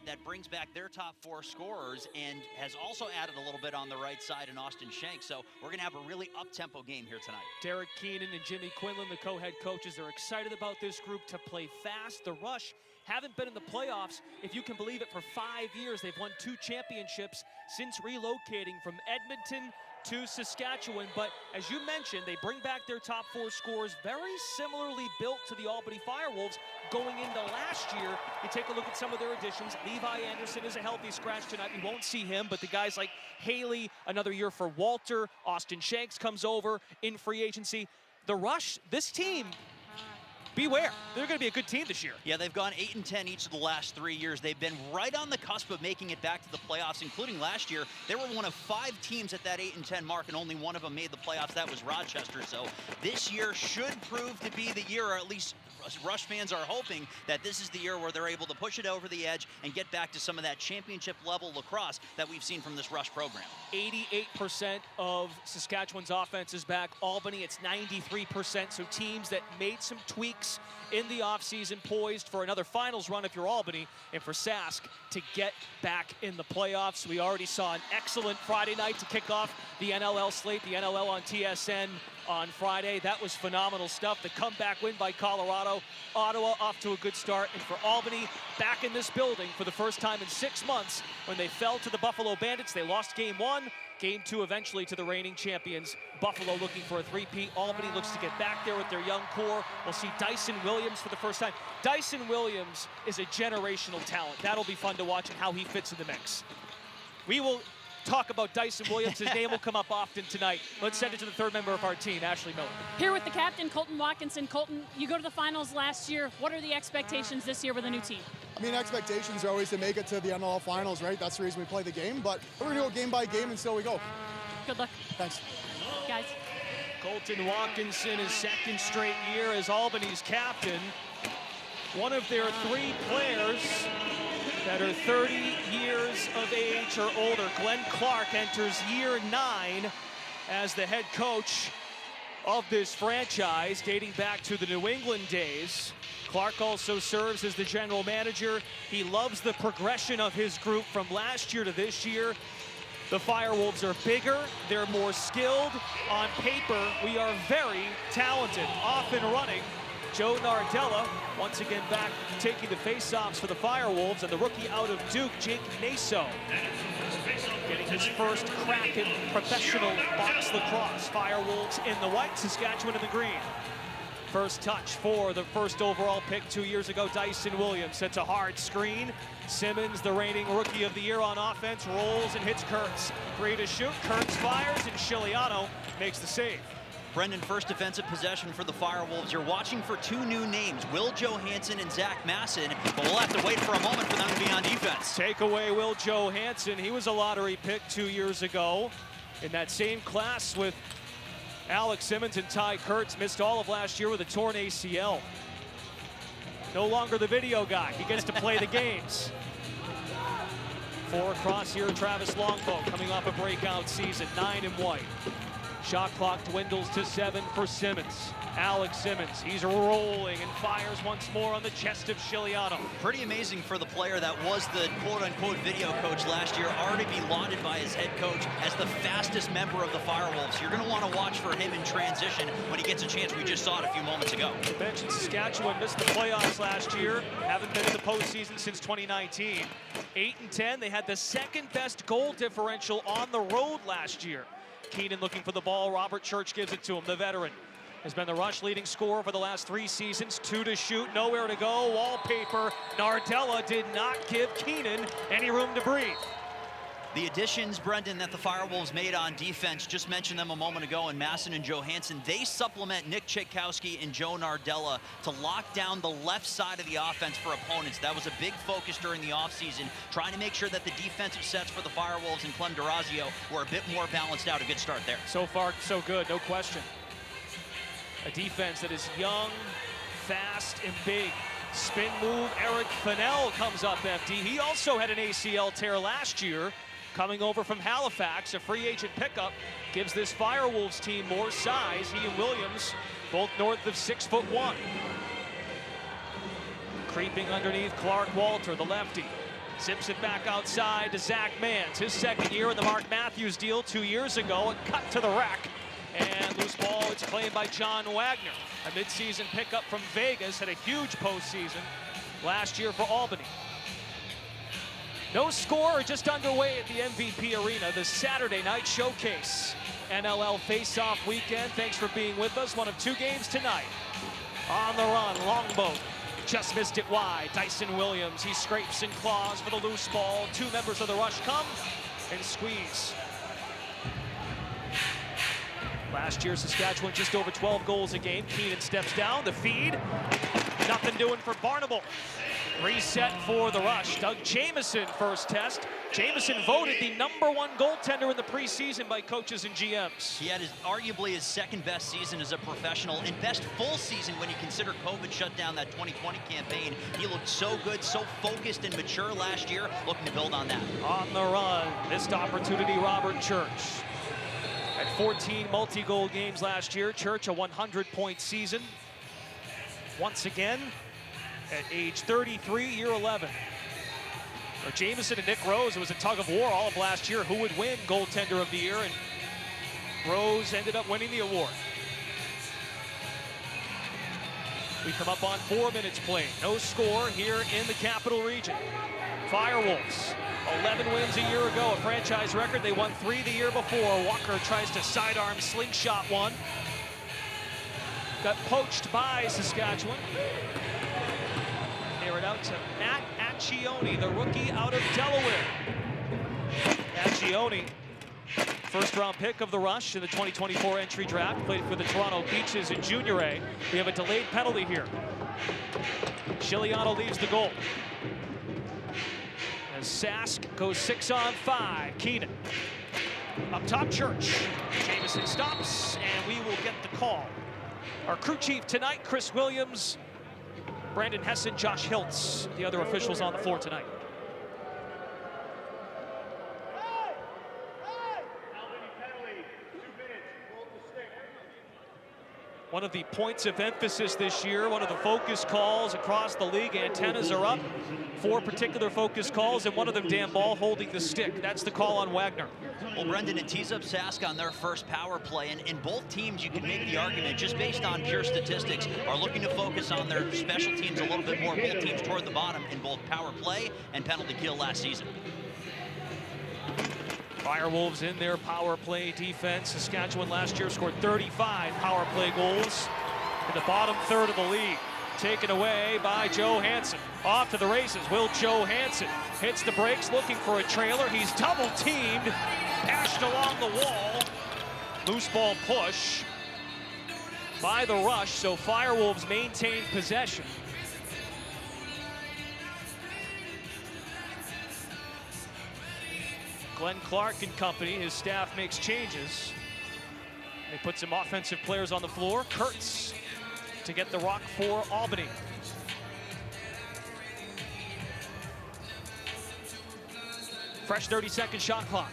that brings back their top 4 scorers and has also added a little bit on the right side in Austin Shanks. So we're going to have a really up-tempo game here tonight. Derek Keenan and Jimmy Quinlan, the co-head coaches, are excited about this group to play fast. The Rush haven't been in the playoffs, if you can believe it, for 5 years. They've won 2 championships since relocating from Edmonton to Saskatchewan. But as you mentioned, they bring back their top 4 scorers, very similarly built to the Albany Firewolves going into last year. You take a look at some of their additions. Levi Anderson is a healthy scratch tonight. We won't see him, but the guys like Haley, another year for Walter. Austin Shanks comes over in free agency. The Rush, this team, beware. They're going to be a good team this year. Yeah, they've gone 8-10 each of the last 3 years. They've been right on the cusp of making it back to the playoffs, including last year. They were one of 5 teams at that 8-10 mark, and only one of them made the playoffs. That was Rochester. So this year should prove to be the year, or at least Rush fans are hoping that this is the year where they're able to push it over the edge and get back to some of that championship level lacrosse that we've seen from this Rush program. 88% of Saskatchewan's offense is back. Albany, it's 93%. So teams that made some tweaks in the offseason poised for another finals run if you're Albany, and for Sask to get back in the playoffs. We already saw an excellent Friday night to kick off the NLL slate, the NLL on TSN on Friday. That was phenomenal stuff. The comeback win by Colorado. Ottawa off to a good start. And for Albany, back in this building for the first time in 6 months. When they fell to the Buffalo Bandits, they lost game 1. Game 2 eventually to the reigning champions. Buffalo looking for a three-peat. Albany looks to get back there with their young core. We'll see Dyson Williams for the first time. Dyson Williams is a generational talent. That'll be fun to watch and how he fits in the mix. We will talk about Dyson Williams. His name will come up often tonight. Let's send it to the third member of our team, Ashley Miller. Here with the captain, Colton Watkinson. Colton, you go to the finals last year. What are the expectations this year with a new team? I mean, expectations are always to make it to the NLL finals, right? That's the reason we play the game, but we're going to go game by game and so we go. Good luck. Thanks. Guys. Colton Watkinson, his second straight year as Albany's captain. One of their 3 players that are 30 years of age or older. Glenn Clark enters year 9 as the head coach of this franchise, dating back to the New England days. Clark also serves as the general manager. He loves the progression of his group from last year to this year. The Firewolves are bigger, they're more skilled. On paper, we are very talented. Off and running, Joe Nardella, once again back taking the face-offs for the Firewolves, and the rookie out of Duke, Jake Naso, getting his first crack at professional box lacrosse. Firewolves in the white, Saskatchewan in the green. First touch for the first overall pick 2 years ago, Dyson Williams sets a hard screen. Simmons, the reigning rookie of the year on offense, rolls and hits Kurtz. 3 to shoot, Kurtz fires, and Chiliano makes the save. Brendan, first defensive possession for the Firewolves. You're watching for 2 new names, Will Johansson and Zach Masson, but we'll have to wait for a moment for them to be on defense. Take away Will Johansson. He was a lottery pick 2 years ago in that same class with Alex Simmons and Ty Kurtz. Missed all of last year with a torn ACL. No longer the video guy. He gets to play the games. 4 across here, Travis Longboat coming off a breakout season, 9 in white. Shot clock dwindles to 7 for Simmons. Alex Simmons, he's rolling and fires once more on the chest of Chiliano. Pretty amazing for the player that was the quote-unquote video coach last year, already be lauded by his head coach as the fastest member of the Firewolves. You're going to want to watch for him in transition when he gets a chance. We just saw it a few moments ago. You mentioned Saskatchewan missed the playoffs last year, haven't been in the postseason since 2019. 8-10, they had the second best goal differential on the road last year. Keenan looking for the ball, Robert Church gives it to him, the veteran. Has been the Rush leading scorer for the last 3 seasons. 2 to shoot, nowhere to go, wallpaper. Nardella did not give Keenan any room to breathe. The additions, Brendan, that the Firewolves made on defense, just mentioned them a moment ago, and Masson and Johansson, they supplement Nick Tchaikovsky and Joe Nardella to lock down the left side of the offense for opponents. That was a big focus during the offseason, trying to make sure that the defensive sets for the Firewolves and Clem Durazio were a bit more balanced out. A good start there. So far, so good, no question. A defense that is young, fast, and big. Spin move, Eric Fennell comes up empty. He also had an ACL tear last year, coming over from Halifax. A free agent pickup gives this Firewolves team more size. He and Williams, both north of 6'1". Creeping underneath, Clark Walter, the lefty. Zips it back outside to Zach Mans. His second year in the Mark Matthews deal 2 years ago. A cut to the rack. And loose ball, it's claimed by John Wagner. A midseason pickup from Vegas, had a huge postseason last year for Albany. No score, just underway at the MVP Arena, the Saturday night showcase. NLL face-off weekend. Thanks for being with us. One of 2 games tonight. On the run, Longboat. Just missed it wide. Dyson Williams, he scrapes and claws for the loose ball. 2 members of the Rush come and squeeze. Last year, Saskatchewan just over 12 goals a game. Keenan steps down, the feed. Nothing doing for Barnable. Reset for the Rush. Doug Jamieson first test. Jamieson voted the #1 goaltender in the preseason by coaches and GMs. He had arguably his second best season as a professional and best full season when you consider COVID shut down that 2020 campaign. He looked so good, so focused and mature last year, looking to build on that. On the run, missed opportunity, Robert Church. At 14 multi-goal games last year, Church a 100-point season. Once again, at age 33, year 11. For Jamieson and Nick Rose, it was a tug of war all of last year. Who would win goaltender of the year? And Rose ended up winning the award. We come up on 4 minutes played. No score here in the Capital Region. Firewolves, 11 wins a year ago, a franchise record. They won 3 the year before. Walker tries to sidearm slingshot one. Got poached by Saskatchewan. Near it out to Matt Accioni, the rookie out of Delaware. Accioni, first-round pick of the Rush in the 2024 entry draft. Played for the Toronto Beaches in Junior A. We have a delayed penalty here. Chiliano leaves the goal. As Sask goes 6-on-5. Keenan. Up top, Church. Jamieson stops, and we will get the call. Our crew chief tonight, Chris Williams, Brandon Hessen, Josh Hiltz, the other officials on the floor tonight. One of the points of emphasis this year, one of the focus calls across the league. Antennas are up. 4 particular focus calls, and one of them, Dan Ball, holding the stick. That's the call on Wagner. Well, Brendan, it tees up Sask on their first power play, and in both teams, you can make the argument, just based on pure statistics, are looking to focus on their special teams a little bit more. Both teams toward the bottom in both power play and penalty kill last season. Firewolves in their power play defense. Saskatchewan last year scored 35 power play goals in the bottom third of the league. Taken away by Joe Hansen. Off to the races. Will Joe Hansen hits the brakes, looking for a trailer. He's double teamed, passed along the wall. Loose ball push by the Rush, so Firewolves maintain possession. Glenn Clark and company, his staff makes changes. They put some offensive players on the floor. Kurtz to get the rock for Albany. Fresh 30-second shot clock.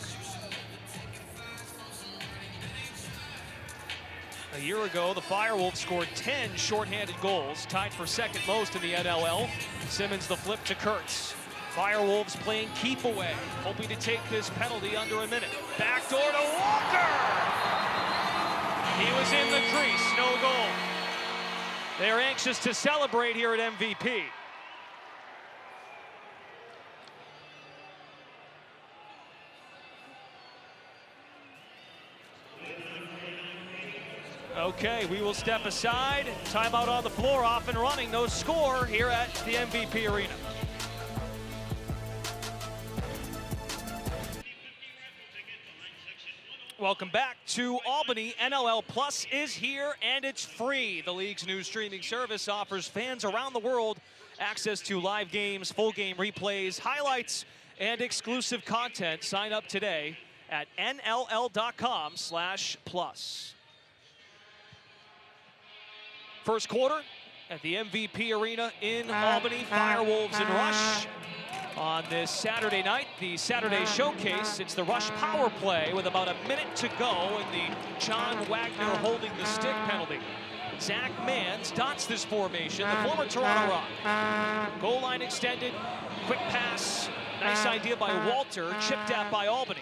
A year ago, the Firewolves scored 10 shorthanded goals, tied for second most in the NLL. Simmons the flip to Kurtz. Firewolves playing keep away, hoping to take this penalty under a minute. Backdoor to Walker! He was in the crease, no goal. They're anxious to celebrate here at MVP. Okay, we will step aside. Timeout on the floor, off and running. No score here at the MVP Arena. Welcome back to Albany. NLL Plus is here and it's free. The league's new streaming service offers fans around the world access to live games, full game replays, highlights, and exclusive content. Sign up today at nll.com/plus. First quarter at the MVP Arena in Albany. Firewolves and Rush. On this Saturday night, the Saturday Showcase, it's the Rush power play with about a minute to go and the John Wagner holding the stick penalty. Zach Mans dots this formation, the former Toronto Rock. Goal line extended, quick pass Nice idea by Walter, chipped at by Albany.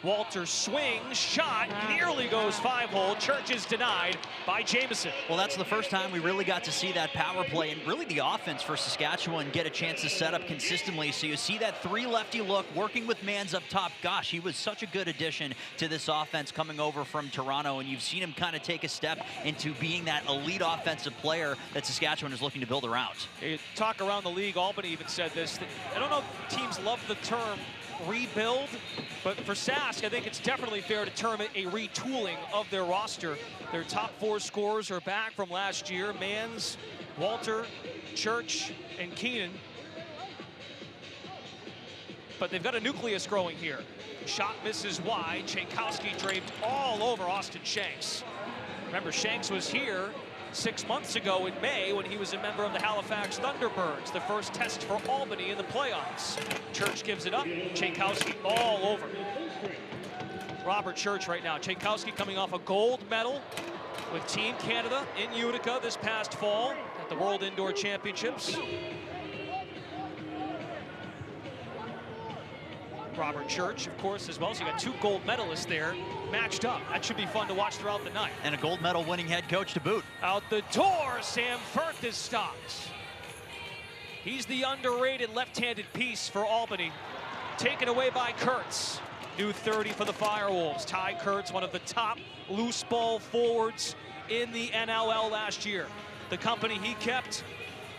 Walter swings, shot, nearly goes 5-hole. Church is denied by Jamison. Well, that's the first time we really got to see that power play and really the offense for Saskatchewan get a chance to set up consistently. So you see that 3-lefty look working with Mans up top. Gosh, he was such a good addition to this offense coming over from Toronto, and you've seen him kind of take a step into being that elite offensive player that Saskatchewan is looking to build around. You talk around the league, Albany even said this. I don't know if teams love the term rebuild, but for Sask, I think it's definitely fair to term it a retooling of their roster. Their top 4 scorers are back from last year: Mans, Walter, Church, and Keenan. But they've got a nucleus growing here. Shot misses wide. Tchaikovsky draped all over Austin Shanks. Remember, Shanks was here 6 months ago in May when he was a member of the Halifax Thunderbirds, the first test for Albany in the playoffs. Church gives it up. Tchaikovsky all over Robert Church right now. Tchaikovsky coming off a gold medal with Team Canada in Utica this past fall at the World Indoor Championships. Robert Church, of course, as well. So you got 2 gold medalists there matched up. That should be fun to watch throughout the night. And a gold medal winning head coach to boot. Out the door, Sam Firth is stopped. He's the underrated left-handed piece for Albany. Taken away by Kurtz. New 30 for the Firewolves. Ty Kurtz, one of the top loose ball forwards in the NLL last year. The company he kept: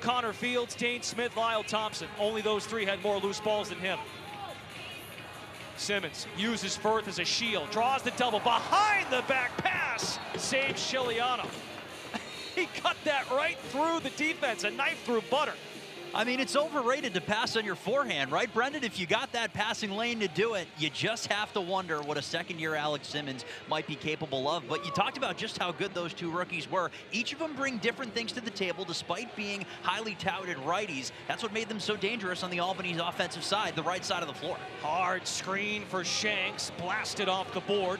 Connor Fields, Dane Smith, Lyle Thompson. Only those 3 had more loose balls than him. Simmons uses Firth as a shield, draws the double, behind the back pass, saves Chiliano. He cut that right through the defense, a knife through butter. I mean, it's overrated to pass on your forehand, right, Brendan? If you got that passing lane to do it, you just have to wonder what a second-year Alex Simmons might be capable of. But you talked about just how good those 2 rookies were. Each of them bring different things to the table despite being highly touted righties. That's what made them so dangerous on the Albany's offensive side, the right side of the floor. Hard screen for Shanks, blasted off the board.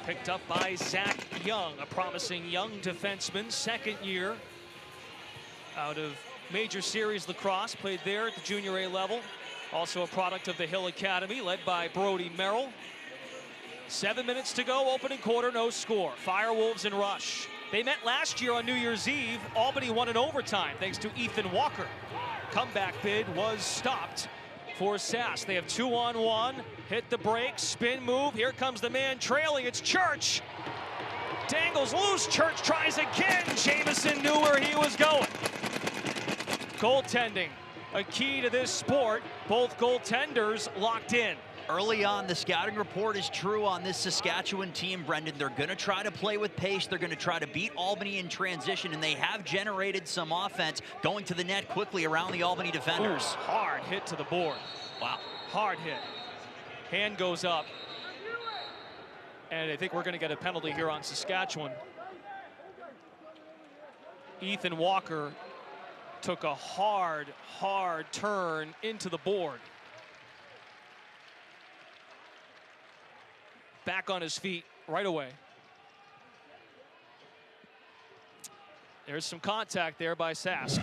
Picked up by Zach Young, a promising young defenseman, second year out of Major Series Lacrosse, played there at the junior A level. Also a product of the Hill Academy, led by Brody Merrill. 7 minutes to go, opening quarter, no score. Firewolves in rush. They met last year on New Year's Eve. Albany won in overtime thanks to Ethan Walker. Comeback bid was stopped for Sask. They have 2-on-1, hit the break, spin move. Here comes the man trailing, it's Church. Dangles loose, Church tries again. Jamison knew where he was going. Goaltending, a key to this sport. Both goaltenders locked in. Early on, the scouting report is true on this Saskatchewan team, Brendan. They're going to try to play with pace. They're going to try to beat Albany in transition, and they have generated some offense going to the net quickly around the Albany defenders. Ooh, hard hit to the board. Wow. Hard hit. Hand goes up. And I think we're going to get a penalty here on Saskatchewan. Ethan Walker took a hard turn into the board. Back on his feet right away. There's some contact there by Sask.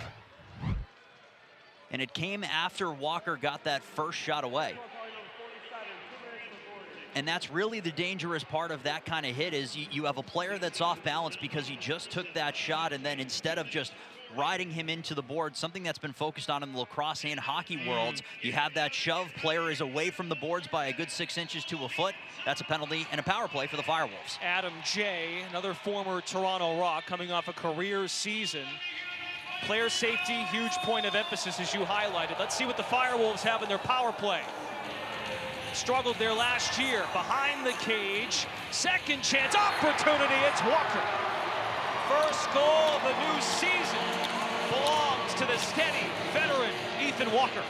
And it came after Walker got that first shot away. And that's really the dangerous part of that kind of hit, is you have a player that's off balance because he just took that shot, and then instead of just riding him into the board, something that's been focused on in the lacrosse and hockey worlds, you have that shove, player is away from the boards by a good 6 inches to a foot. That's a penalty and a power play for the Firewolves. Adam Jay, another former Toronto Rock, coming off a career season. Player safety, huge point of emphasis, as you highlighted. Let's see what the Firewolves have in their power play. Struggled there last year, behind the cage. Second chance opportunity, it's Walker. First goal of the new season belongs to the steady veteran Ethan Walker.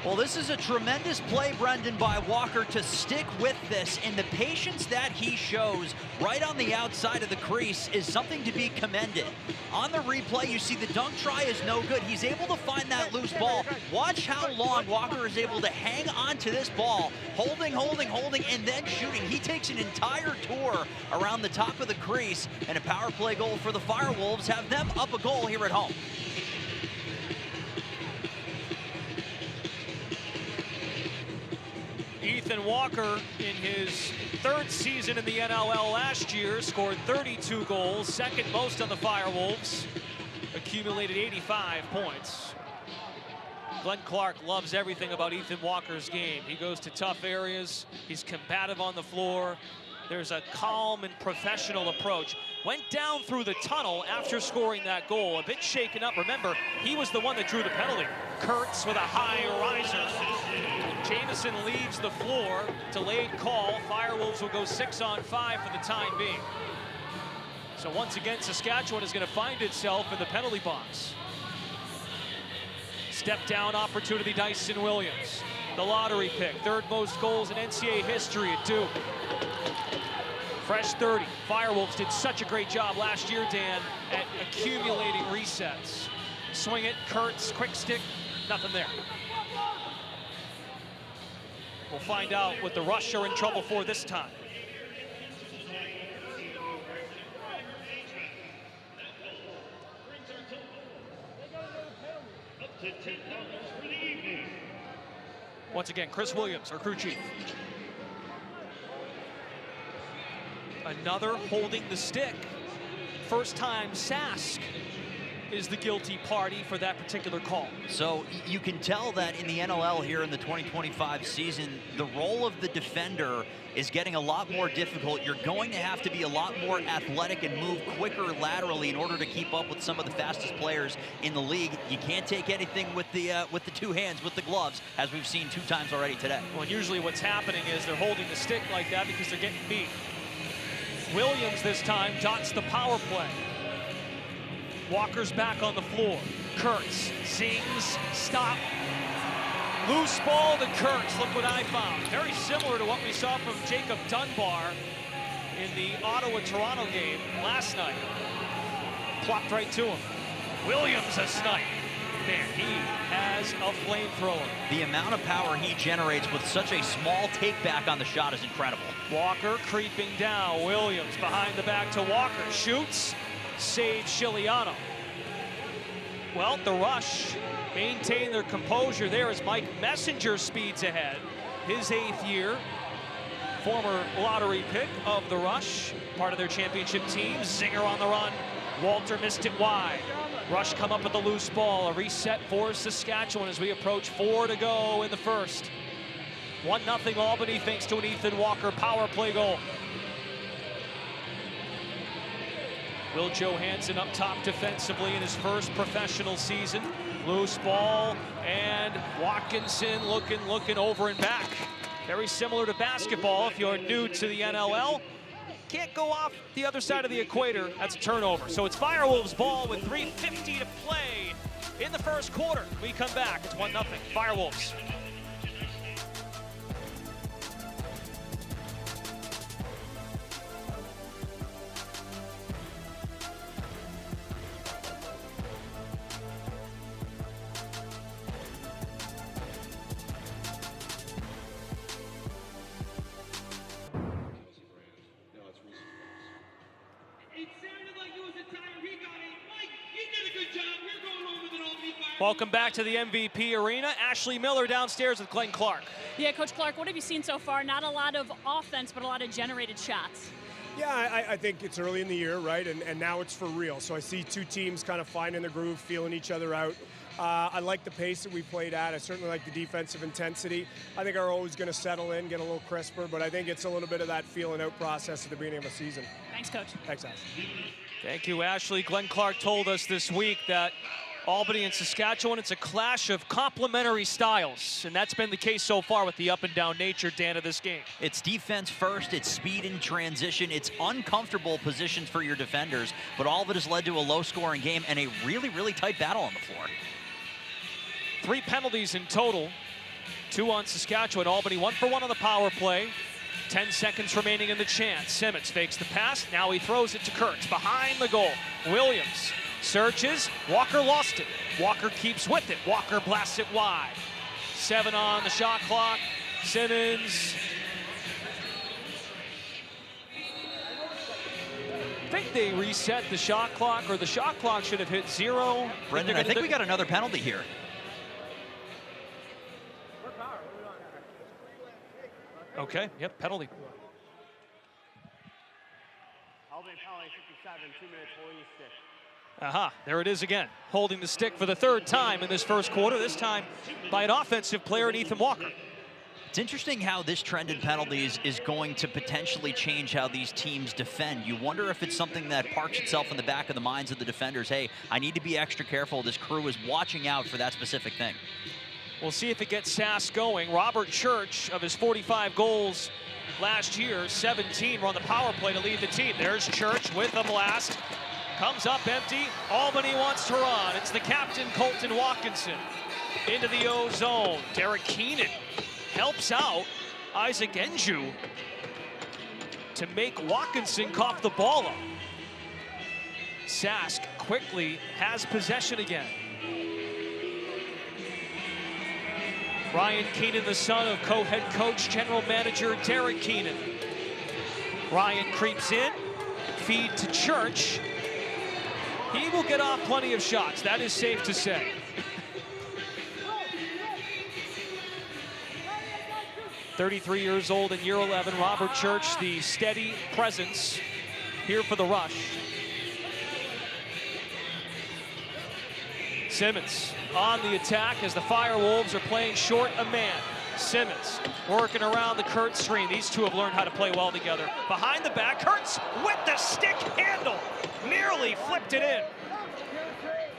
Well, this is a tremendous play, Brendan, by Walker to stick with this, and the patience that he shows right on the outside of the crease is something to be commended. On the replay, you see the dunk try is no good. He's able to find that loose ball. Watch how long Walker is able to hang on to this ball, holding, and then shooting. He takes an entire tour around the top of the crease, and a power play goal for the Firewolves have them up a goal here at home. Ethan Walker, in his third season in the NLL last year, scored 32 goals, second most on the Firewolves, accumulated 85 points. Glenn Clark loves everything about Ethan Walker's game. He goes to tough areas, he's combative on the floor, there's a calm and professional approach. Went down through the tunnel after scoring that goal, a bit shaken up. Remember, he was the one that drew the penalty. Kurtz with a high riser. Jamison leaves the floor, delayed call. Firewolves will go 6-on-5 for the time being. So once again, Saskatchewan is going to find itself in the penalty box. Step down opportunity, Dyson Williams. The lottery pick, third most goals in NCAA history at Duke. Fresh 30. Firewolves did such a great job last year, Dan, at accumulating resets. Swing it, Kurtz, quick stick, nothing there. We'll find out what the Rush are in trouble for this time. Once again, Chris Williams, our crew chief. Another holding the stick. First time Sask is the guilty party for that particular call. So you can tell that in the NLL here in the 2025 season, the role of the defender is getting a lot more difficult. You're going to have to be a lot more athletic and move quicker laterally in order to keep up with some of the fastest players in the league. You can't take anything with the two hands, with the gloves, as we've seen 2 times already today. Well, usually what's happening is they're holding the stick like that because they're getting beat. Williams this time dots the power play. Walker's back on the floor. Kurtz zings, stop. Loose ball to Kurtz. Look what I found. Very similar to what we saw from Jacob Dunbar in the Ottawa-Toronto game last night. Plopped right to him. Williams a snipe. Man, he has a flamethrower. The amount of power he generates with such a small take back on the shot is incredible. Walker creeping down. Williams behind the back to Walker. Shoots. Saves Chiliano. Well, the Rush maintain their composure there as Mike Messenger speeds ahead. His 8th year. Former lottery pick of the Rush. Part of their championship team. Zinger on the run. Walter missed it wide. Rush come up with the loose ball. A reset for Saskatchewan as we approach 4 to go in the first. 1-0 Albany thanks to an Ethan Walker power play goal. Will Johansson up top defensively in his first professional season. Loose ball, and Watkinson looking over and back. Very similar to basketball if you're new to the NLL. Can't go off the other side of the equator. That's a turnover. So it's Firewolves ball with 3:50 to play in the first quarter. We come back. It's 1-0. Firewolves. Welcome back to the MVP Arena. Ashley Miller downstairs with Glenn Clark. Yeah, Coach Clark, what have you seen so far? Not a lot of offense, but a lot of generated shots. Yeah, I think it's early in the year, right? And now it's for real. So I see 2 teams kind of finding their groove, feeling each other out. I like the pace that we played at. I certainly like the defensive intensity. I think our O is going to settle in, get a little crisper, but I think it's a little bit of that feeling out process at the beginning of a season. Thanks, Coach. Thanks, Ash. Thank you, Ashley. Glenn Clark told us this week that Albany and Saskatchewan, it's a clash of complementary styles, and that's been the case so far with the up-and-down nature, Dan, of this game. It's defense first, it's speed in transition, it's uncomfortable positions for your defenders, but all of it has led to a low-scoring game and a really, really tight battle on the floor. 3 penalties in total 2 on Saskatchewan. Albany 1 for 1 on the power play. 10 seconds remaining in the chance. Simmons fakes the pass. Now he throws it to Kurtz behind the goal. Williams searches. Walker lost it. Walker keeps with it. Walker blasts it wide. 7 on the shot clock. Simmons. I think they reset the shot clock, or the shot clock should have hit 0. Brendan, I think we got another penalty here. Okay, yep, penalty. Albany penalty 57, 2 minutes holding the stick. Aha, there it is again. Holding the stick for the 3rd time in this first quarter, this time by an offensive player in Ethan Walker. It's interesting how this trend in penalties is going to potentially change how these teams defend. You wonder if it's something that parks itself in the back of the minds of the defenders. Hey, I need to be extra careful. This crew is watching out for that specific thing. We'll see if it gets Sask going. Robert Church, of his 45 goals last year, 17 were on the power play to lead the team. There's Church with a blast. Comes up empty. Albany wants to run. It's the captain, Colton Watkinson. Into the O zone. Derek Keenan helps out Isaac Enju to make Watkinson cough the ball up. Sask quickly has possession again. Ryan Keenan, the son of co-head coach, general manager Derek Keenan. Ryan creeps in, feed to Church. He will get off plenty of shots, that is safe to say. (33 years old in year 11, Robert Church, the steady presence here for the Rush. Simmons on the attack as the Firewolves are playing short a man. Simmons working around the Kurtz screen. These two have learned how to play well together. Behind the back, Kurtz with the stick handle. Nearly flipped it in.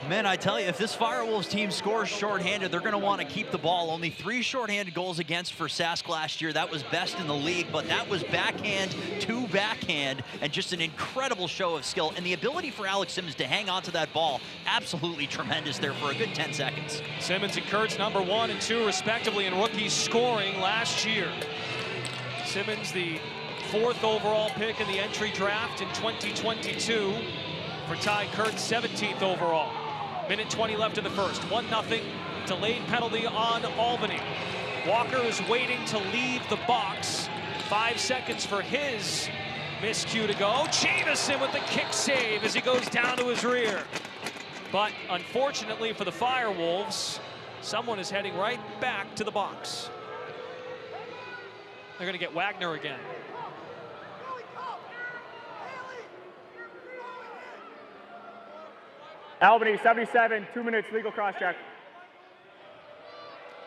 Man, I tell you, if this Firewolves team scores shorthanded, they're going to want to keep the ball. Only 3 shorthanded goals against for Sask last year. That was best in the league, but that was backhand to backhand, and just an incredible show of skill. And the ability for Alex Simmons to hang on to that ball, absolutely tremendous there for a good 10 seconds. Simmons and Kurtz, number 1 and 2, respectively, in rookie scoring last year. Simmons, the 4th overall pick in the entry draft in 2022. For Ty Kurtz, 17th overall. Minute 20 left in the first. 1-0 delayed penalty on Albany. Walker is waiting to leave the box. 5 seconds for his miscue to go. Jamison with the kick save as he goes down to his rear. But unfortunately for the Firewolves, someone is heading right back to the box. They're going to get Wagner again. Albany 77, 2 minutes legal cross check.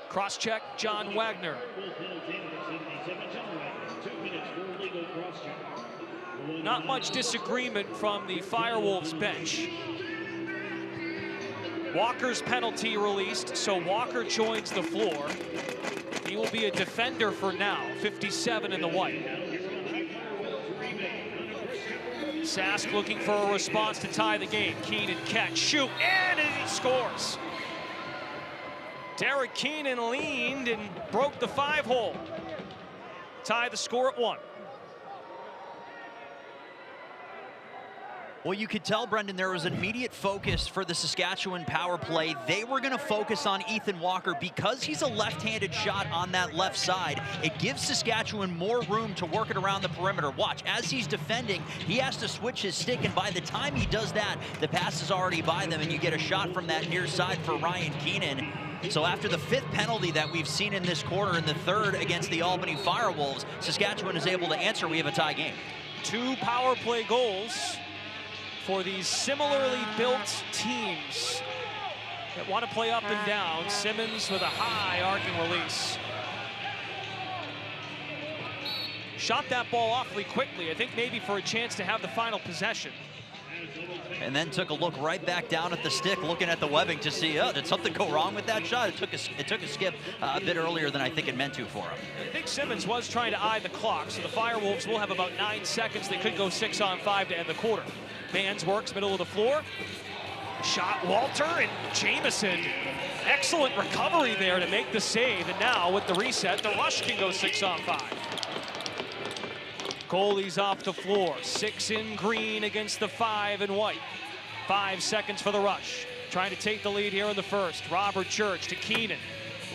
Cross check, John Wagner. Not much disagreement from the Firewolves bench. Walker's penalty released, so Walker joins the floor. He will be a defender for now, 57 in the white. Sask looking for a response to tie the game. Keenan catch, shoot, and he scores. Derek Keenan leaned and broke the 5-hole. Tie the score at 1. Well, you could tell, Brendan, there was an immediate focus for the Saskatchewan power play. They were going to focus on Ethan Walker because he's a left-handed shot on that left side. It gives Saskatchewan more room to work it around the perimeter. Watch, as he's defending, he has to switch his stick, and by the time he does that, the pass is already by them, and you get a shot from that near side for Ryan Keenan. So after the 5th penalty that we've seen in this quarter and the 3rd against the Albany Firewolves, Saskatchewan is able to answer. We have a tie game. 2 power play goals for these similarly built teams that want to play up and down. Simmons with a high arcing release. Shot that ball awfully quickly, I think maybe for a chance to have the final possession. And then took a look right back down at the stick, looking at the webbing to see, oh, did something go wrong with that shot? It took a skip a bit earlier than I think it meant to for him. I think Simmons was trying to eye the clock, so the Firewolves will have about 9 seconds. They could go 6-on-5 to end the quarter. Mans works middle of the floor. Shot Walter and Jamison. Excellent recovery there to make the save. And now with the reset, the Rush can go 6-on-5. Goalies off the floor. 6 in green against the 5 in white. 5 seconds for the Rush. Trying to take the lead here in the first. Robert Church to Keenan.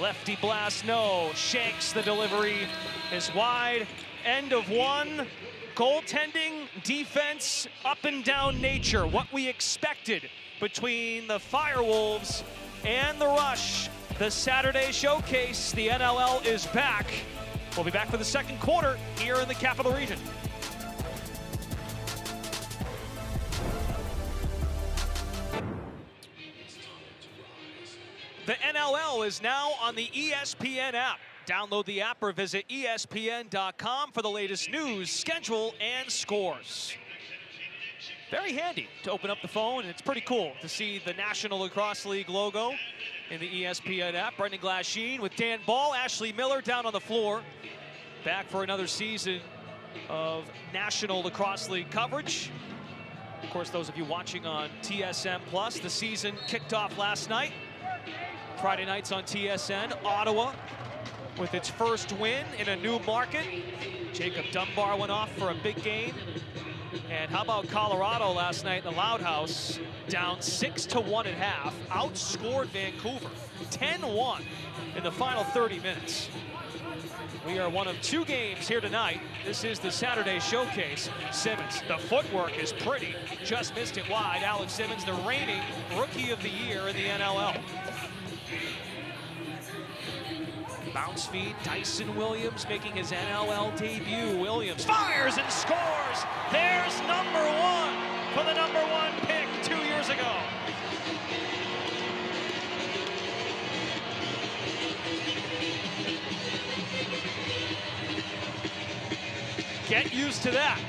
Lefty blast, no. Shanks, the delivery is wide. End of one. Goaltending, defense, up and down nature. What we expected between the Firewolves and the Rush. The Saturday showcase, the NLL is back. We'll be back for the second quarter here in the Capital Region. The NLL is now on the ESPN app. Download the app or visit ESPN.com for the latest news, schedule, and scores. Very handy to open up the phone, and it's pretty cool to see the National Lacrosse League logo in the ESPN app. Brendan Glasheen with Dan Ball, Ashley Miller down on the floor. Back for another season of National Lacrosse League coverage. Of course, those of you watching on TSN Plus, the season kicked off last night. Friday nights on TSN, Ottawa with its first win in a new market. Jacob Dunbar went off for a big game. And how about Colorado last night in the Loud House, down 6-1 at half, outscored Vancouver 10-1 in the final 30 minutes. We are one of 2 games here tonight. This is the Saturday showcase. Simmons, the footwork is pretty, just missed it wide. Alex Simmons, the reigning Rookie of the Year in the NLL. Bounce feed, Dyson Williams making his NLL debut. Williams fires and scores. There's number 1 for the number 1 pick 2 years ago. Get used to that.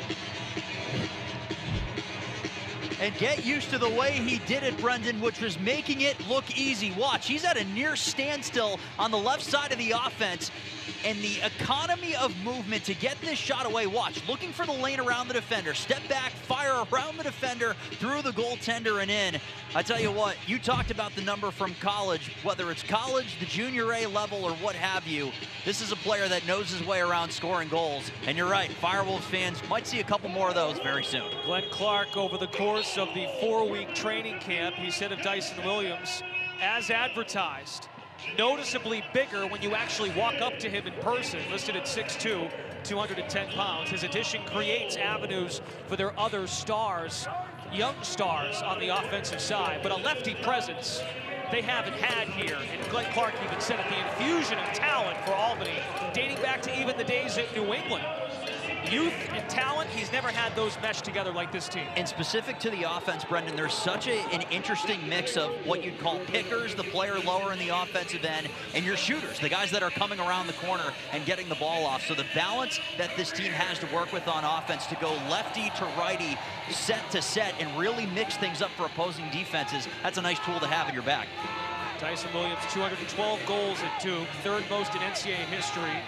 And get used to the way he did it, Brendan, which was making it look easy. Watch, he's at a near standstill on the left side of the offense. And the economy of movement to get this shot away, watch, looking for the lane around the defender, step back, fire around the defender, through the goaltender and in. I tell you what, you talked about the number from college, whether it's college, the junior A level, or what have you. This is a player that knows his way around scoring goals. And you're right, Firewolves fans might see a couple more of those very soon. Glenn Clark, over the course of the 4-week training camp, he said of Dyson Williams, as advertised, noticeably bigger when you actually walk up to him in person, listed at 6'2", 210 pounds. His addition creates avenues for their other stars, young stars on the offensive side, but a lefty presence they haven't had here. And Glenn Clark even said it, the infusion of talent for Albany, dating back to even the days at New England. Youth and talent, he's never had those mesh together like this team. And specific to the offense, Brendan, there's such an interesting mix of what you'd call pickers, the player lower in the offensive end, and your shooters, the guys that are coming around the corner and getting the ball off. So the balance that this team has to work with on offense to go lefty to righty, set to set, and really mix things up for opposing defenses, that's a nice tool to have in your back. Dyson Williams, 212 goals at Duke, 3rd most in NCAA history.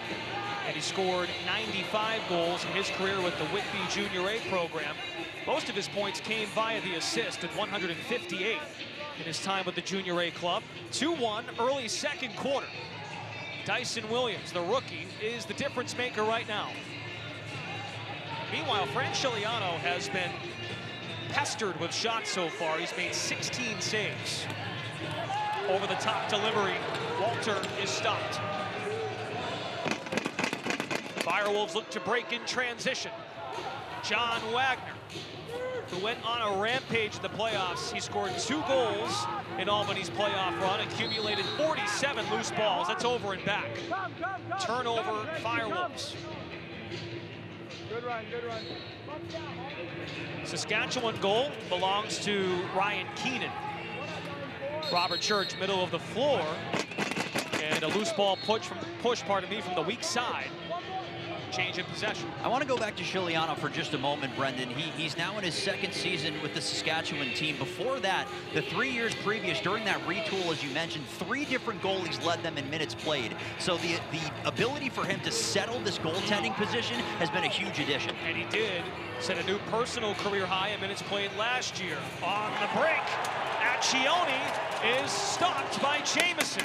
And he scored 95 goals in his career with the Whitby Junior A program. Most of his points came via the assist at 158 in his time with the Junior A club. 2-1 early second quarter. Dyson Williams, the rookie, is the difference maker right now. Meanwhile, Fran Chiliano has been pestered with shots so far. He's made 16 saves. Over the top delivery, Walter is stopped. Firewolves look to break in transition. John Wagner, who went on a rampage in the playoffs. He scored 2 goals in Albany's playoff run, accumulated 47 loose balls. That's over and back. Turnover, Firewolves. Good run, good run. Saskatchewan goal belongs to Ryan Keenan. Robert Church, middle of the floor. And a loose ball push from the weak side. Change in possession. I want to go back to Chiliano for just a moment, Brendan. He's now in his 2nd season with the Saskatchewan team. Before that, the 3 years previous, during that retool, as you mentioned, 3 different goalies led them in minutes played. So the ability for him to settle this goaltending position has been a huge addition. And he did set a new personal career high in minutes played last year. On the break, Caccione is stopped by Jamison.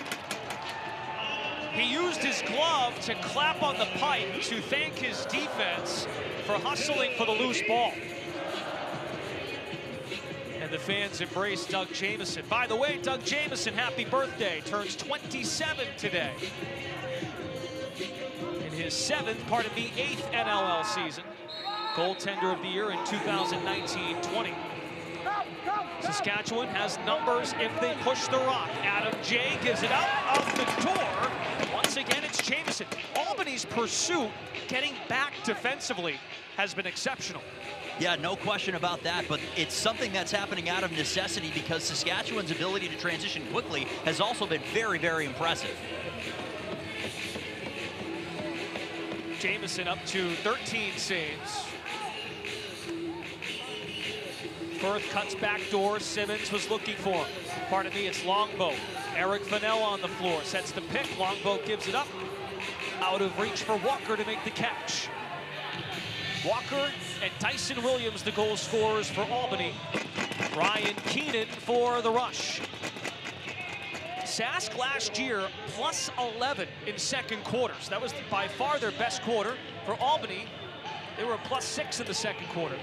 He used his glove to clap on the pipe to thank his defense for hustling for the loose ball. And the fans embrace Doug Jamison. By the way, Doug Jamison, happy birthday. Turns 27 today. In his 8th NLL season. Goaltender of the year in 2019-20. Saskatchewan has numbers if they push the rock. Adam Jay gives it out of the door. Once again, it's Jamison. Albany's pursuit, getting back defensively, has been exceptional. Yeah, no question about that, but it's something that's happening out of necessity because Saskatchewan's ability to transition quickly has also been very, very impressive. Jamison up to 13 saves. Firth cuts back door. Simmons was looking for him. Pardon me, it's Longboat. Eric Fennell on the floor. Sets the pick. Longboat gives it up. Out of reach for Walker to make the catch. Walker and Dyson Williams, the goal scorers for Albany. Ryan Keenan for the Rush. Sask last year plus 11 in second quarters. That was by far their best quarter. For Albany, they were a plus 6 in the second quarter.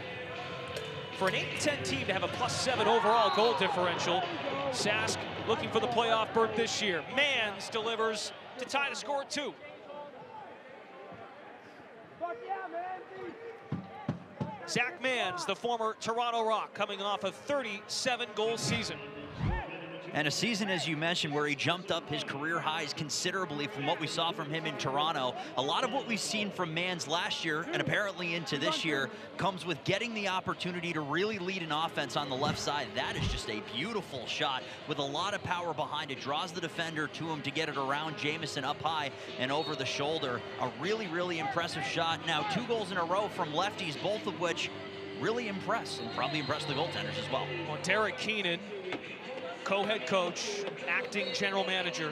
For an 8-10 team to have a plus 7 overall goal differential, Sask looking for the playoff berth this year. Mans delivers to tie the score at 2. Zach Mans, the former Toronto Rock, coming off a 37-goal season. And a season, as you mentioned, where he jumped up his career highs considerably from what we saw from him in Toronto. A lot of what we've seen from Mans last year, and apparently into this year, comes with getting the opportunity to really lead an offense on the left side. That is just a beautiful shot with a lot of power behind it. Draws the defender to him to get it around Jamison up high and over the shoulder. A really, really impressive shot. Now, 2 goals in a row from lefties, both of which really impress, and probably impress the goaltenders as well. Well, Derek Keenan, co-head coach, acting general manager,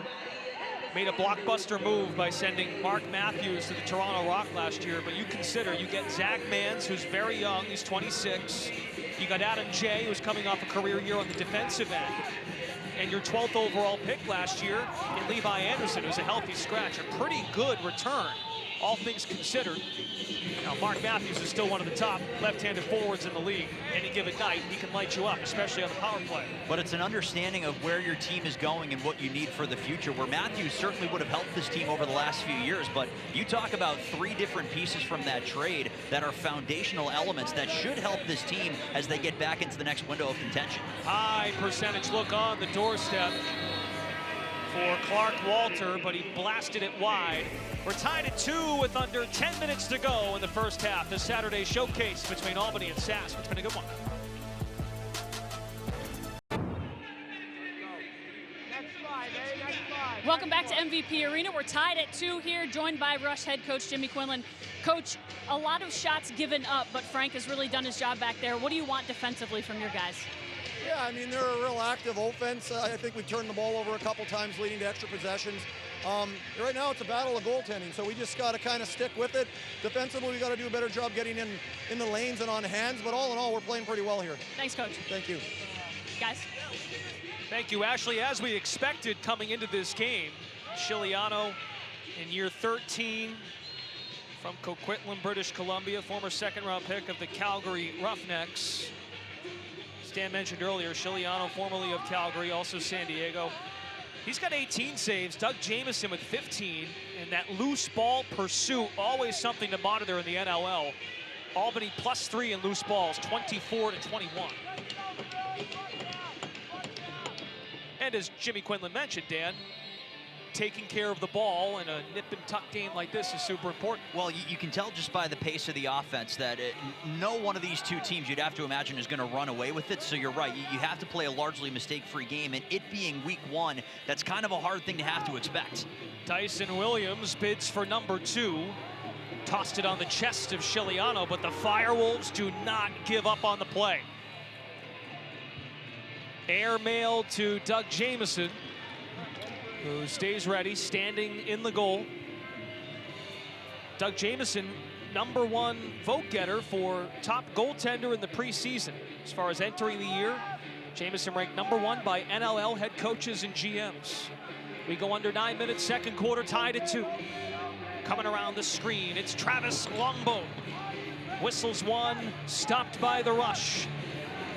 made a blockbuster move by sending Mark Matthews to the Toronto Rock last year. But you consider, you get Zach Mans, who's very young, he's 26. You got Adam Jay, who's coming off a career year on the defensive end. And your 12th overall pick last year in Levi Anderson, who's a healthy scratch. A pretty good return, all things considered. Now, Mark Matthews is still one of the top left-handed forwards in the league. Any given night, he can light you up, especially on the power play. But it's an understanding of where your team is going and what you need for the future, where Matthews certainly would have helped this team over the last few years. But you talk about 3 different pieces from that trade that are foundational elements that should help this team as they get back into the next window of contention. High percentage look on the doorstep for Clark Walter, but he blasted it wide. We're tied at 2 with under 10 minutes to go in the first half. The Saturday showcase between Albany and Sask. It's been a good one. Welcome back to MVP Arena. We're tied at 2 here, joined by Rush head coach Jimmy Quinlan. Coach, a lot of shots given up, but Frank has really done his job back there. What do you want defensively from your guys? Yeah, I mean, they're a real active offense. I think we turned the ball over a couple times, leading to extra possessions. Right now, it's a battle of goaltending, so we just got to kind of stick with it. Defensively, we got to do a better job getting in the lanes and on hands, but all in all, we're playing pretty well here. Thanks, Coach. Thank you. Guys. Thank you, Ashley. As we expected coming into this game, Chiliano in year 13 from Coquitlam, British Columbia, former second-round pick of the Calgary Roughnecks. Dan mentioned earlier, Chiliano, formerly of Calgary, also San Diego. He's got 18 saves. Doug Jamison with 15. And that loose ball pursuit, always something to monitor in the NLL. Albany +3 in loose balls, 24-21. And as Jimmy Quinlan mentioned, Dan, taking care of the ball in a nip and tuck game like this is super important. Well, you can tell just by the pace of the offense that no one of these 2 teams you'd have to imagine is going to run away with it. So you're right, you have to play a largely mistake-free game, and it being week 1, that's kind of a hard thing to have to expect. Dyson Williams bids for number 2. Tossed it on the chest of Chiliano, but the Firewolves do not give up on the play. Airmail to Doug Jamison, who stays ready, standing in the goal. Doug Jamison, #1 vote getter for top goaltender in the preseason. As far as entering the year, Jamison ranked #1 by NLL head coaches and GMs. We go under 9 minutes, second quarter, tied at 2. Coming around the screen, it's Travis Longboat. Whistles one, stopped by the rush.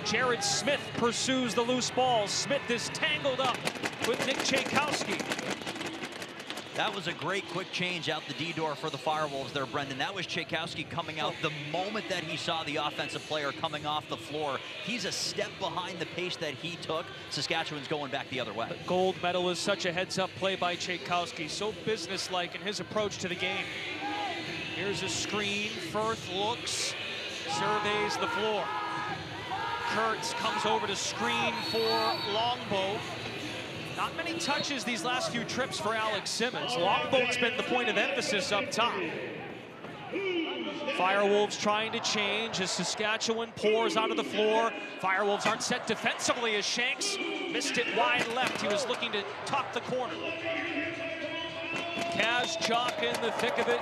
Jared Smith pursues the loose ball. Smith is tangled up with Nick Tchaikovsky. That was a great quick change out the D-door for the Firewolves there, Brendan. That was Tchaikovsky coming out the moment that he saw the offensive player coming off the floor. He's a step behind the pace that he took. Saskatchewan's going back the other way. The gold medal is such a heads-up play by Tchaikovsky, so businesslike in his approach to the game. Here's a screen. Firth looks, surveys the floor. Kurtz comes over to screen for Longboat. Not many touches these last few trips for Alex Simmons. Longboat's been the point of emphasis up top. Firewolves trying to change as Saskatchewan pours onto the floor. Firewolves aren't set defensively as Shanks missed it wide left. He was looking to top the corner. Kazchuk in the thick of it.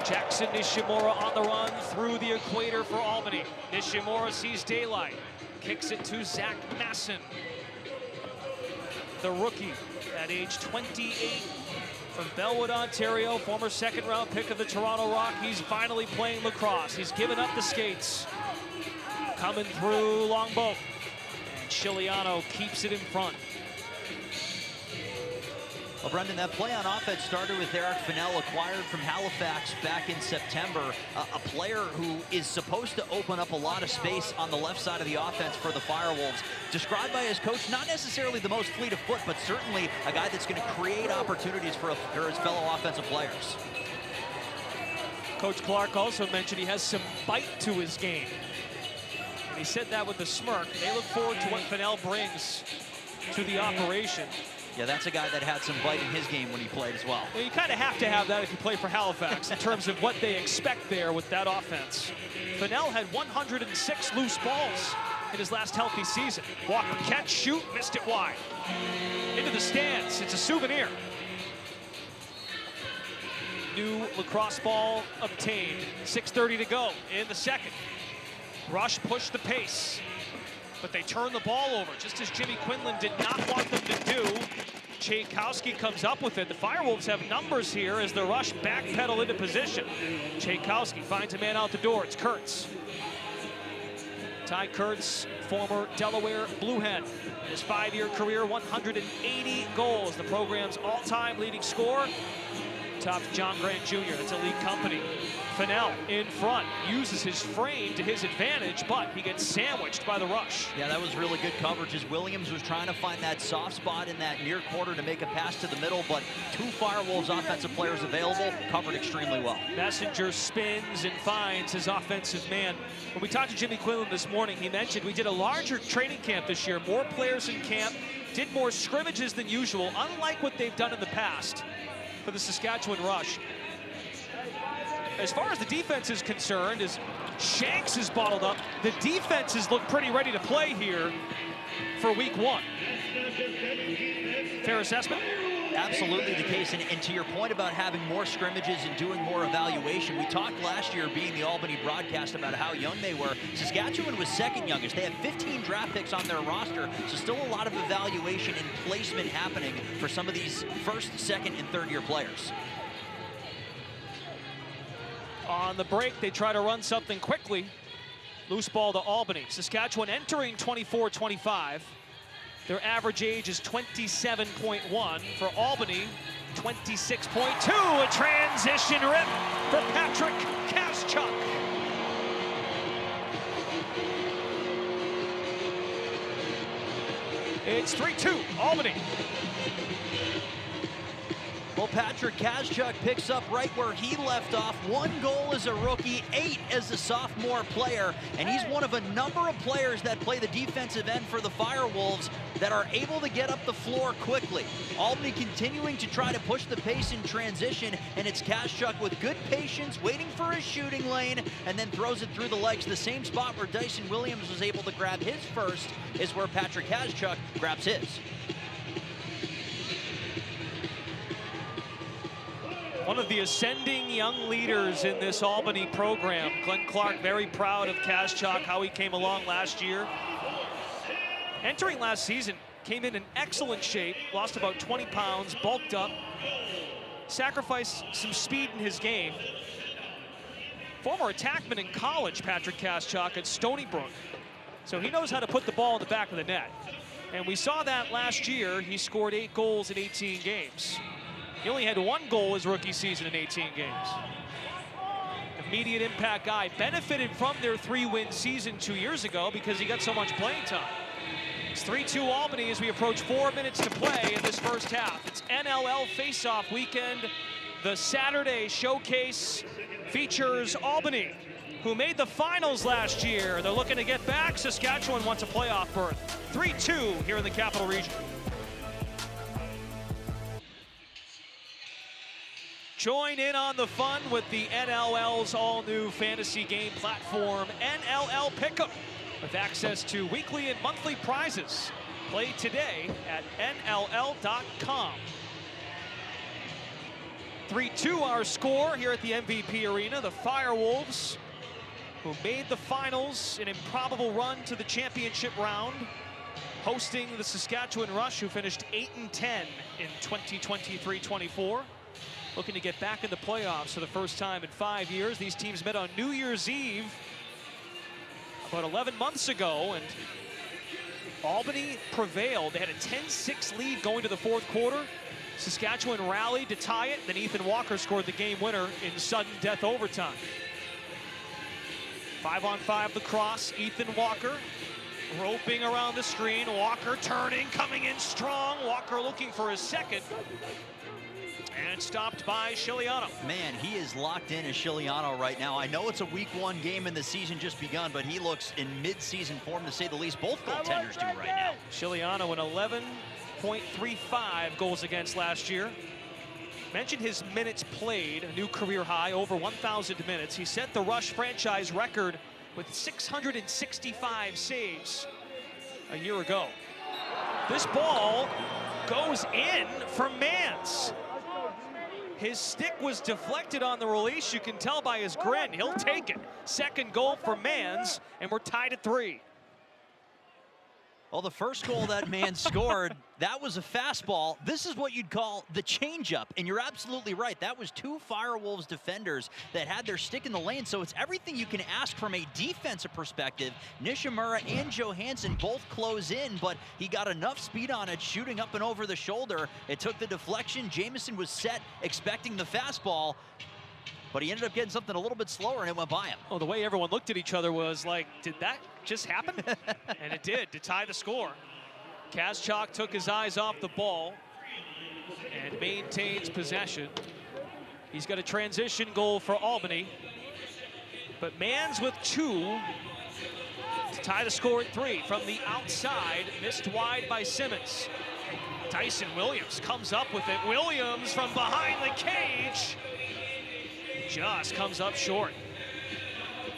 Jackson Nishimura on the run through the equator for Albany. Nishimura sees daylight. Kicks it to Zach Masson. The rookie at age 28 from Bellwood, Ontario, former second-round pick of the Toronto Rockies, finally playing lacrosse. He's given up the skates. Coming through Longboat. And Chiliano keeps it in front. Well, Brendan, that play on offense started with Eric Fennell, acquired from Halifax back in September. A player who is supposed to open up a lot of space on the left side of the offense for the Firewolves. Described by his coach, not necessarily the most fleet of foot, but certainly a guy that's going to create opportunities for his fellow offensive players. Coach Clark also mentioned he has some bite to his game. And he said that with a smirk. They look forward to what Fennell brings to the operation. Yeah, that's a guy that had some bite in his game when he played as well. Well, you kind of have to have that if you play for Halifax in terms of what they expect there with that offense. Fennell had 106 loose balls in his last healthy season. Walker catch, shoot, missed it wide. Into the stands, it's a souvenir. New lacrosse ball obtained. 6:30 to go in the second. Rush pushed the pace, but they turn the ball over, just as Jimmy Quinlan did not want them to do. Tchaikovsky comes up with it. The Firewolves have numbers here as the Rush backpedal into position. Tchaikovsky finds a man out the door. It's Kurtz. Ty Kurtz, former Delaware Bluehead. In his 5-year career, 180 goals. The program's all-time leading scorer. Topped John Grant Jr. It's elite company. Fennell in front, uses his frame to his advantage, but he gets sandwiched by the Rush. Yeah, that was really good coverage as Williams was trying to find that soft spot in that near quarter to make a pass to the middle, but two Firewolves offensive players available, covered extremely well. Messenger spins and finds his offensive man. When we talked to Jimmy Quinlan this morning, he mentioned we did a larger training camp this year, more players in camp, did more scrimmages than usual, unlike what they've done in the past for the Saskatchewan Rush. As far as the defense is concerned, as Shanks is bottled up, the defenses look pretty ready to play here for week 1. Fair assessment? Absolutely the case, and to your point about having more scrimmages and doing more evaluation, we talked last year being the Albany broadcast about how young they were. Saskatchewan was second youngest. They have 15 draft picks on their roster, so still a lot of evaluation and placement happening for some of these first, second, and third year players. On the break, they try to run something quickly. Loose ball to Albany. Saskatchewan entering 24-25. Their average age is 27.1. For Albany, 26.2. A transition rip for Patrick Kazchuk. It's 3-2, Albany. Well, Patrick Kazchuk picks up right where he left off. 1 goal as a rookie, 8 as a sophomore player, and he's one of a number of players that play the defensive end for the Firewolves that are able to get up the floor quickly. Albany continuing to try to push the pace in transition, and it's Kazchuk with good patience, waiting for his shooting lane, and then throws it through the legs. The same spot where Dyson Williams was able to grab his first is where Patrick Kazchuk grabs his. One of the ascending young leaders in this Albany program. Glenn Clark very proud of Kazchuk, how he came along last year. Entering last season, came in excellent shape, lost about 20 pounds, bulked up, sacrificed some speed in his game. Former attackman in college, Patrick Kaschak at Stony Brook. So he knows how to put the ball in the back of the net. And we saw that last year. He scored 8 goals in 18 games. He only had 1 goal his rookie season in 18 games. Immediate impact guy, benefited from their 3-win season 2 years ago because he got so much playing time. It's 3-2 Albany as we approach 4 minutes to play in this first half. It's NLL face-off weekend. The Saturday showcase features Albany, who made the finals last year. They're looking to get back. Saskatchewan wants a playoff berth. 3-2 here in the Capital Region. Join in on the fun with the NLL's all-new fantasy game platform, NLL Pick'em, with access to weekly and monthly prizes. Play today at NLL.com. 3-2 our score here at the MVP Arena. The Firewolves, who made the finals, an improbable run to the championship round, hosting the Saskatchewan Rush, who finished 8-10 in 2023-24. Looking to get back in the playoffs for the first time in 5 years. These teams met on New Year's Eve about 11 months ago, and Albany prevailed. They had a 10-6 lead going to the fourth quarter. Saskatchewan rallied to tie it. Then Ethan Walker scored the game winner in sudden death overtime. 5-on-5 lacrosse. Ethan Walker roping around the screen. Walker turning, coming in strong. Walker looking for his second. And stopped by Shiliano. Man, he is locked in as Shiliano right now. I know it's a week 1 game and the season just begun, but he looks in mid-season form, to say the least. Both goaltenders do right now. Shiliano in 11.35 goals against last year. Mentioned his minutes played, a new career high, over 1,000 minutes. He set the Rush franchise record with 665 saves a year ago. This ball goes in for Mans. His stick was deflected on the release. You can tell by his grin. He'll take it. Second goal for Mans, and we're tied at 3. Well, the first goal that Mans scored, that was a fastball. This is what you'd call the changeup, and you're absolutely right. That was 2 Firewolves defenders that had their stick in the lane, so it's everything you can ask from a defensive perspective. Nishimura and Johansson both close in, but he got enough speed on it, shooting up and over the shoulder. It took the deflection. Jamison was set, expecting the fastball, but he ended up getting something a little bit slower, and it went by him. Oh, the way everyone looked at each other was like, did that just happen? And it did, to tie the score. Kaschak took his eyes off the ball and maintains possession. He's got a transition goal for Albany, but Mans with 2 to tie the score at 3. From the outside, missed wide by Simmons. Dyson Williams comes up with it. Williams from behind the cage just comes up short.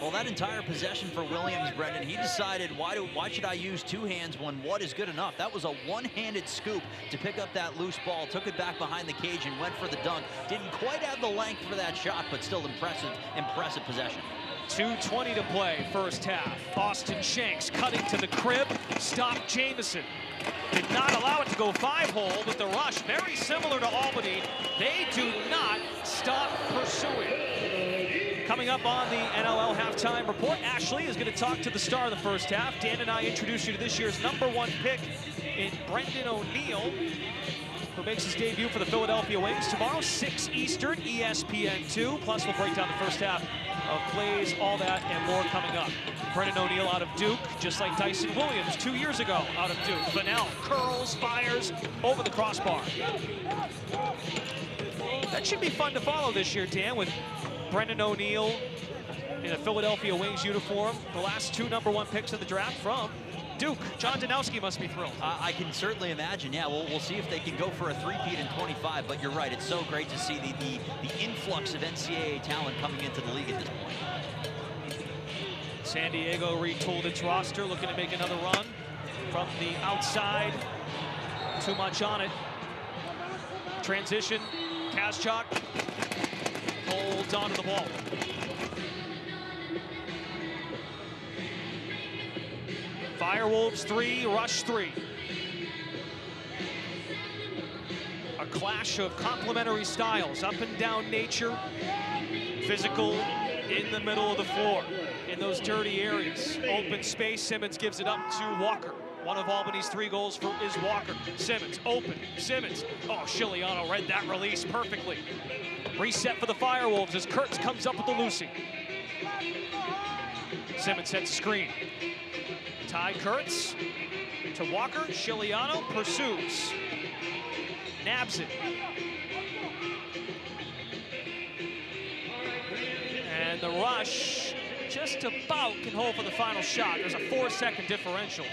Well, that entire possession for Williams, Brendan, he decided, why should I use 2 hands when what is good enough? That was a one-handed scoop to pick up that loose ball, took it back behind the cage and went for the dunk. Didn't quite have the length for that shot, but still impressive possession. 2:20 to play, first half. Austin Shanks cutting to the crib, stopped Jamison. Did not allow it to go 5-hole, but the Rush, very similar to Albany, they do not stop pursuing. Coming up on the NLL halftime report, Ashley is going to talk to the star of the first half. Dan and I introduce you to this year's #1 pick in Brendan O'Neill, who makes his debut for the Philadelphia Wings tomorrow, 6 Eastern, ESPN2. Plus, we'll break down the first half of plays, all that, and more coming up. Brendan O'Neill out of Duke, just like Dyson Williams 2 years ago out of Duke. Vanel curls, fires over the crossbar. That should be fun to follow this year, Dan, with Brendan O'Neill in a Philadelphia Wings uniform. The last 2 #1 picks of the draft from Duke. John Danowski must be thrilled. I can certainly imagine. Yeah, we'll see if they can go for a 3-peat in 25, but you're right. It's so great to see the influx of NCAA talent coming into the league at this point. San Diego retooled its roster, looking to make another run from the outside. Too much on it. Transition. Kaschak holds onto the ball. Firewolves 3, Rush 3. A clash of complementary styles, up and down nature, physical in the middle of the floor, in those dirty areas. Open space, Simmons gives it up to Walker. One of Albany's 3 goals is Walker. Simmons, open, Simmons. Oh, Shiliano read that release perfectly. Reset for the Firewolves as Kurtz comes up with the Lucy. Simmons sets a screen. Ty Kurtz to Walker. Shiliano pursues. Nabs it. And the Rush just about can hold for the final shot. There's a 4-second differential.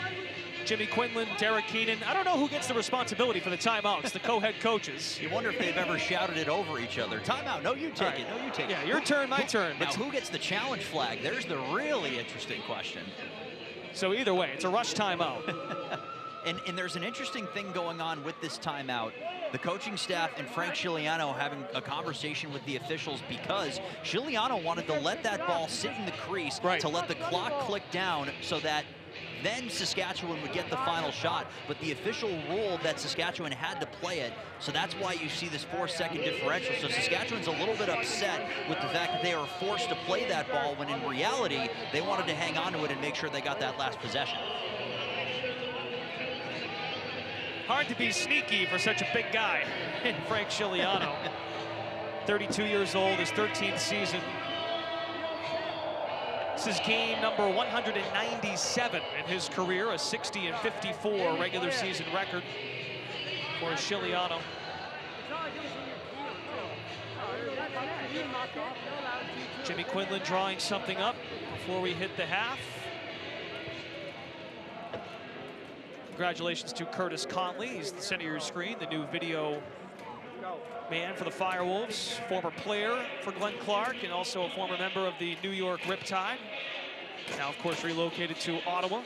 Jimmy Quinlan, Derek Keenan. I don't know who gets the responsibility for the timeouts, the co-head coaches. You wonder if they've ever shouted it over each other. Timeout, no, you take it, no, you take it. Yeah, your turn, my turn. Now, who gets the challenge flag? There's the really interesting question. So either way, it's a Rush timeout. And there's an interesting thing going on with this timeout. The coaching staff and Frank Shiliano having a conversation with the officials because Shiliano wanted to let that ball sit in the crease to let the clock click down so that then Saskatchewan would get the final shot, but the official ruled that Saskatchewan had to play it, so that's why you see this 4-second differential. So Saskatchewan's a little bit upset with the fact that they were forced to play that ball when in reality, they wanted to hang on to it and make sure they got that last possession. Hard to be sneaky for such a big guy in Frank Shiliano. 32 years old, his 13th season. This is game number 197 in his career, a 60-54 regular season record for Shiliano. Jimmy Quinlan drawing something up before we hit the half. Congratulations to Curtis Conley. He's the center of your screen, the new video man for the Firewolves, former player for Glenn Clark, and also a former member of the New York Riptide. Now, of course, relocated to Ottawa. All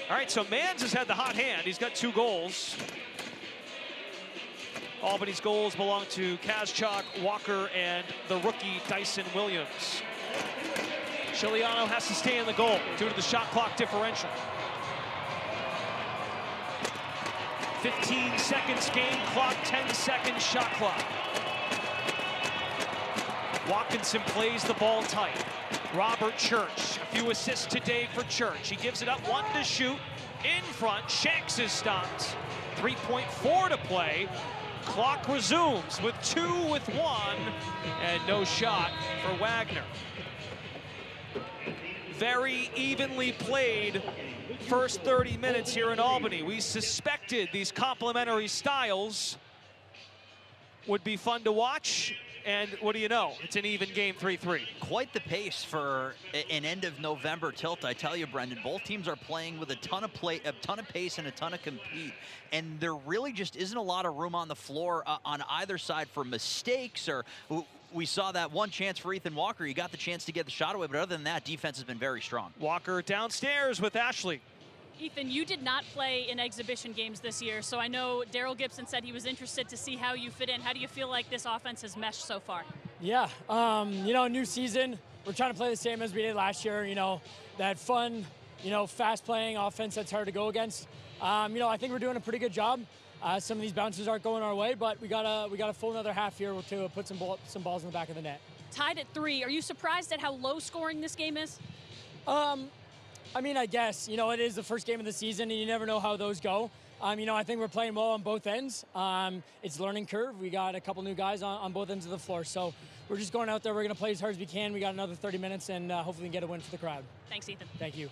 right, so Mans has had the hot hand. He's got 2 goals. Albany's goals belong to Kazchuk, Walker, and the rookie Dyson Williams. Shiliano has to stay in the goal due to the shot clock differential. 15 seconds game clock, 10 seconds shot clock. Watkinson plays the ball tight. Robert Church, a few assists today for Church. He gives it up, 1 to shoot, in front, Shanks is stopped. 3.4 to play. Clock resumes with 2 with 1, and no shot for Wagner. Very evenly played first 30 minutes here in Albany. We suspected these complementary styles would be fun to watch, and what do you know? It's an even game, 3-3. Quite the pace for an end of November tilt, I tell you, Brendan. Both teams are playing with a ton of pace and a ton of compete, and there really just isn't a lot of room on the floor on either side for mistakes. Or we saw that one chance for Ethan Walker. He got the chance to get the shot away, but other than that, defense has been very strong. Walker downstairs with Ashley. Ethan, you did not play in exhibition games this year, so I know Daryl Gibson said he was interested to see how you fit in. How do you feel like this offense has meshed so far? Yeah, you know, new season. We're trying to play the same as we did last year, you know, that fun, you know, fast-playing offense that's hard to go against. You know, I think we're doing a pretty good job. Some of these bounces aren't going our way, but we got a full another half here to put some balls in the back of the net. Tied at 3. Are you surprised at how low scoring this game is? I mean, I guess, you know, it is the first game of the season, and you never know how those go. You know, I think we're playing well on both ends. It's a learning curve. We got a couple new guys on both ends of the floor, so we're just going out there. We're going to play as hard as we can. We got another 30 minutes, and hopefully get a win for the crowd. Thanks, Ethan. Thank you.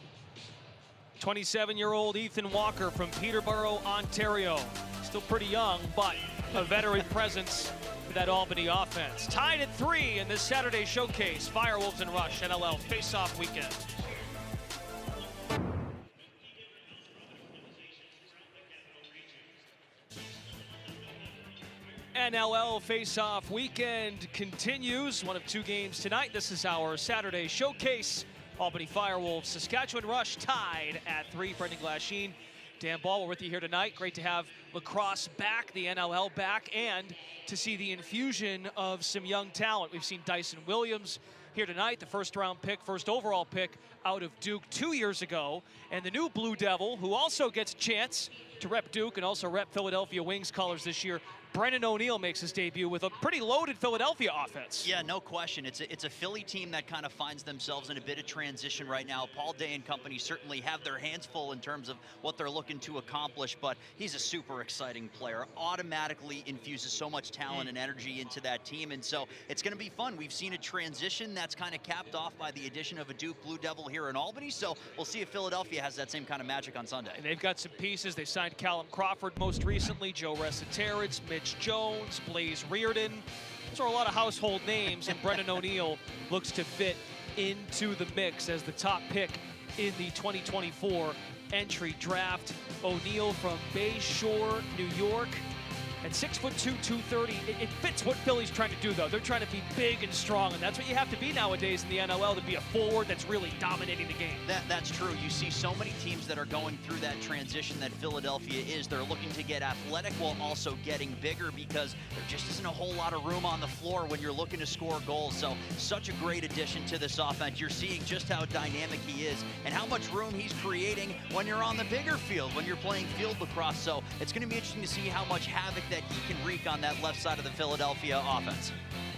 27-year-old Ethan Walker from Peterborough, Ontario. Still pretty young, but a veteran presence for that Albany offense. Tied at 3 in this Saturday showcase. Firewolves and Rush, NLL face-off weekend. NLL face-off weekend continues. One of 2 games tonight. This is our Saturday showcase. Albany Firewolves, Saskatchewan Rush tied at 3. Brendan Glasheen, Dan Ball, we're with you here tonight. Great to have lacrosse back, the NLL back, and to see the infusion of some young talent. We've seen Dyson Williams here tonight, the first-round pick, first overall pick out of Duke 2 years ago. And the new Blue Devil, who also gets a chance to rep Duke and also rep Philadelphia Wings colors this year, Brennan O'Neill makes his debut with a pretty loaded Philadelphia offense. Yeah, no question. It's a Philly team that kind of finds themselves in a bit of transition right now. Paul Day and company certainly have their hands full in terms of what they're looking to accomplish, but he's a super exciting player. Automatically infuses so much talent and energy into that team, and so it's going to be fun. We've seen a transition that's kind of capped off by the addition of a Duke Blue Devil here in Albany, so we'll see if Philadelphia has that same kind of magic on Sunday. And they've got some pieces. They signed Callum Crawford most recently, Joe Resiteritz, Mitch Jones, Blaze Reardon. Those are a lot of household names, and Brennan O'Neill looks to fit into the mix as the top pick in the 2024 entry draft. O'Neill from Bay Shore, New York. At 6'2", 230, it fits what Philly's trying to do, though. They're trying to be big and strong, and that's what you have to be nowadays in the NLL, to be a forward that's really dominating the game. That's true. You see so many teams that are going through that transition that Philadelphia is. They're looking to get athletic while also getting bigger, because there just isn't a whole lot of room on the floor when you're looking to score goals. So such a great addition to this offense. You're seeing just how dynamic he is and how much room he's creating when you're on the bigger field, when you're playing field lacrosse. So it's going to be interesting to see how much havoc that he can wreak on that left side of the Philadelphia offense.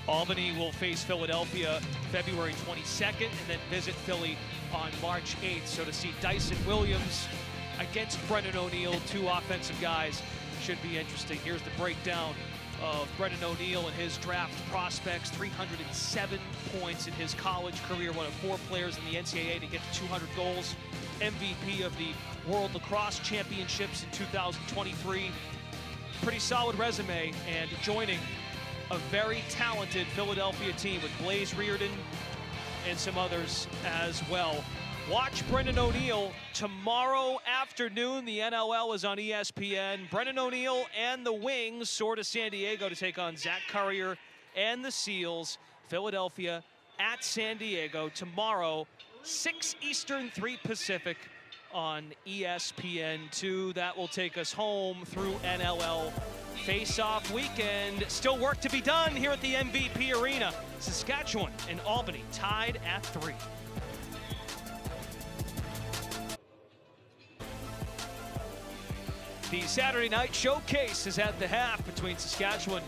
Albany will face Philadelphia February 22nd and then visit Philly on March 8th. So to see Dyson Williams against Brennan O'Neill, two offensive guys, should be interesting. Here's the breakdown of Brennan O'Neill and his draft prospects. 307 points in his college career, one of 4 players in the NCAA to get to 200 goals. MVP of the World Lacrosse Championships in 2023. Pretty solid resume, and joining a very talented Philadelphia team with Blaze Reardon and some others as well. Watch Brennan O'Neill tomorrow afternoon. The NLL is on ESPN. Brennan O'Neill and the Wings soar to San Diego to take on Zach Currier and the Seals. Philadelphia at San Diego tomorrow, 6 Eastern, 3 Pacific on ESPN2. That will take us home through NLL face-off weekend. Still work to be done here at the MVP Arena. Saskatchewan and Albany tied at 3. The Saturday night showcase is at the half between Saskatchewan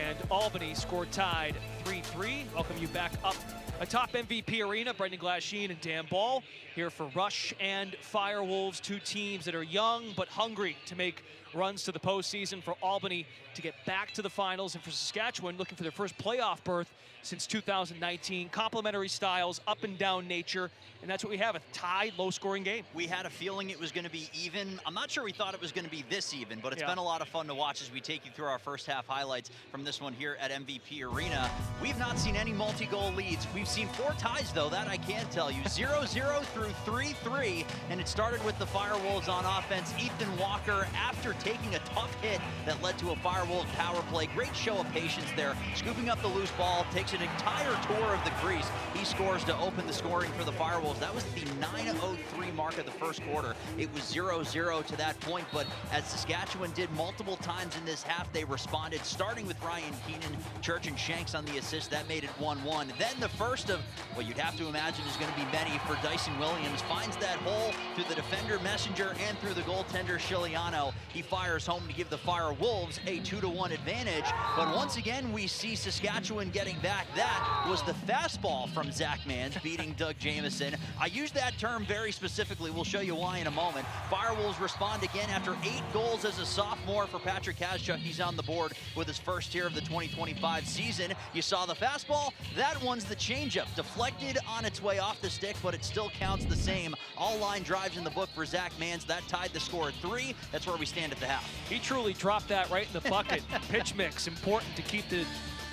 and Albany. Score tied 3-3. Welcome you back up atop MVP Arena. Brendan Glasheen and Dan Ball here for Rush and Firewolves, two teams that are young but hungry to make runs to the postseason. For Albany to get back to the finals, and for Saskatchewan looking for their first playoff berth since 2019. Complementary styles, up and down nature, and that's what we have, a tied, low-scoring game. We had a feeling it was going to be even. I'm not sure we thought it was going to be this even, but it's been a lot of fun to watch as we take you through our first half highlights from this one here at MVP Arena. We've not seen any multi-goal leads. We've seen 4 ties, though, that I can tell you. 0-0 through 3-3, and it started with the Firewolves on offense. Ethan Walker, after taking a tough hit that led to a Firewolves power play. Great show of patience there, scooping up the loose ball, takes an entire tour of the crease. He scores to open the scoring for the Firewolves. That was the 9:03 mark of the first quarter. It was 0-0 to that point, but as Saskatchewan did multiple times in this half, they responded, starting with Ryan Keenan, Church and Shanks on the assist. That made it 1-1. Then the first of what you'd have to imagine is going to be many for Dyson Williams. Finds that hole through the defender Messenger and through the goaltender Shiliano. He fires home to give the Firewolves a 2-1 advantage. But once again, we see Saskatchewan getting back. That was the fastball from Zach Mans beating Doug Jamieson. I use that term very specifically. We'll show you why in a moment. Firewolves respond again after 8 goals as a sophomore for Patrick Kazchuk. He's on the board with his first here of the 2025 season. You saw the fastball. That one's the changeup. Deflected on its way off the stick, but it still counts the same. All line drives in the book for Zach Mans. That tied the score at 3. That's where we stand at the half. He truly dropped that right in the bucket. Pitch mix, important to keep the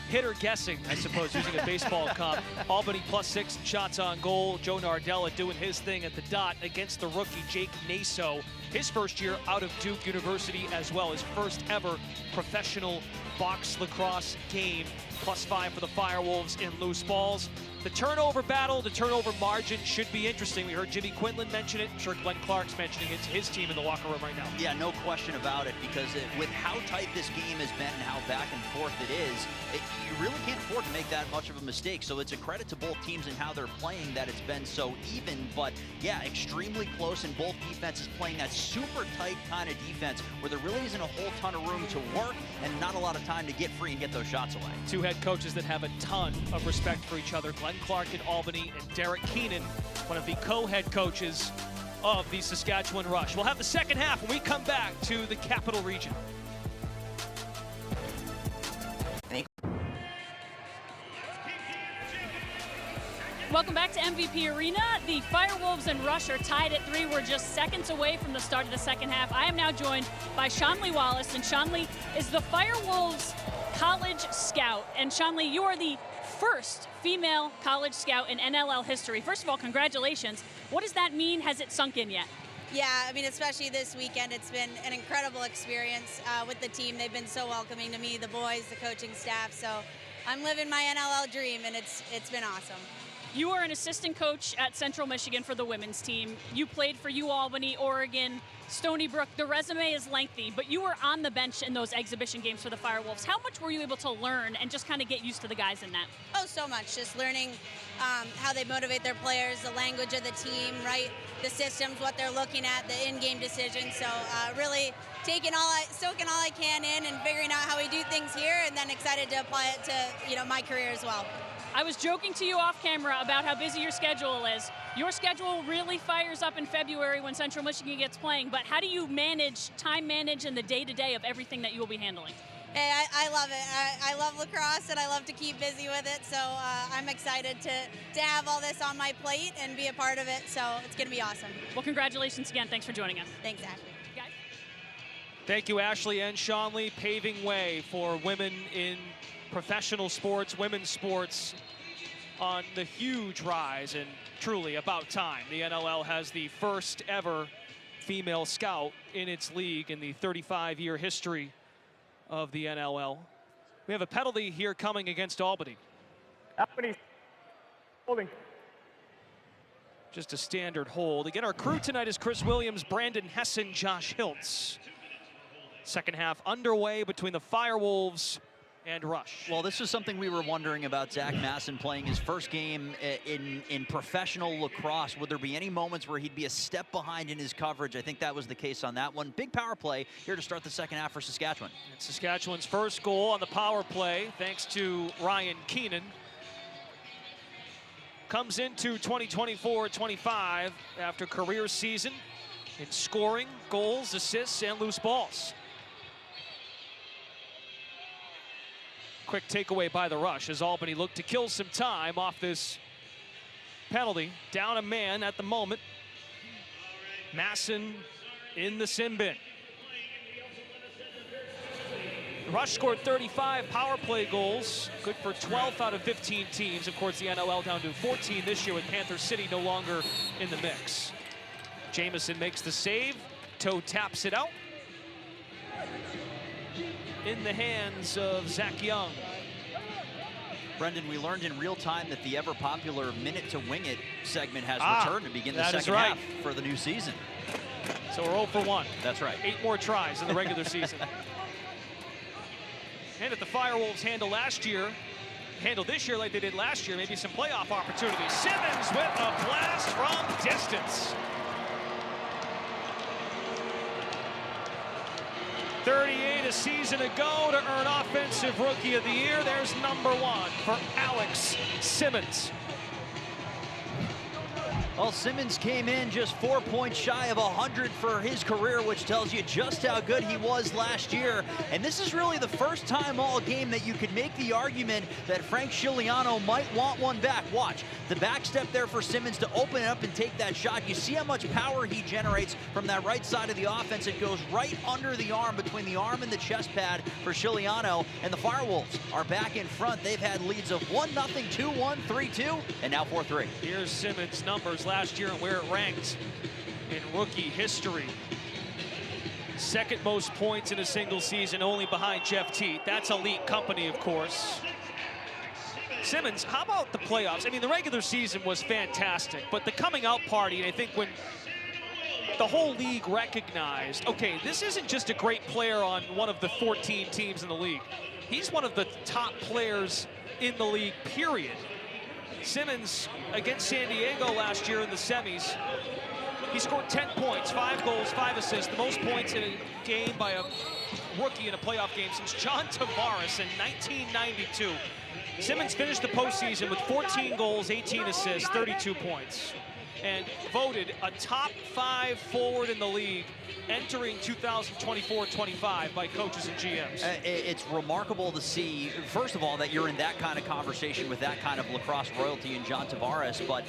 hitter guessing, I suppose, using a baseball comp. Albany +6 shots on goal. Joe Nardella doing his thing at the dot against the rookie Jake Naso. His first year out of Duke University as well. His first ever professional box lacrosse game. +5 for the Firewolves in loose balls. The turnover battle, the turnover margin should be interesting. We heard Jimmy Quinlan mention it. I'm sure Glenn Clark's mentioning it to his team in the locker room right now. Yeah, no question about it, because with how tight this game has been and how back and forth it is, you really can't afford to make that much of a mistake. So it's a credit to both teams and how they're playing that it's been so even. But yeah, extremely close, and both defenses playing that super tight kind of defense where there really isn't a whole ton of room to work and not a lot of time to get free and get those shots away. Two head coaches that have a ton of respect for each other. Glenn Clark in Albany and Derek Keenan, one of the co-head coaches of the Saskatchewan Rush. We'll have the second half when we come back to the Capital Region. Welcome back to MVP Arena. The Firewolves and Rush are tied at 3. We're just seconds away from the start of the second half. I am now joined by Shanley Wallace, and Shanley is the Firewolves college scout. And Shanley, you are the first female college scout in NLL history. First of all, congratulations. What does that mean? Has it sunk in yet? Yeah, I mean, especially this weekend, it's been an incredible experience with the team. They've been so welcoming to me, the boys, the coaching staff. So I'm living my NLL dream, and it's been awesome. You are an assistant coach at Central Michigan for the women's team. You played for UAlbany, Oregon, Stony Brook. The resume is lengthy, but you were on the bench in those exhibition games for the Firewolves. How much were you able to learn and just kind of get used to the guys in that? Oh, so much. Just learning how they motivate their players, the language of the team, right? The systems, what they're looking at, the in-game decisions. So really soaking all I can in and figuring out how we do things here, and then excited to apply it to my career as well. I was joking to you off camera about how busy your schedule is. Your schedule really fires up in February when Central Michigan gets playing, but how do you time manage in the day-to-day of everything that you will be handling? Hey, I love it. I love lacrosse, and I love to keep busy with it, so I'm excited to have all this on my plate and be a part of it, so it's going to be awesome. Well, congratulations again. Thanks for joining us. Thanks, Ashley. Guys? Thank you, Ashley and Shanley, paving way for women in professional sports, women's sports, on the huge rise, and truly about time. The NLL has the first ever female scout in its league in the 35-year history of the NLL. We have a penalty here coming against Albany. Albany holding. Just a standard hold. Again, our crew tonight is Chris Williams, Brandon Hessen, Josh Hiltz. Second half underway between the Firewolves and Rush. Well, this is something we were wondering about Zach Masson playing his first game in professional lacrosse. Would there be any moments where he'd be a step behind in his coverage? I think that was the case on that one. Big power play here to start the second half for Saskatchewan. It's Saskatchewan's first goal on the power play, thanks to Ryan Keenan. Comes into 2024-25 after career season in scoring, goals, assists, and loose balls. Quick takeaway by the Rush as Albany looked to kill some time off this penalty. Down a man at the moment. Masson in the sin bin. The Rush scored 35 power play goals, good for 12 out of 15 teams. Of course, the NLL down to 14 this year with Panther City no longer in the mix. Jamison makes the save, toe taps it out. In the hands of Zach Young. Brendan, we learned in real time that the ever-popular Minute to Wing It segment has returned to begin the second half for the new season. So we're 0 for 1. That's right. 8 more tries in the regular season. And if the Firewolves handle this year like they did last year, maybe some playoff opportunities. Simmons with a blast from distance. 38 a season ago to earn Offensive Rookie of the Year. There's number 1 for Alex Simmons. Well, Simmons came in just 4 points shy of 100 for his career, which tells you just how good he was last year. And this is really the first time all game that you could make the argument that Frank Scigliano might want one back. Watch, the back step there for Simmons to open it up and take that shot. You see how much power he generates from that right side of the offense. It goes right under the arm, between the arm and the chest pad for Scigliano. And the Firewolves are back in front. They've had leads of 1-0, 2-1, 3-2, and now 4-3. Here's Simmons' numbers last year and where it ranks in rookie history. Second most points in a single season, only behind Jeff Teat. That's elite company, of course. Simmons, how about the playoffs? I mean, the regular season was fantastic, but the coming out party, I think when the whole league recognized, okay, this isn't just a great player on one of the 14 teams in the league. He's one of the top players in the league, period. Simmons, against San Diego last year in the semis, he scored 10 points, 5 goals, 5 assists, the most points in a game by a rookie in a playoff game since John Tavares in 1992. Simmons finished the postseason with 14 goals, 18 assists, 32 points, and voted a top 5 forward in the league entering 2024-25 by coaches and GMs. It's remarkable to see, first of all, that you're in that kind of conversation with that kind of lacrosse royalty in John Tavares, but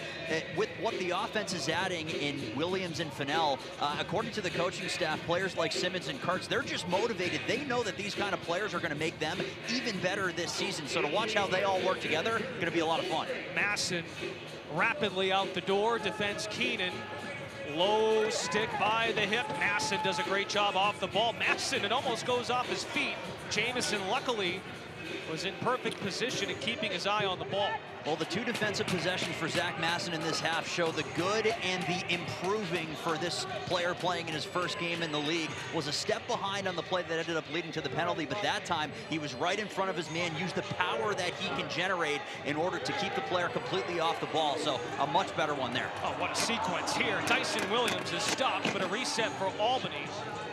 with what the offense is adding in Williams and Fennell, according to the coaching staff, players like Simmons and Kurtz, they're just motivated. They know that these kind of players are going to make them even better this season. So to watch how they all work together, going to be a lot of fun. Masson rapidly out the door, defends Keenan. Low stick by the hip. Masson does a great job off the ball. Masson, it almost goes off his feet. Jamison, luckily, was in perfect position and keeping his eye on the ball. Well, the 2 defensive possessions for Zach Masson in this half show the good and the improving for this player playing in his first game in the league. Was a step behind on the play that ended up leading to the penalty, but that time he was right in front of his man, used the power that he can generate in order to keep the player completely off the ball. So a much better one there. Oh, what a sequence here. Tyson Williams is stopped, but a reset for Albany.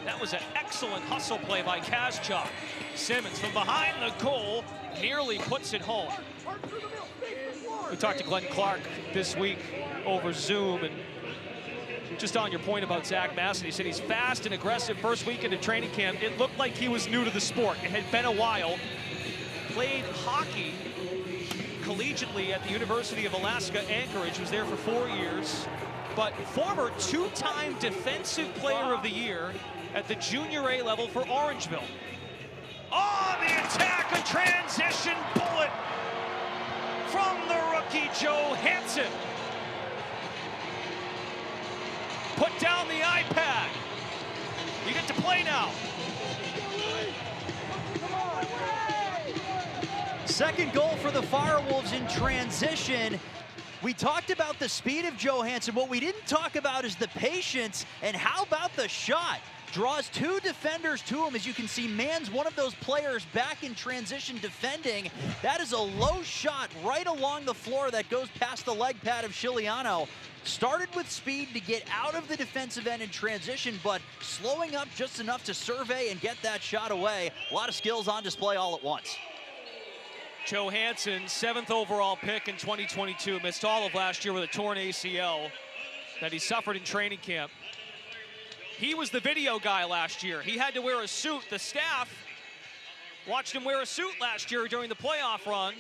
That was an excellent hustle play by Kazchuk. Simmons from behind the goal nearly puts it home. We talked to Glenn Clark this week over Zoom, and just on your point about Zach Masson, he said he's fast and aggressive. First week into training camp, it looked like he was new to the sport. It had been a while. Played hockey collegiately at the University of Alaska Anchorage, was there for 4 years, but former 2-time Defensive Player of the Year at the Junior A level for Orangeville. On the attack, a transition bullet from the rookie Joe Hansen. Put down the iPad. You get to play now. Second goal for the Firewolves in transition. We talked about the speed of Joe Hansen. What we didn't talk about is the patience, and how about the shot? Draws 2 defenders to him. As you can see, Mann's one of those players back in transition defending. That is a low shot right along the floor that goes past the leg pad of Chiliano. Started with speed to get out of the defensive end in transition, but slowing up just enough to survey and get that shot away. A lot of skills on display all at once. Joe Hansen, 7th overall pick in 2022, missed all of last year with a torn ACL that he suffered in training camp. He was the video guy last year. He had to wear a suit. The staff watched him wear a suit last year during the playoff run,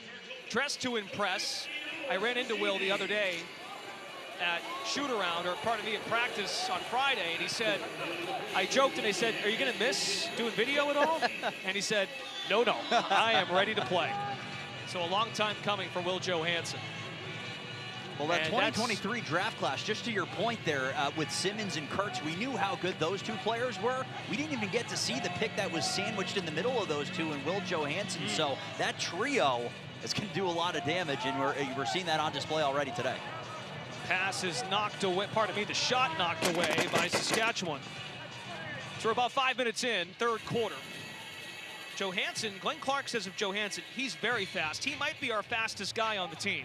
dressed to impress. I ran into Will the other day at shoot-around, or pardon me, at practice on Friday, and he said, I joked and I said, are you gonna miss doing video at all? And he said, no, I am ready to play. So a long time coming for Will Johansson. Well, that 2023 draft class, just to your point there, with Simmons and Kurtz, we knew how good those 2 players were. We didn't even get to see the pick that was sandwiched in the middle of those 2 and Will Johansson. So that trio is going to do a lot of damage, and we're seeing that on display already today. Pass is knocked away, pardon me, the shot knocked away by Saskatchewan. So we're about 5 minutes in, 3rd quarter. Johansson, Glenn Clark says of Johansson, he's very fast. He might be our fastest guy on the team.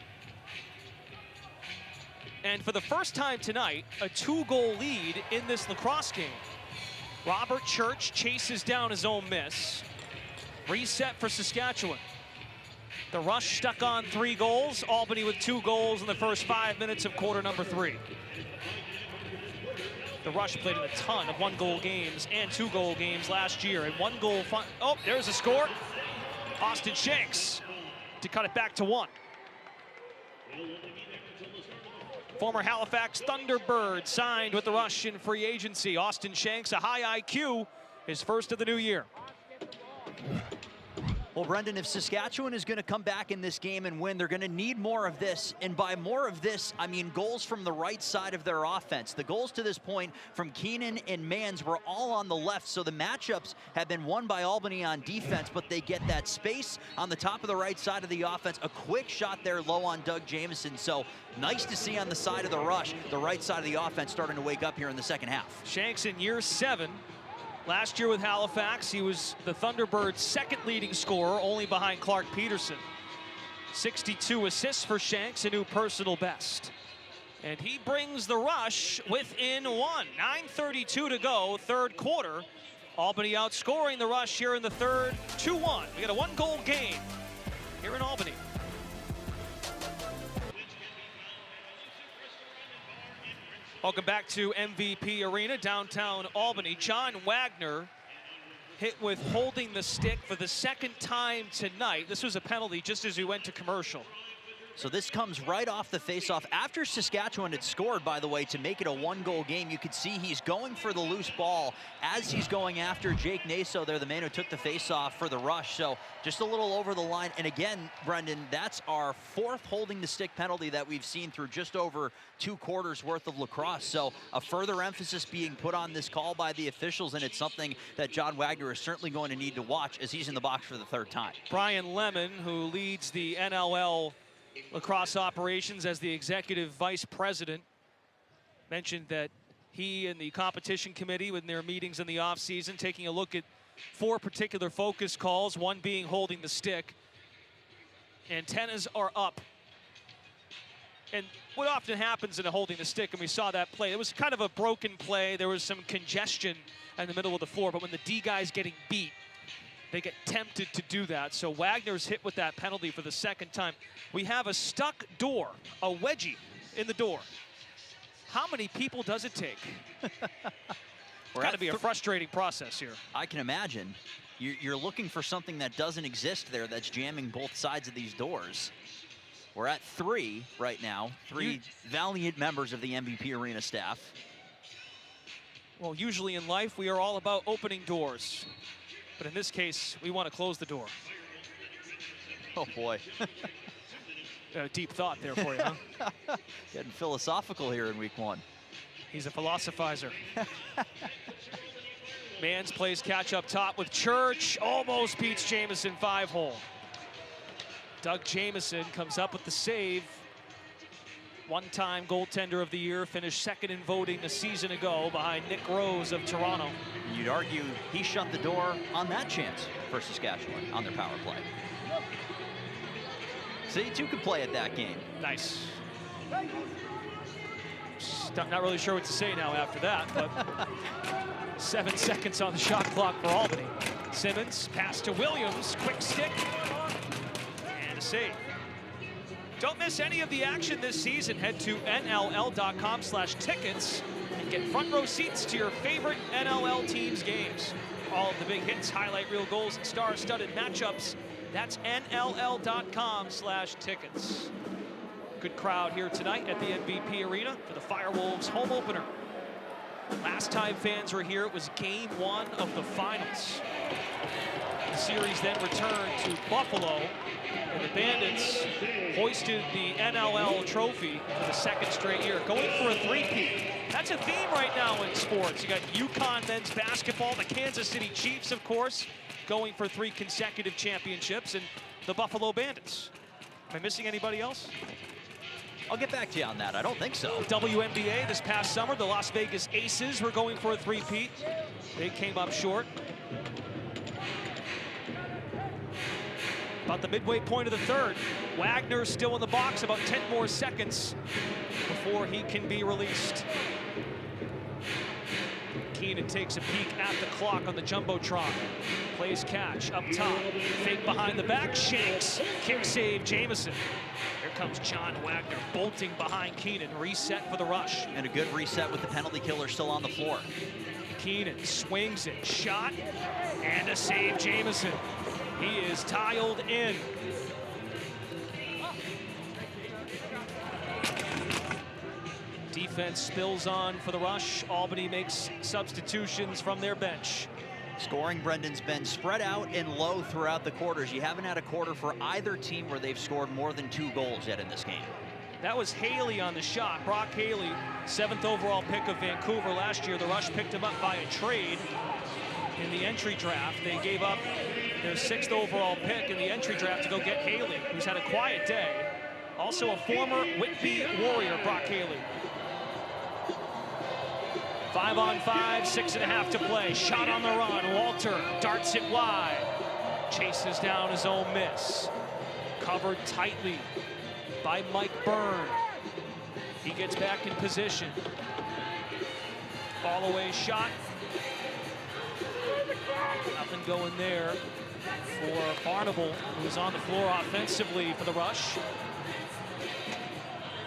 And for the first time tonight, a 2-goal lead in this lacrosse game. Robert Church chases down his own miss. Reset for Saskatchewan. The Rush stuck on 3 goals. Albany with 2 goals in the first 5 minutes of quarter number 3. The Rush played in a ton of 1-goal games and 2-goal games last year. And 1-goal oh, there's a score. Austin Shanks to cut it back to 1. Former Halifax Thunderbird signed with the Rush in free agency. Austin Shanks, a high IQ, his first of the new year. Well, Brendan, if Saskatchewan is going to come back in this game and win, they're going to need more of this. And by more of this, I mean goals from the right side of their offense. The goals to this point from Keenan and Mans were all on the left, so the matchups have been won by Albany on defense, but they get that space on the top of the right side of the offense. A quick shot there low on Doug Jamieson. So nice to see on the side of the rush, the right side of the offense starting to wake up here in the second half. Shanks in year 7. Last year with Halifax, he was the Thunderbirds' second leading scorer, only behind Clark Peterson. 62 assists for Shanks, a new personal best. And he brings the Rush within 1. 9:32 to go, third quarter. Albany outscoring the Rush here in the third, 2-1. We got a 1-goal game here in Albany. Welcome back to MVP Arena, downtown Albany. John Wagner hit with holding the stick for the second time tonight. This was a penalty just as we went to commercial. So this comes right off the faceoff. After Saskatchewan had scored, by the way, to make it a 1-goal game, you could see he's going for the loose ball as he's going after Jake Naso there, the man who took the faceoff for the Rush. So just a little over the line. And again, Brendan, that's our 4th holding the stick penalty that we've seen through just over 2 quarters worth of lacrosse. So a further emphasis being put on this call by the officials, and it's something that John Wagner is certainly going to need to watch as he's in the box for the 3rd time. Brian Lemon, who leads the NLL lacrosse operations as the executive vice president, mentioned that he and the competition committee, in their meetings in the offseason, taking a look at 4 particular focus calls, one being holding the stick. Antennas are up. And what often happens in a holding the stick, and we saw that play, it was kind of a broken play. There was some congestion in the middle of the floor, but when the D guy's getting beat, they get tempted to do that. So Wagner's hit with that penalty for the 2nd time. We have a stuck door, a wedgie in the door. How many people does it take? It's got to be a frustrating process here. I can imagine. You're looking for something that doesn't exist there that's jamming both sides of these doors. We're at 3 right now, 3 valiant members of the MVP Arena staff. Well, usually in life, we are all about opening doors. But in this case, we want to close the door. Oh, boy. Deep thought there for you, huh? Getting philosophical here in week 1. He's a philosophizer. Mans plays catch up top with Church. Almost beats Jamieson 5-hole. Doug Jamieson comes up with the save. One-time goaltender of the year, finished 2nd in voting a season ago behind Nick Rose of Toronto. You'd argue he shut the door on that chance for Saskatchewan on their power play. City 2 could play at that game. Nice. Not really sure what to say now after that, but 7 seconds on the shot clock for Albany. Simmons, pass to Williams, quick stick, and a save. Don't miss any of the action this season. Head to nll.com/tickets and get front row seats to your favorite NLL teams' games. All of the big hits, highlight reel goals, and star-studded matchups. That's nll.com/tickets. Good crowd here tonight at the MVP Arena for the Firewolves home opener. Last time fans were here, it was game 1 of the finals. The series then returned to Buffalo, and the Bandits hoisted the NLL trophy for the 2nd straight year, going for a 3-peat. That's a theme right now in sports. You got UConn men's basketball, the Kansas City Chiefs, of course, going for 3 consecutive championships, and the Buffalo Bandits. Am I missing anybody else? I'll get back to you on that. I don't think so. WNBA this past summer, the Las Vegas Aces were going for a 3-peat. They came up short. About the midway point of the 3rd. Wagner still in the box, about 10 more seconds before he can be released. Keenan takes a peek at the clock on the Jumbotron. Plays catch up top. Fake behind the back. Shanks. Kick save Jamieson. Here comes John Wagner bolting behind Keenan. Reset for the Rush. And a good reset with the penalty killer still on the floor. Keenan swings it. Shot. And a save Jamieson. He is tiled in. Defense spills on for the Rush. Albany makes substitutions from their bench. Scoring, Brendan's been spread out and low throughout the quarters. You haven't had a quarter for either team where they've scored more than 2 goals yet in this game. That was Haley on the shot. Brock Haley, 7th overall pick of Vancouver last year. The Rush picked him up by a trade in the entry draft. They gave up their 6th overall pick in the entry draft to go get Haley, who's had a quiet day. Also a former Whitby Warrior, Brock Haley. 5-on-5, 6.5 to play. Shot on the run. Walter darts it wide. Chases down his own miss. Covered tightly by Mike Byrne. He gets back in position. Fall away shot. Nothing going there for Barnable, who's on the floor offensively for the Rush.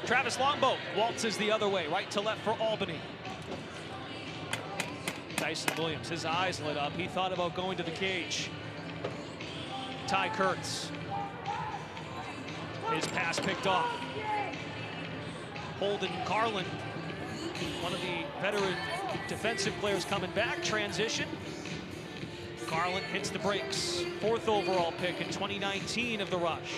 Travis Longboat waltzes the other way, right to left for Albany. Dyson Williams, his eyes lit up. He thought about going to the cage. Ty Kurtz. His pass picked off. Holden Carlin, one of the veteran defensive players coming back. Transition. Carlin hits the brakes. 4th overall pick in 2019 of the Rush.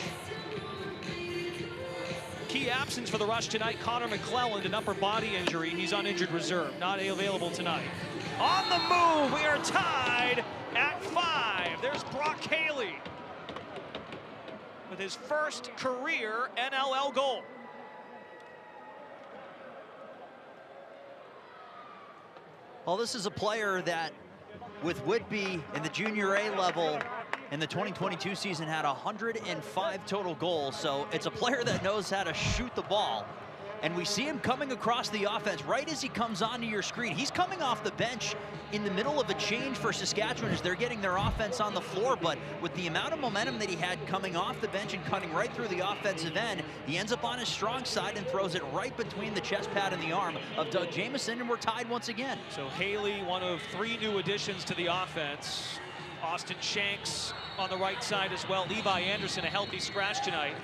Key absence for the Rush tonight, Connor McClelland, an upper body injury. He's on injured reserve, not available tonight. On the move, we are tied at 5. There's Brock Haley with his first career NLL goal. Well, this is a player that, with Whitby in the junior A level in the 2022 season, had 105 total goals. So it's a player that knows how to shoot the ball. And we see him coming across the offense right as he comes onto your screen. He's coming off the bench in the middle of a change for Saskatchewan as they're getting their offense on the floor. But with the amount of momentum that he had coming off the bench and cutting right through the offensive end, he ends up on his strong side and throws it right between the chest pad and the arm of Doug Jamieson, and we're tied once again. So Haley, one of 3 new additions to the offense. Austin Shanks on the right side as well. Levi Anderson, a healthy scratch tonight.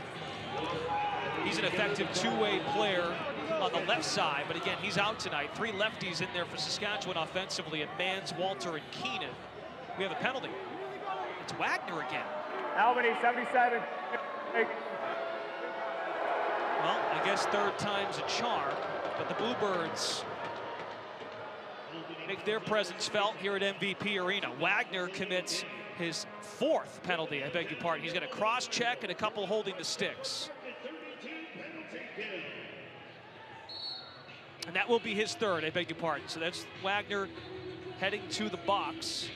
He's an effective 2-way player on the left side, but again, he's out tonight. 3 lefties in there for Saskatchewan offensively, at Mans, Walter, and Keenan. We have a penalty. It's Wagner again. Albany, 77. Well, I guess 3rd time's a charm, but the Bluebirds make their presence felt here at MVP Arena. Wagner commits his 4th penalty, I beg your pardon. He's got a cross check and a couple holding the sticks. And that will be his 3rd, I beg your pardon. So that's Wagner heading to the box.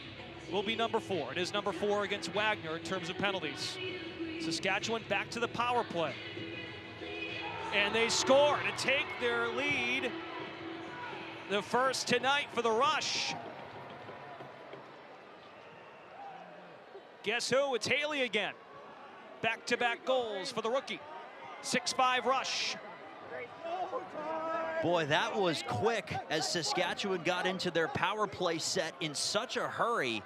Will be number 4. It is number 4 against Wagner in terms of penalties. Saskatchewan back to the power play. And they score to take their lead. The first tonight for the Rush. Guess who? It's Haley again. Back-to-back goals for the rookie. 6-5 Rush. Boy, that was quick as Saskatchewan got into their power play set in such a hurry.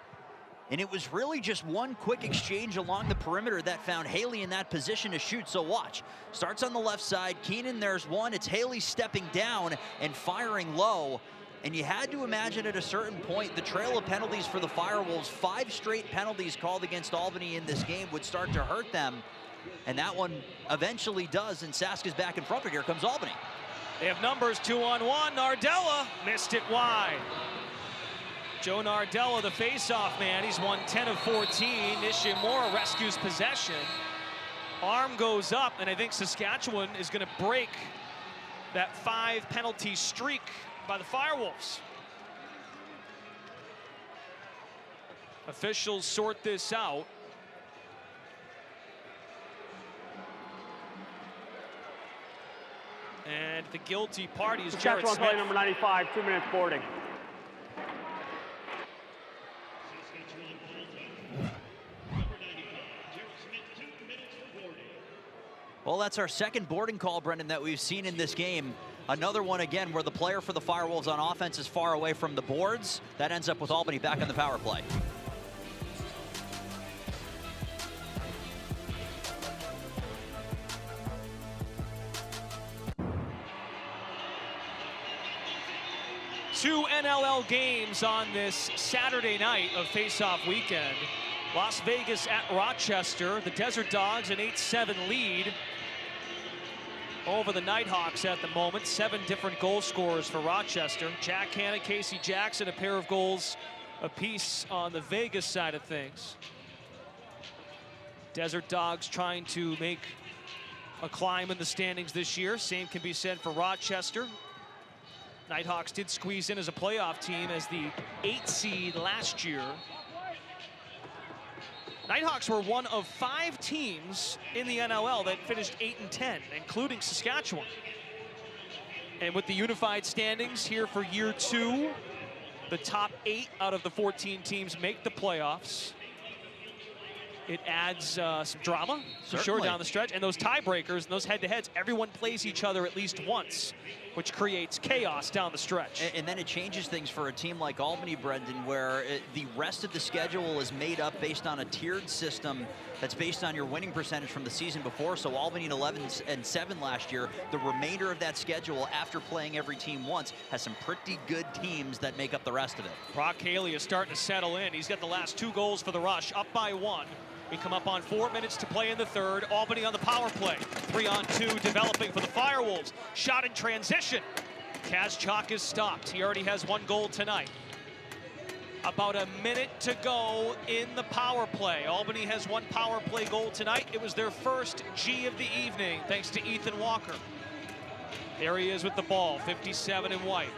And it was really just one quick exchange along the perimeter that found Haley in that position to shoot. So watch. Starts on the left side. Keenan, there's one. It's Haley stepping down and firing low. And you had to imagine at a certain point the trail of penalties for the Firewolves, 5 straight penalties called against Albany in this game, would start to hurt them. And that one eventually does, and Sask is back in front, but here comes Albany. They have numbers 2-on-1. Nardella missed it wide. Joe Nardella, the face-off man. He's won 10 of 14. Nishimura rescues possession. Arm goes up, and I think Saskatchewan is going to break that 5 penalty streak by the Firewolves. Officials sort this out. And the guilty party is Jared Smith. Play number 95, 2 minutes boarding. Well, that's our 2nd boarding call, Brendan, that we've seen in this game. Another one again where the player for the Firewolves on offense is far away from the boards. That ends up with Albany back on the power play. 2 NLL games on this Saturday night of face-off weekend. Las Vegas at Rochester. The Desert Dogs an 8-7 lead over the Nighthawks at the moment. 7 different goal scorers for Rochester. Jack Hanna, Casey Jackson, a pair of goals apiece on the Vegas side of things. Desert Dogs trying to make a climb in the standings this year. Same can be said for Rochester. Nighthawks did squeeze in as a playoff team as the 8 seed last year. Nighthawks were one of 5 teams in the NLL that finished 8-10, including Saskatchewan. And with the unified standings here for year 2, the top 8 out of the 14 teams make the playoffs. It adds some drama, for sure, down the stretch. And those tiebreakers and those head-to-heads, everyone plays each other at least once, which creates chaos down the stretch. And then it changes things for a team like Albany, Brendan, where the rest of the schedule is made up based on a tiered system that's based on your winning percentage from the season before. So Albany at 11-7 last year. The remainder of that schedule, after playing every team once, has some pretty good teams that make up the rest of it. Brock Haley is starting to settle in. He's got the last 2 goals for the Rush, up by 1. We come up on 4 minutes to play in the third. Albany on the power play. 3-on-2 developing for the Firewolves. Shot in transition. Kazchuk is stopped. He already has 1 goal tonight. About a minute to go in the power play. Albany has 1 power play goal tonight. It was their first G of the evening, thanks to Ethan Walker. There he is with the ball, 57 in white.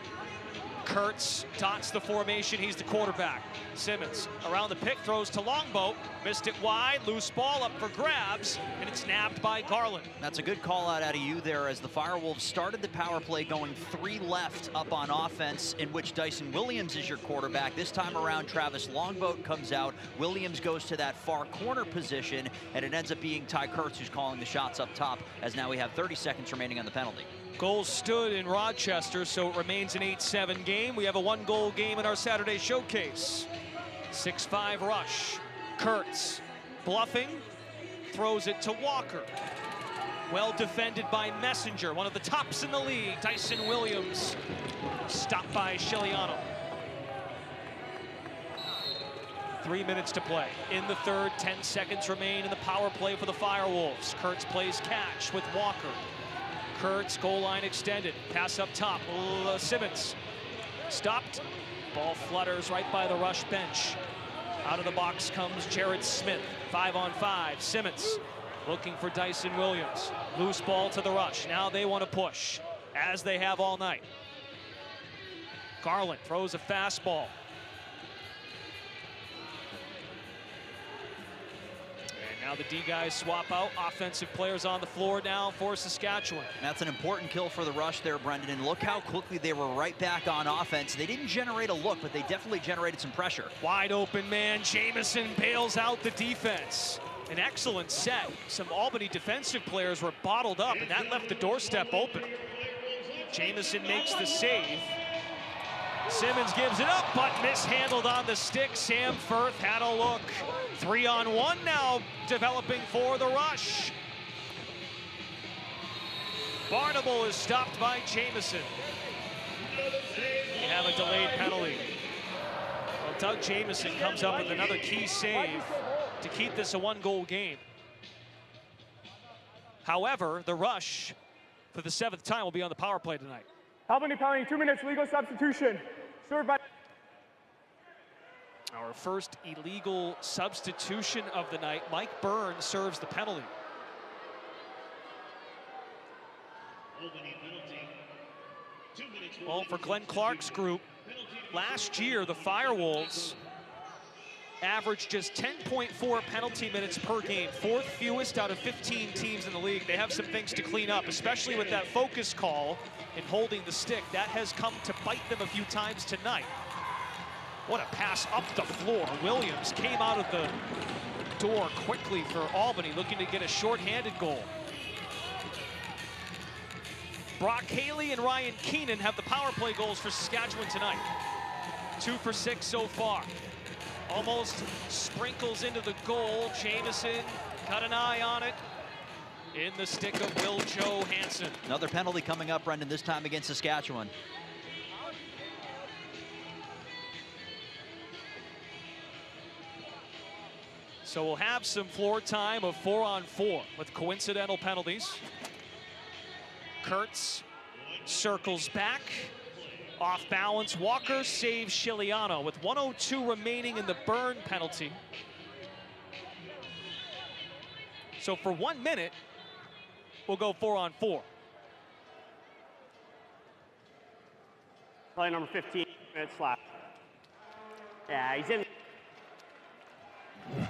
Kurtz dots the formation. He's the quarterback. Simmons around the pick, throws to Longboat. Missed it wide. Loose ball up for grabs, and it's nabbed by Garland. That's a good call out of you there as the Firewolves started the power play going 3 left up on offense, in which Dyson Williams is your quarterback. This time around, Travis Longboat comes out. Williams goes to that far corner position, and it ends up being Ty Kurtz who's calling the shots up top, as now we have 30 seconds remaining on the penalty. Goals stood in Rochester, so it remains an 8-7 game. We have a 1-goal game in our Saturday showcase. 6-5 Rush. Kurtz bluffing, throws it to Walker. Well defended by Messenger, one of the tops in the league. Dyson Williams stopped by Sheliano. 3 minutes to play. In the third, 10 seconds remain in the power play for the Firewolves. Kurtz plays catch with Walker. Kurtz, goal line extended. Pass up top. Simmons stopped. Ball flutters right by the Rush bench. Out of the box comes Jared Smith. 5-on-5. Simmons looking for Dyson Williams. Loose ball to the Rush. Now they want to push, as they have all night. Garland throws a fastball. Now the D guys swap out. Offensive players on the floor now for Saskatchewan. That's an important kill for the Rush there, Brendan. And look how quickly they were right back on offense. They didn't generate a look, but they definitely generated some pressure. Wide open man. Jamison bails out the defense. An excellent set. Some Albany defensive players were bottled up, and that left the doorstep open. Jamison makes the save. Simmons gives it up, but mishandled on the stick. Sam Firth had a look. 3-on-1 now developing for the Rush. Barnable is stopped by Jamison. We have a delayed penalty. Well, Doug Jamison comes up with another key save to keep this a 1-goal game. However, the Rush, for the 7th time, will be on the power play tonight. Albany penalty, 2 minutes, legal substitution. Served by our first illegal substitution of the night. Mike Burns serves the penalty. Well, for Glenn Clark's group, last year the Firewolves averaged just 10.4 penalty minutes per game, 4th fewest out of 15 teams in the league. They have some things to clean up, especially with that focus call and holding the stick. That has come to bite them a few times tonight. What a pass up the floor. Williams came out of the door quickly for Albany, looking to get a short-handed goal. Brock Haley and Ryan Keenan have the power play goals for Saskatchewan tonight. 2 for 6 so far. Almost sprinkles into the goal. Jamison got an eye on it. In the stick of Will Joe Hansen. Another penalty coming up, Brendan, this time against Saskatchewan. So we'll have some floor time of 4-on-4 with coincidental penalties. Kurtz circles back. Off balance, Walker saves Siciliano with 1:02 remaining in the burn penalty. So for 1 minute, we'll go 4-on-4. Play number 15, minutes left. Yeah, he's in.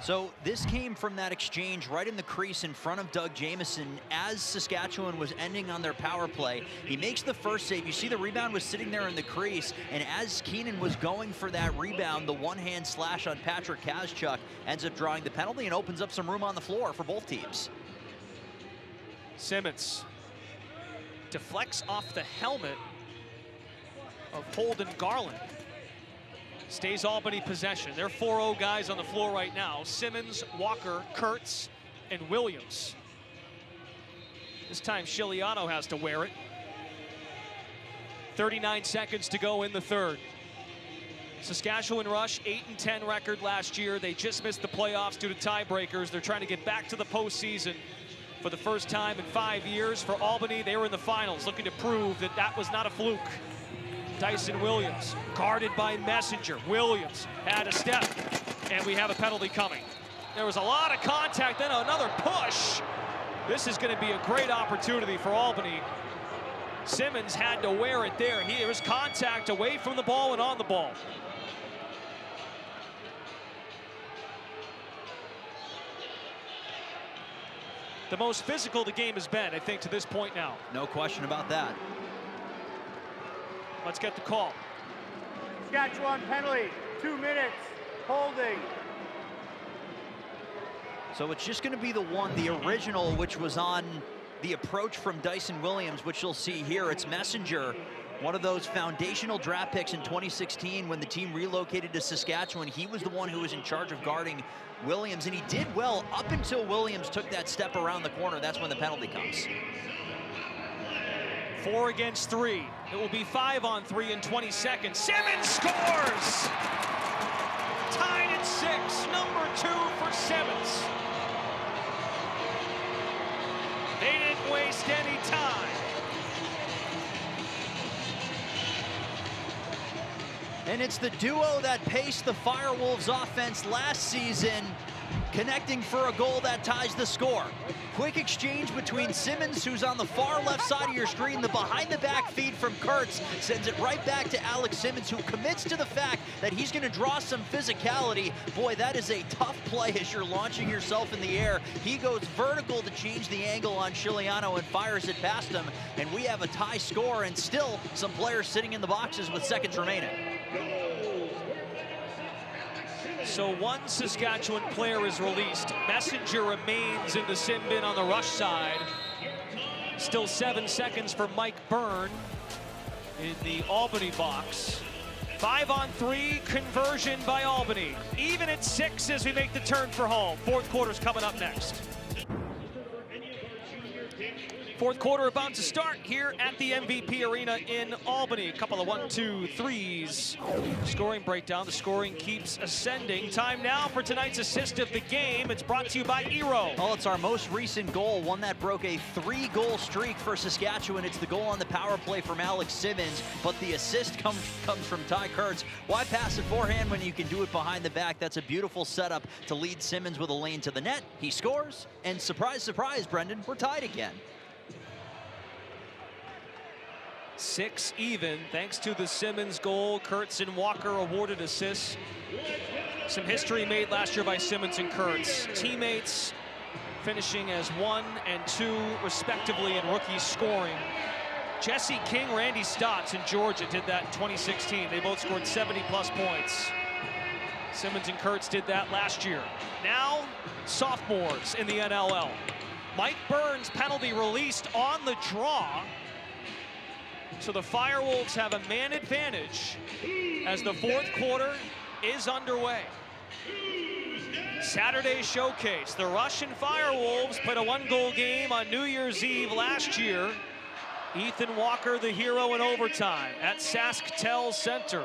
So this came from that exchange right in the crease in front of Doug Jamieson as Saskatchewan was ending on their power play. He makes the first save. You see the rebound was sitting there in the crease, and as Keenan was going for that rebound, the one-hand slash on Patrick Kazchuk ends up drawing the penalty and opens up some room on the floor for both teams. Simmons deflects off the helmet of Holden Garland. Stays Albany possession. They're 4-0 guys on the floor right now. Simmons, Walker, Kurtz, and Williams. This time Siciliano has to wear it. 39 seconds to go in the third. Saskatchewan Rush, 8-10 record last year. They just missed the playoffs due to tiebreakers. They're trying to get back to the postseason for the first time in 5 years. For Albany, they were in the finals, looking to prove that that was not a fluke. Dyson Williams, guarded by Messenger. Williams had a step, and we have a penalty coming. There was a lot of contact, then another push. This is going to be a great opportunity for Albany. Simmons had to wear it there. There was contact away from the ball and on the ball. The most physical the game has been, I think, to this point now. No question about that. Let's get the call. Saskatchewan penalty, 2 minutes, holding. So it's just going to be the original, which was on the approach from Dyson Williams, which you'll see here. It's Messenger, one of those foundational draft picks in 2016 when the team relocated to Saskatchewan. He was the one who was in charge of guarding Williams, and he did well up until Williams took that step around the corner. That's when the penalty comes. 4 against 3. It will be 5-on-3 in 20 seconds. Simmons scores! Tied at 6, number 2 for Simmons. They didn't waste any time. And it's the duo that paced the Firewolves offense last season, connecting for a goal that ties the score. Quick exchange between Simmons, who's on the far left side of your screen. The behind-the-back feed from Kurtz sends it right back to Alex Simmons, who commits to the fact that he's going to draw some physicality. Boy, that is a tough play as you're launching yourself in the air. He goes vertical to change the angle on Siciliano and fires it past him. And we have a tie score and still some players sitting in the boxes with seconds remaining. So one Saskatchewan player is released. Messenger remains in the sin bin on the Rush side. Still 7 seconds for Mike Byrne in the Albany box. 5-on-3 conversion by Albany. Even at 6 as we make the turn for home. Fourth quarter's coming up next. Fourth quarter about to start here at the MVP Arena in Albany. A couple of 1-2-3s. Scoring breakdown. The scoring keeps ascending. Time now for tonight's assist of the game. It's brought to you by Eero. Well, it's our most recent goal, one that broke a 3-goal streak for Saskatchewan. It's the goal on the power play from Alex Simmons, but the assist comes from Ty Kurtz. Why pass it forehand when you can do it behind the back? That's a beautiful setup to lead Simmons with a lane to the net. He scores, and surprise, surprise, Brendan, we're tied again. 6 even, thanks to the Simmons goal. Kurtz and Walker awarded assists. Some history made last year by Simmons and Kurtz. Teammates finishing as 1 and 2, respectively, in rookie scoring. Jesse King, Randy Stotts in Georgia did that in 2016. They both scored 70-plus points. Simmons and Kurtz did that last year. Now, sophomores in the NLL. Mike Burns penalty released on the draw. So the Firewolves have a man advantage as the fourth quarter is underway. Saturday showcase. The Rush and Firewolves played a 1-goal game on New Year's Eve last year. Ethan Walker, the hero in overtime at SaskTel Center.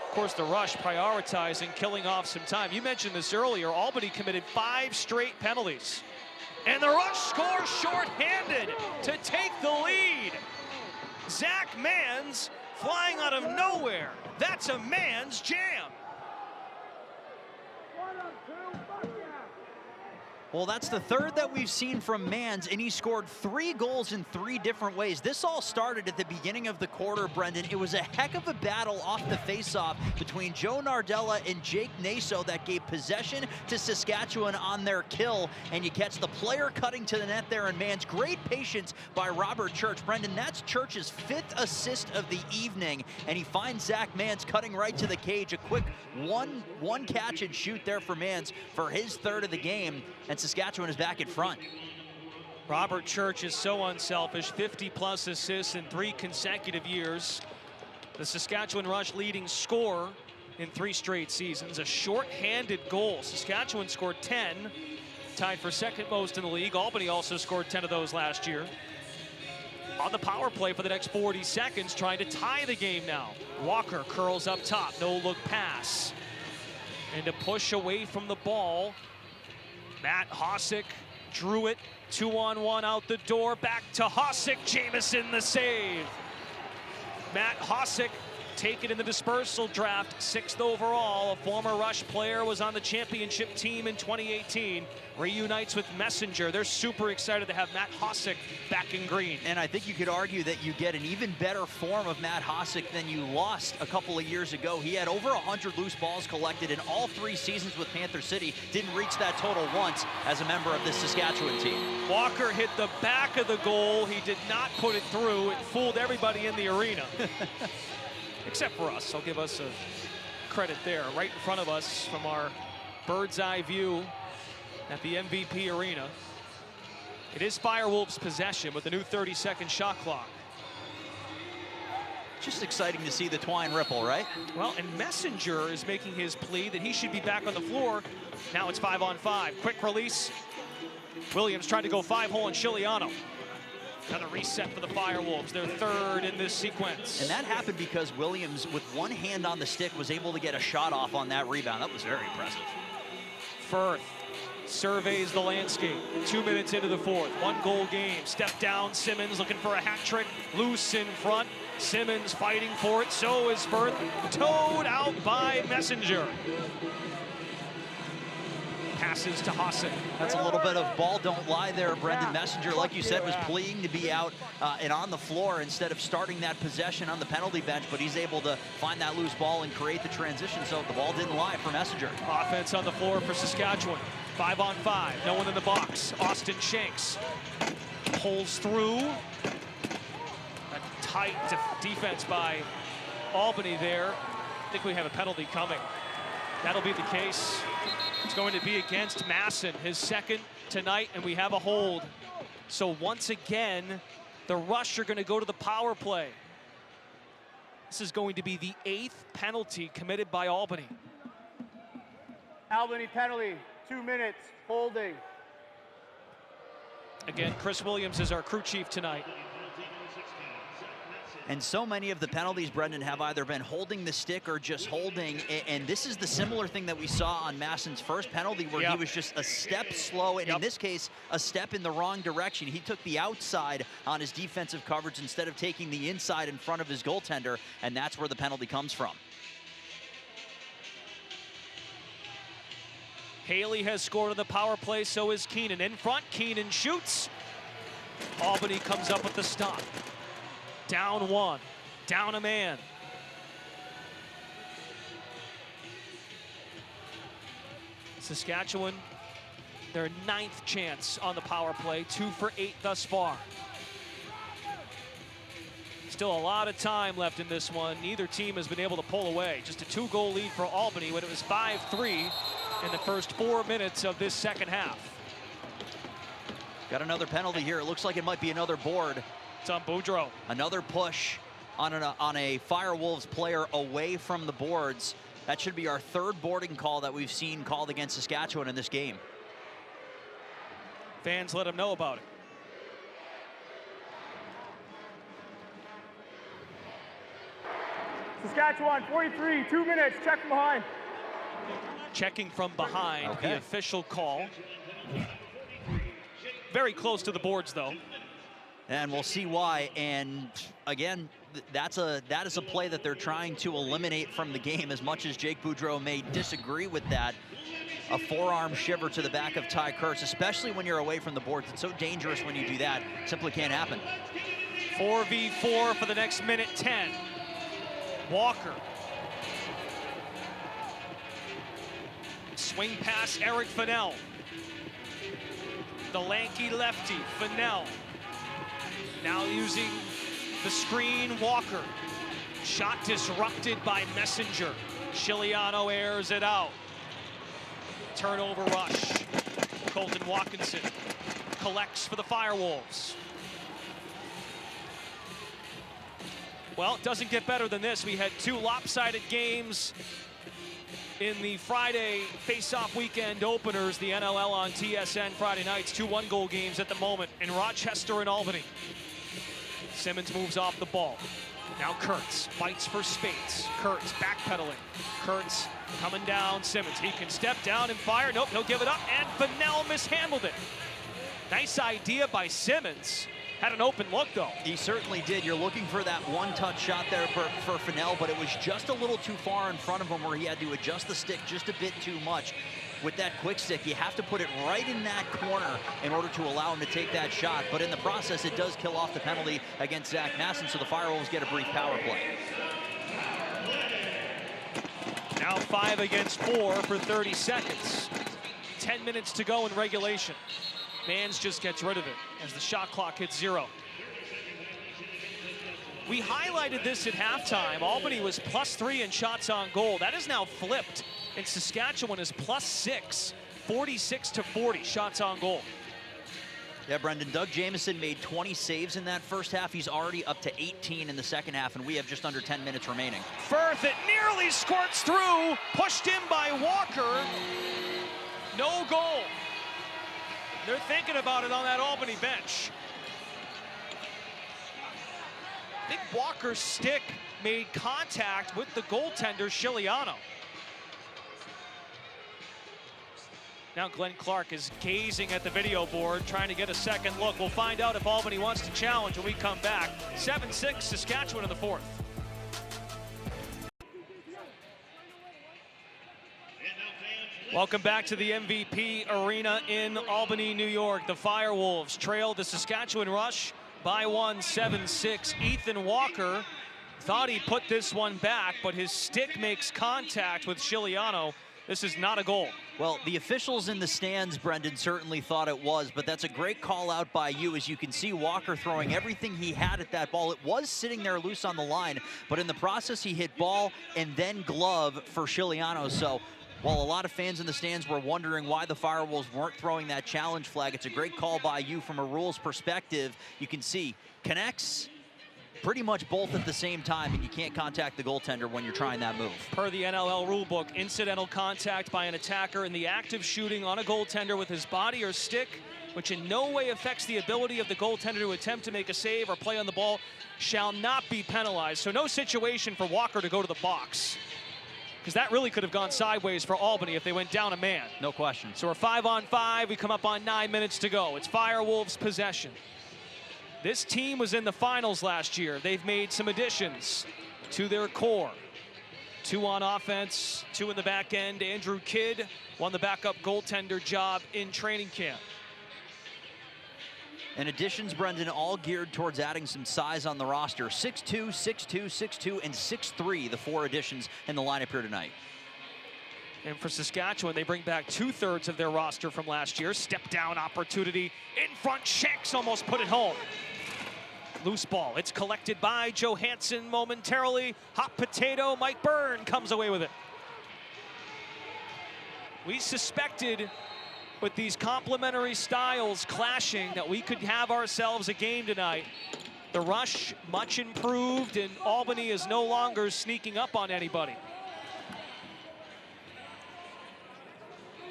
Of course, the Rush prioritizing, killing off some time. You mentioned this earlier. Albany committed 5 straight penalties. And the Rush scores shorthanded to take the lead. Zach Manns flying out of nowhere. That's a Manns jam. Well, that's the third that we've seen from Manns, and he scored 3 goals in 3 different ways. This all started at the beginning of the quarter, Brendan. It was a heck of a battle off the faceoff between Joe Nardella and Jake Naso that gave possession to Saskatchewan on their kill, and you catch the player cutting to the net there, and Manns, great patience by Robert Church. Brendan, that's Church's 5th assist of the evening, and he finds Zach Manns cutting right to the cage. A quick one catch and shoot there for Manns for his 3rd of the game, and Saskatchewan is back in front. Robert Church is so unselfish, 50+ assists in 3 consecutive years. The Saskatchewan Rush leading scorer in 3 straight seasons. A short-handed goal. Saskatchewan scored 10, tied for 2nd most in the league. Albany also scored 10 of those last year. On the power play for the next 40 seconds, trying to tie the game now. Walker curls up top, no-look pass. And to push away from the ball, Matt Hossack drew it, 2-on-1 out the door, back to Hossack, Jamieson the save. Matt Hossack taken in the dispersal draft, 6th overall. A former Rush player, was on the championship team in 2018. Reunites with Messenger. They're super excited to have Matt Hossack back in green. And I think you could argue that you get an even better form of Matt Hossack than you lost a couple of years ago. He had over 100 loose balls collected in all 3 seasons with Panther City. Didn't reach that total once as a member of this Saskatchewan team. Walker hit the back of the goal. He did not put it through. It fooled everybody in the arena. Except for us. I'll give us a credit there. Right in front of us from our bird's eye view at the MVP Arena. It is Firewolves' possession with the new 30-second shot clock. Just exciting to see the twine ripple, right? Well, and Messenger is making his plea that he should be back on the floor. Now it's 5-on-5. Quick release. Williams tried to go 5-hole on Chiliano. Another reset for the Firewolves, their 3rd in this sequence. And that happened because Williams, with one hand on the stick, was able to get a shot off on that rebound. That was very impressive. Firth surveys the landscape. 2 minutes into the 4th. 1-goal game. Step down. Simmons looking for a hat trick. Loose in front. Simmons fighting for it. So is Firth. Towed out by Messenger. Passes to Hossack. That's a little bit of ball don't lie there. Brendan Messenger, like you said, was pleading to be out and on the floor instead of starting that possession on the penalty bench, but he's able to find that loose ball and create the transition, so the ball didn't lie for Messenger. Offense on the floor for Saskatchewan. 5-on-5, no one in the box. Austin Shanks pulls through. A tight defense by Albany there. I think we have a penalty coming. That'll be the case. It's going to be against Masson, his 2nd tonight, and we have a hold. So once again, the Rush are going to go to the power play. This is going to be the 8th penalty committed by Albany. Albany penalty, 2 minutes, holding. Again, Chris Williams is our crew chief tonight. And so many of the penalties, Brendan, have either been holding the stick or just holding. And this is the similar thing that we saw on Masson's first penalty, where he was just a step slow, and in this case, a step in the wrong direction. He took the outside on his defensive coverage instead of taking the inside in front of his goaltender, and that's where the penalty comes from. Haley has scored on the power play, so is Keenan. In front, Keenan shoots. Albany comes up with the stop. Down 1, down a man. Saskatchewan, their 9th chance on the power play, 2 for 8 thus far. Still a lot of time left in this one. Neither team has been able to pull away. Just a 2-goal lead for Albany when it was 5-3 in the first 4 minutes of this 2nd half. Got another penalty here. It looks like it might be another board. It's on Boudreau. Another push on a Firewolves player away from the boards. That should be our 3rd boarding call that we've seen called against Saskatchewan in this game. Fans let them know about it. Saskatchewan, 43, 2 minutes, check from behind. Checking from behind, the official call. Very close to the boards, though. And we'll see why. And again, that is a play that they're trying to eliminate from the game, as much as Jake Boudreau may disagree with that. A forearm shiver to the back of Ty Kurtz, especially when you're away from the boards. It's so dangerous when you do that. Simply can't happen. 4v4 for the next minute 10. Walker. Swing pass, Eric Fennell. The lanky lefty, Fennell. Now using the screen, Walker. Shot disrupted by Messenger. Chiliano airs it out. Turnover rush. Colton Watkinson collects for the Firewolves. Well, it doesn't get better than this. We had 2 lopsided games in the Friday face-off weekend openers, the NLL on TSN Friday nights. 2 one-goal games at the moment in Rochester and Albany. Simmons moves off the ball. Now Kurtz fights for space. Kurtz backpedaling. Kurtz coming down. Simmons, he can step down and fire. Nope, he'll give it up, and Fennell mishandled it. Nice idea by Simmons. Had an open look, though. He certainly did. You're looking for that one-touch shot there for Fennell, but it was just a little too far in front of him, where he had to adjust the stick just a bit too much. With that quick stick, you have to put it right in that corner in order to allow him to take that shot. But in the process, it does kill off the penalty against Zach Masson, so the Firewolves get a brief power play. Now 5 against 4 for 30 seconds. 10 minutes to go in regulation. Mans just gets rid of it as the shot clock hits 0. We highlighted this at halftime. Albany was +3 in shots on goal. That is now flipped, and Saskatchewan is +6, 46-40 shots on goal. Yeah, Brendan, Doug Jamieson made 20 saves in that first half. He's already up to 18 in the second half, and we have just under 10 minutes remaining. Firth, it nearly squirts through, pushed in by Walker. No goal. They're thinking about it on that Albany bench. I think Walker's stick made contact with the goaltender, Chiliano. Now Glenn Clark is gazing at the video board, trying to get a second look. We'll find out if Albany wants to challenge when we come back. 7-6 Saskatchewan in the 4th. Welcome back to the MVP Arena in Albany, New York. The Firewolves trail the Saskatchewan Rush by 1, 7-6. Ethan Walker thought he put this one back, but his stick makes contact with Chiliano. This is not a goal. Well, the officials in the stands, Brendan, certainly thought it was, but that's a great call out by you. As you can see, Walker throwing everything he had at that ball. It was sitting there loose on the line, but in the process, he hit ball and then glove for Chiliano. So while a lot of fans in the stands were wondering why the Firewolves weren't throwing that challenge flag, it's a great call by you from a rules perspective. You can see connects pretty much both at the same time, and you can't contact the goaltender when you're trying that move. Per the NLL rulebook, incidental contact by an attacker in the act of shooting on a goaltender with his body or stick, which in no way affects the ability of the goaltender to attempt to make a save or play on the ball, shall not be penalized. So no situation for Walker to go to the box, because that really could have gone sideways for Albany if they went down a man. No question. So we're 5-on-5. We come up on 9 minutes to go. It's Firewolves possession. This team was in the finals last year. They've made some additions to their core. 2 on offense, 2 in the back end. Andrew Kidd won the backup goaltender job in training camp. And additions, Brendan, all geared towards adding some size on the roster. 6'2", 6'2", 6'2", and 6'3", the 4 additions in the lineup here tonight. And for Saskatchewan, they bring back 2/3 of their roster from last year. Step down opportunity in front. Shanks almost put it home. Loose ball. It's collected by Johansson momentarily. Hot potato. Mike Byrne comes away with it. We suspected, with these complementary styles clashing, that we could have ourselves a game tonight. The Rush much improved, and Albany is no longer sneaking up on anybody.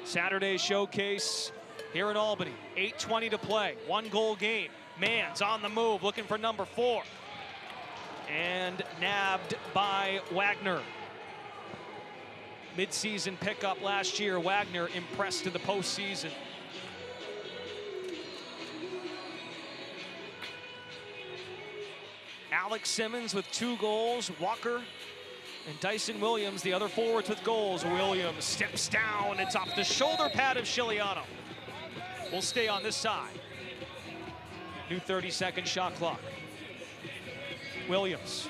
Saturday showcase here in Albany. 8:20 to play. 1-goal game. Mans on the move, looking for number 4. and nabbed by Wagner. Mid-season pickup last year. Wagner impressed in the postseason. Alex Simmons with 2 goals. Walker and Dyson Williams, the other forwards with goals. Williams steps down. It's off the shoulder pad of Siciliano. We'll stay on this side. New 30-second shot clock. Williams.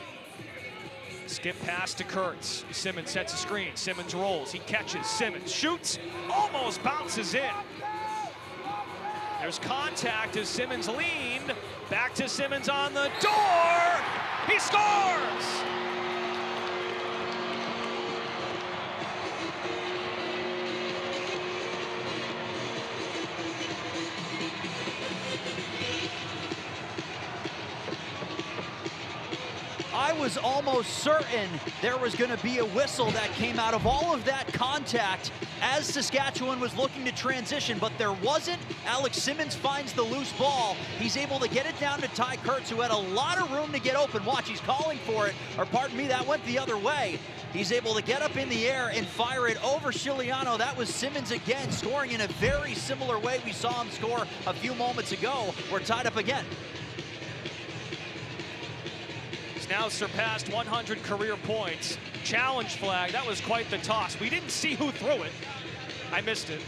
Skip pass to Kurtz. Simmons sets a screen. Simmons rolls. He catches. Simmons shoots. Almost bounces in. There's contact as Simmons leaned. Back to Simmons on the door. He scores! I was almost certain there was going to be a whistle that came out of all of that contact as Saskatchewan was looking to transition, but there wasn't. Alex Simmons finds the loose ball. He's able to get it down to Ty Kurtz, who had a lot of room to get open. Watch, he's calling for it, or pardon me, that went the other way. He's able to get up in the air and fire it over Siciliano. That was Simmons again, scoring in a very similar way we saw him score a few moments ago. We're tied up again. Now surpassed 100 career points. Challenge flag, that was quite the toss. We didn't see who threw it. I missed it,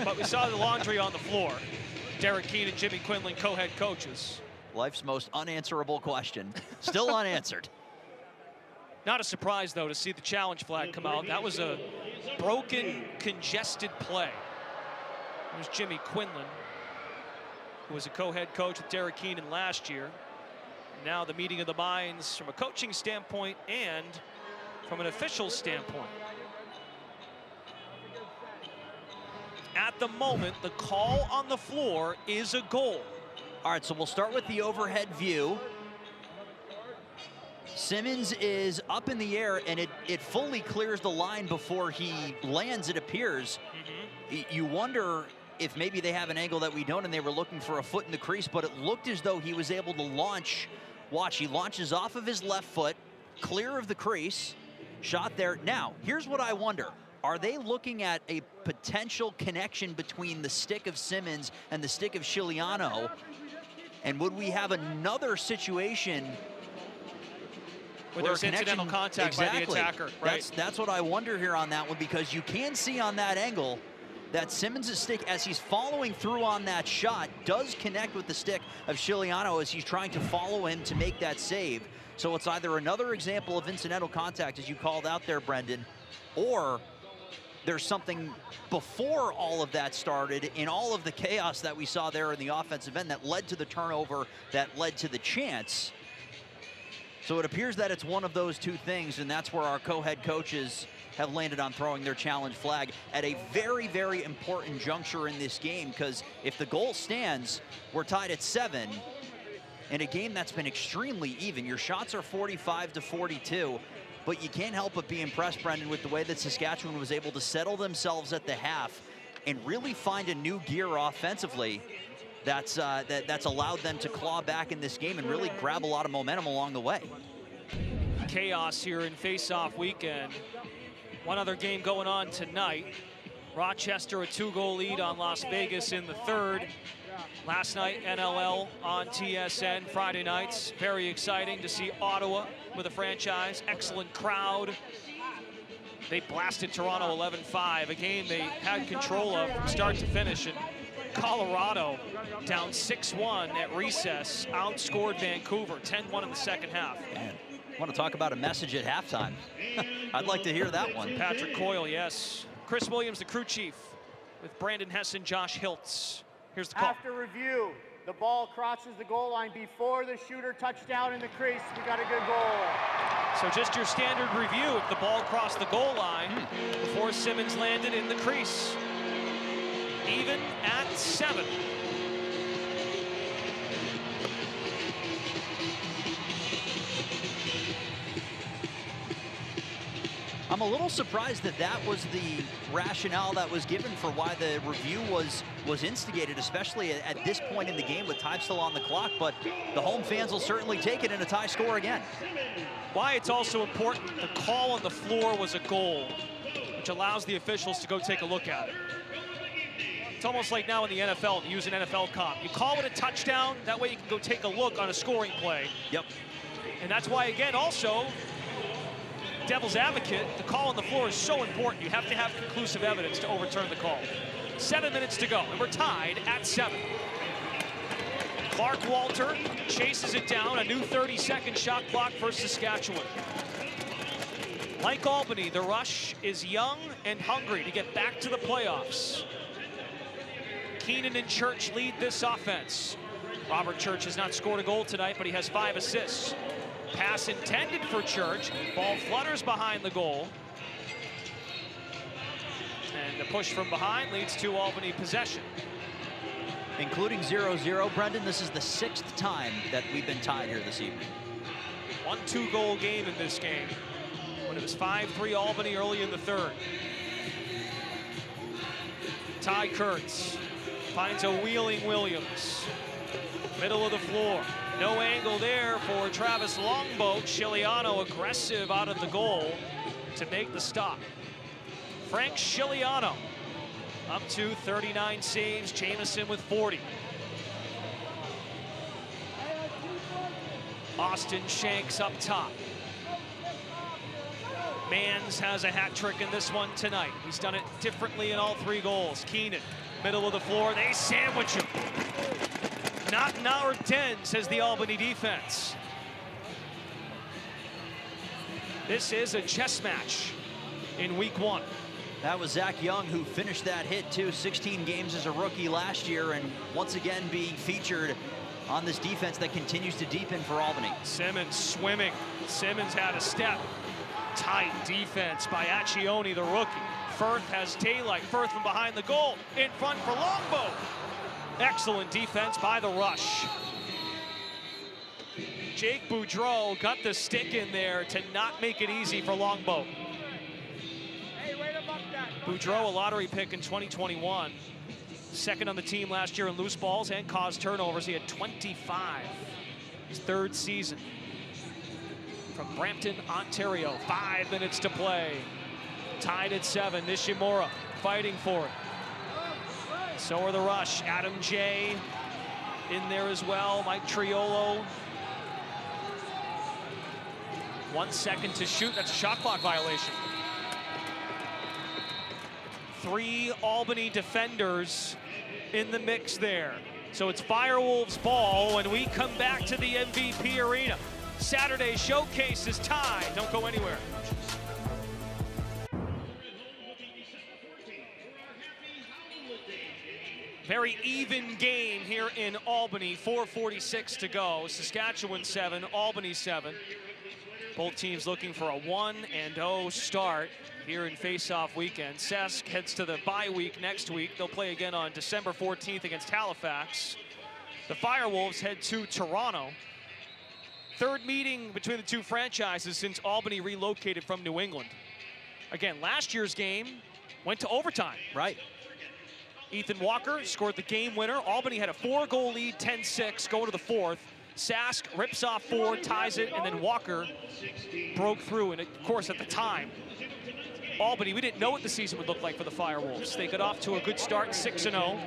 but we saw the laundry on the floor. Derek Keane and Jimmy Quinlan, co-head coaches. Life's most unanswerable question, still unanswered. Not a surprise, though, to see the challenge flag come out. That was a broken, congested play. There's Jimmy Quinlan, who was a co-head coach with Derek Keenan last year. Now the meeting of the minds from a coaching standpoint and from an official standpoint. At the moment, the call on the floor is a goal. All right, so we'll start with the overhead view. Simmons is up in the air, and it fully clears the line before he lands, it appears. You wonder if maybe they have an angle that we don't, and they were looking for a foot in the crease, but it looked as though he was able to launch. Watch, he launches off of his left foot, clear of the crease, shot there. Now, here's what I wonder. Are they looking at a potential connection between the stick of Simmons and the stick of Siciliano? And would we have another situation where there's incidental contact by the attacker, right? That's what I wonder here on that one, because you can see on that angle that Simmons' stick, as he's following through on that shot, does connect with the stick of Siciliano as he's trying to follow him to make that save. So it's either another example of incidental contact, as you called out there, Brendan, or there's something before all of that started in all of the chaos that we saw there in the offensive end that led to the turnover, that led to the chance. So it appears that it's one of those two things, and that's where our co-head coaches have landed on throwing their challenge flag at a very, very important juncture in this game, because if the goal stands, we're tied at 7 in a game that's been extremely even. Your shots are 45-42, but you can't help but be impressed, Brendan, with the way that Saskatchewan was able to settle themselves at the half and really find a new gear offensively that's allowed them to claw back in this game and really grab a lot of momentum along the way. Chaos here in face-off weekend. One other game going on tonight. Rochester, a 2-goal lead on Las Vegas in the third. Last night, NLL on TSN, Friday nights. Very exciting to see Ottawa with a franchise. Excellent crowd. They blasted Toronto 11-5, a game they had control of from start to finish. And Colorado down 6-1 at recess, outscored Vancouver 10-1 in the second half. Man, I want to talk about a message at halftime. I'd like to hear that one. Patrick Coyle, yes. Chris Williams, the crew chief, with Brandon Hesson, Josh Hiltz. Here's the call. After review, the ball crosses the goal line before the shooter touched down in the crease. We got a good goal. So just your standard review if the ball crossed the goal line before Simmons landed in the crease. Even at 7. I'm a little surprised that that was the rationale that was given for why the review was instigated, especially at this point in the game with time still on the clock. But the home fans will certainly take it in a tie score again. Why it's also important, the call on the floor was a goal, which allows the officials to go take a look at it. It's almost like now in the NFL, to use an NFL comp. You call it a touchdown, that way you can go take a look on a scoring play. Yep. And that's why, again, also, devil's advocate, the call on the floor is so important. You have to have conclusive evidence to overturn the call. 7 minutes to go, and we're tied at 7. Clark Walter chases it down, a new 30-second shot clock for Saskatchewan. Like Albany, the Rush is young and hungry to get back to the playoffs. Keenan and Church lead this offense. Robert Church has not scored a goal tonight, but he has 5 assists. Pass intended for Church. Ball flutters behind the goal. And the push from behind leads to Albany possession. Including 0-0, Brendan, this is the 6th time that we've been tied here this evening. 1 2-goal game in this game, when it was 5-3 Albany early in the 3rd. Ty Kurtz finds a wheeling Williams. Middle of the floor. No angle there for Travis Longboat. Chiliano aggressive out of the goal to make the stop. Frank Chiliano up to 39 saves. Jamison with 40. Austin Shanks up top. Mans has a hat trick in this one tonight. He's done it differently in all 3 goals. Keenan, middle of the floor. They sandwich him. Not an hour 10, says the Albany defense. This is a chess match in week 1. That was Zach Young who finished that hit too. 16 games as a rookie last year, and once again being featured on this defense that continues to deepen for Albany. Simmons swimming. Simmons had a step. Tight defense by Accioni, the rookie. Firth has daylight. Firth from behind the goal. In front for Longboat. Excellent defense by the Rush. Jake Boudreau got the stick in there to not make it easy for Longboat. Boudreau, a lottery pick in 2021. Second on the team last year in loose balls and caused turnovers. He had 25. His 3rd season. From Brampton, Ontario. 5 minutes to play. Tied at 7. Nishimura fighting for it. So are the Rush. Adam J in there as well. Mike Triolo. 1 second to shoot. That's a shot clock violation. 3 Albany defenders in the mix there. So it's Firewolves ball when we come back to the MVP Arena. Saturday showcase is tied. Don't go anywhere. Very even game here in Albany. 4:46 to go. Saskatchewan 7, Albany 7. Both teams looking for a 1-0 start here in face-off weekend. Sask heads to the bye week next week. They'll play again on December 14th against Halifax. The Firewolves head to Toronto. 3rd meeting between the 2 franchises since Albany relocated from New England. Again, last year's game went to overtime. Right. Ethan Walker scored the game winner. Albany had a 4-goal lead, 10-6, going to the 4th. Sask rips off 4, ties it, and then Walker broke through. And of course, at the time, Albany, we didn't know what the season would look like for the Firewolves. They got off to a good start, 6-0,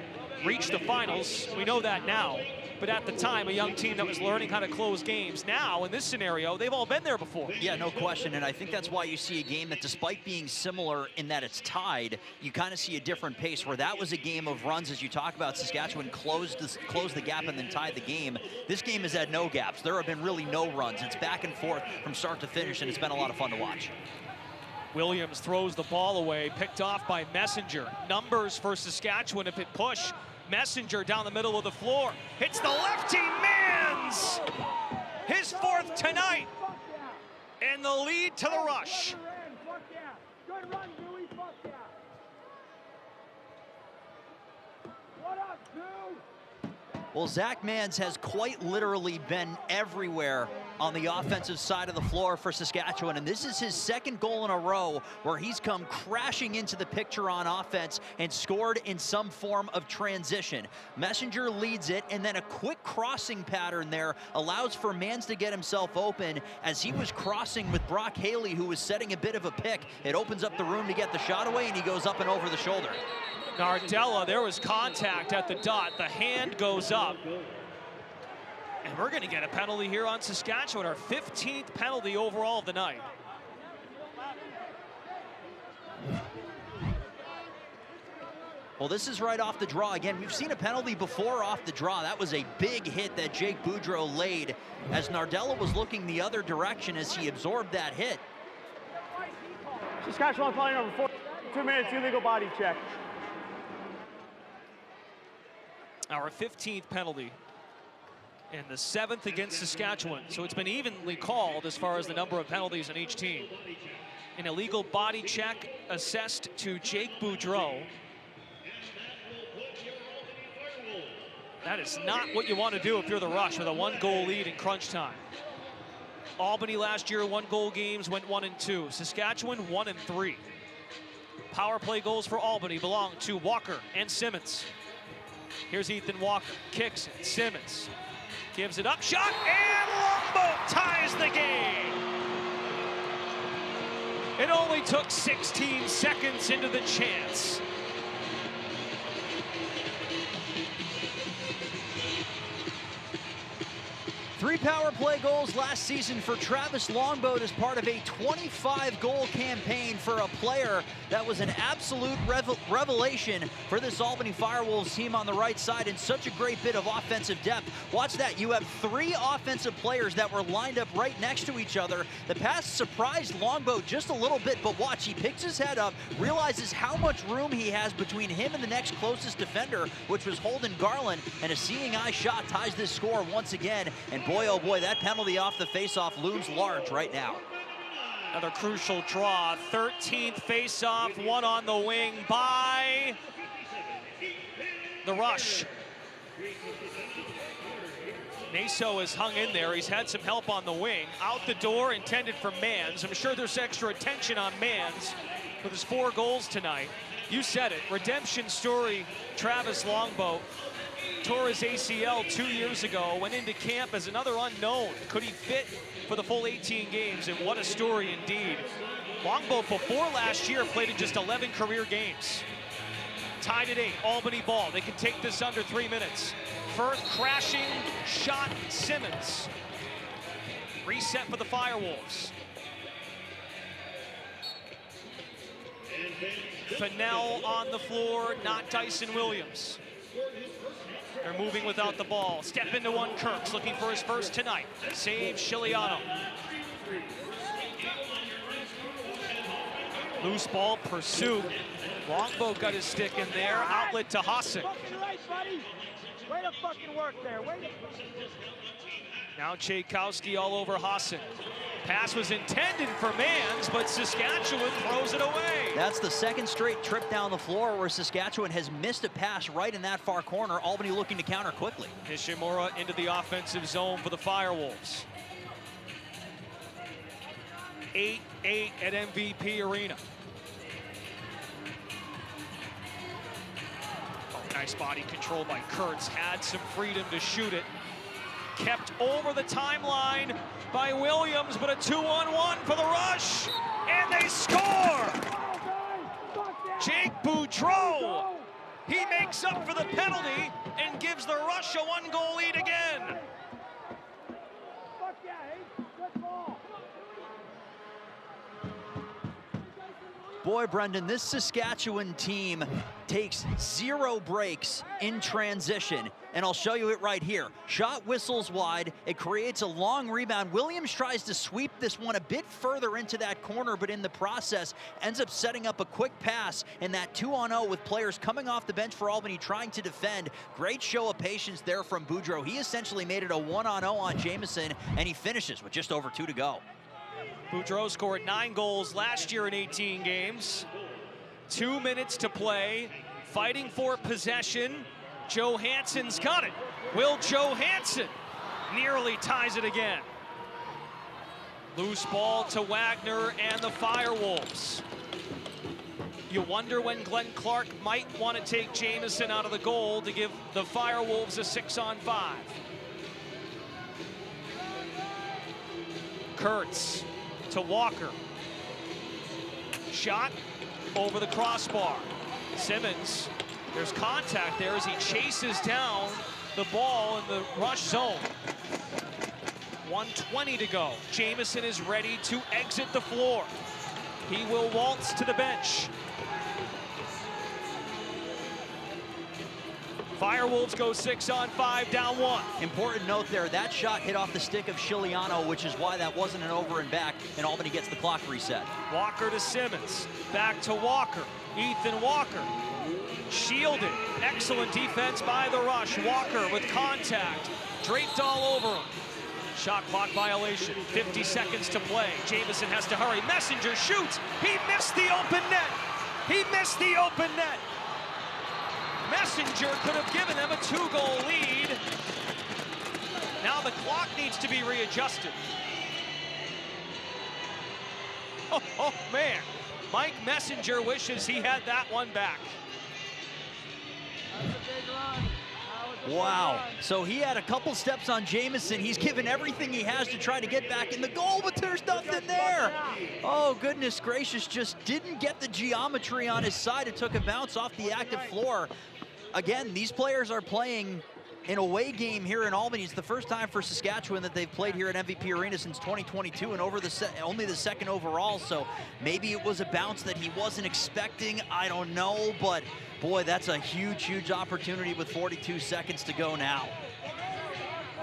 reached the finals. We know that now. But at the time, a young team that was learning how to close games. Now, in this scenario, they've all been there before. Yeah, no question, and I think that's why you see a game that, despite being similar in that it's tied, you kind of see a different pace, where that was a game of runs, as you talk about. Saskatchewan closed the gap and then tied the game. This game has had no gaps. There have been really no runs. It's back and forth from start to finish, and it's been a lot of fun to watch. Williams throws the ball away, picked off by Messenger. Numbers for Saskatchewan if it push. Messenger down the middle of the floor. Hits the lefty, Mans! His 4th tonight. And the lead to the Rush. Well, Zach Mans has quite literally been everywhere on the offensive side of the floor for Saskatchewan, and this is his second goal in a row where he's come crashing into the picture on offense and scored in some form of transition. Messenger leads it, and then a quick crossing pattern there allows for Mans to get himself open as he was crossing with Brock Haley, who was setting a bit of a pick. It opens up the room to get the shot away, and he goes up and over the shoulder. Nardella, there was contact at the dot. The hand goes up. And we're going to get a penalty here on Saskatchewan, our 15th penalty overall of the night. Well, this is right off the draw. Again, we've seen a penalty before off the draw. That was a big hit that Jake Boudreau laid as Nardella was looking the other direction as he absorbed that hit. Saskatchewan play number 4, 2 minutes, illegal body check. Our 15th penalty and the 7th against Saskatchewan. So it's been evenly called as far as the number of penalties in each team. An illegal body check assessed to Jake Boudreau. That is not what you want to do if you're the Rush with a 1-goal lead in crunch time. Albany last year, 1-goal games, went 1-2. Saskatchewan, 1-3. Power play goals for Albany belong to Walker and Simmons. Here's Ethan Walker, kicks it, Simmons gives it up, shot, and Longboat ties the game. It only took 16 seconds into the chance. Three power play goals last season for Travis Longboat as part of a 25-goal campaign for a player that was an absolute revelation for this Albany Firewolves team on the right side, and such a great bit of offensive depth. Watch that. You have 3 offensive players that were lined up right next to each other. The pass surprised Longboat just a little bit, but watch, he picks his head up, realizes how much room he has between him and the next closest defender, which was Holden Garland, and a seeing eye shot ties this score once again. And boy, oh boy, that penalty off the faceoff looms large right now. Another crucial draw, 13th faceoff, one on the wing by the Rush. Naso has hung in there. He's had some help on the wing. Out the door, intended for Mans. I'm sure there's extra attention on Mans with his 4 goals tonight. You said it, redemption story, Travis Longboat. Tore his ACL 2 years ago, went into camp as another unknown. Could he fit for the full 18 games? And what a story indeed. Longboat before last year played in just 11 career games. Tied at 8, Albany ball. They can take this under 3 minutes. Firth crashing shot, Simmons. Reset for the Firewolves. Fennell on the floor, not Dyson Williams. They're moving without the ball. Step into one, Kirks looking for his first tonight. Save Chiliano. Loose ball pursuit. Longboat got his stick in there. Outlet to Hasek. Way to fucking work there. Now Tchaikovsky all over Hasek. Pass was intended for Mans, but Saskatchewan throws it away. That's the second straight trip down the floor where Saskatchewan has missed a pass right in that far corner. Albany looking to counter quickly. Nishimura into the offensive zone for the Firewolves. 8-8 at MVP Arena. Oh, nice body control by Kurtz. Had some freedom to shoot it. Kept over the timeline by Williams, but a 2-on-1 for the Rush, and they score! Jake Boudreau, he makes up for the penalty and gives the Rush a 1-goal lead again. Boy, Brendan, this Saskatchewan team takes 0 breaks in transition, and I'll show you it right here. Shot whistles wide, it creates a long rebound. Williams tries to sweep this one a bit further into that corner, but in the process ends up setting up a quick pass in that 2-on-0 with players coming off the bench for Albany trying to defend. Great show of patience there from Boudreau. He essentially made it a 1-on-0 on Jamison, and he finishes with just over 2 to go. Boudreau scored 9 goals last year in 18 games. 2 minutes to play, fighting for possession. Johansson's got it. Will Johansson nearly ties it again. Loose ball to Wagner and the Firewolves. You wonder when Glenn Clark might want to take Jamison out of the goal to give the Firewolves a 6-on-5. Kurtz to Walker. Shot over the crossbar. Simmons, there's contact there as he chases down the ball in the rush zone. 1:20 to go. Jamison is ready to exit the floor. He will waltz to the bench. Firewolves go 6-on-5, down 1. Important note there, that shot hit off the stick of Chiliano, which is why that wasn't an over and back, and Albany gets the clock reset. Walker to Simmons, back to Walker. Ethan Walker, shielded. Excellent defense by the Rush. Walker with contact, draped all over him. Shot clock violation, 50 seconds to play. Jamison has to hurry. Messenger shoots, he missed the open net. He missed the open net. Messenger could have given them a 2-goal lead. Now the clock needs to be readjusted. Oh man, Mike Messenger wishes he had that one back. Wow, so he had a couple steps on Jamison. He's given everything he has to try to get back in the goal, but there's nothing there. Oh, goodness gracious, just didn't get the geometry on his side. It took a bounce off the active floor. Again, these players are playing an away game here in Albany. It's the first time for Saskatchewan that they've played here at MVP Arena since 2022, and only the second overall, so maybe it was a bounce that he wasn't expecting. I don't know, but boy, that's a huge, huge opportunity with 42 seconds to go now.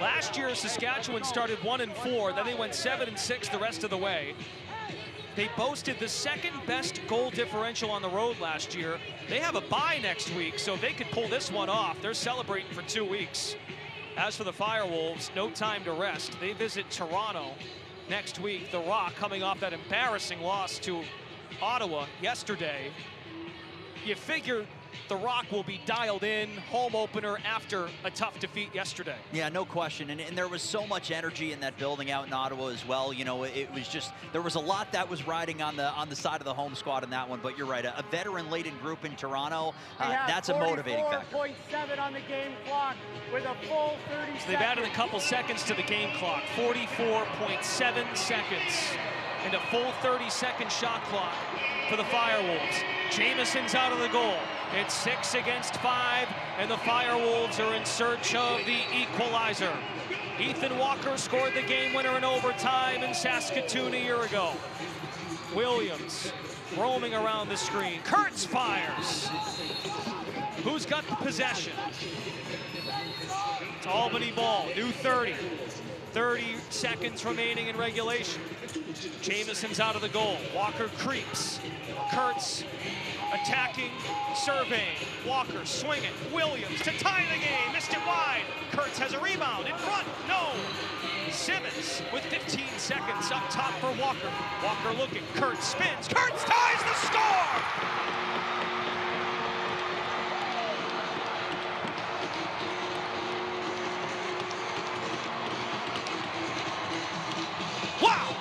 Last year, Saskatchewan started 1-4, then they went 7-6 the rest of the way. They boasted the second best goal differential on the road last year. They have a bye next week, so they could pull this one off. They're celebrating for 2 weeks. As for the Firewolves, no time to rest. They visit Toronto next week. The Rock coming off that embarrassing loss to Ottawa yesterday. You figure the Rock will be dialed in, home opener after a tough defeat yesterday. Yeah, no question, and there was so much energy in that building out in Ottawa as well. You know, it was just, there was a lot that was riding on the side of the home squad in that one, but you're right, a veteran-laden group in Toronto, that's a motivating factor. 44.7 on the game clock with a full 30 seconds. So they've added a couple seconds to the game clock, 44.7 seconds, and a full 30-second shot clock for the Firewolves. Jamison's out of the goal. It's 6 against 5, and the Firewolves are in search of the equalizer. Ethan Walker scored the game winner in overtime in Saskatoon a year ago. Williams roaming around the screen. Kurtz fires. Who's got the possession? It's Albany ball, new 30. 30 seconds remaining in regulation. Jamison's out of the goal. Walker creeps. Kurtz attacking, surveying. Walker swinging. Williams to tie the game. Missed it wide. Kurtz has a rebound in front. No. Simmons with 15 seconds up top for Walker. Walker looking. Kurtz spins. Kurtz ties the score! Wow!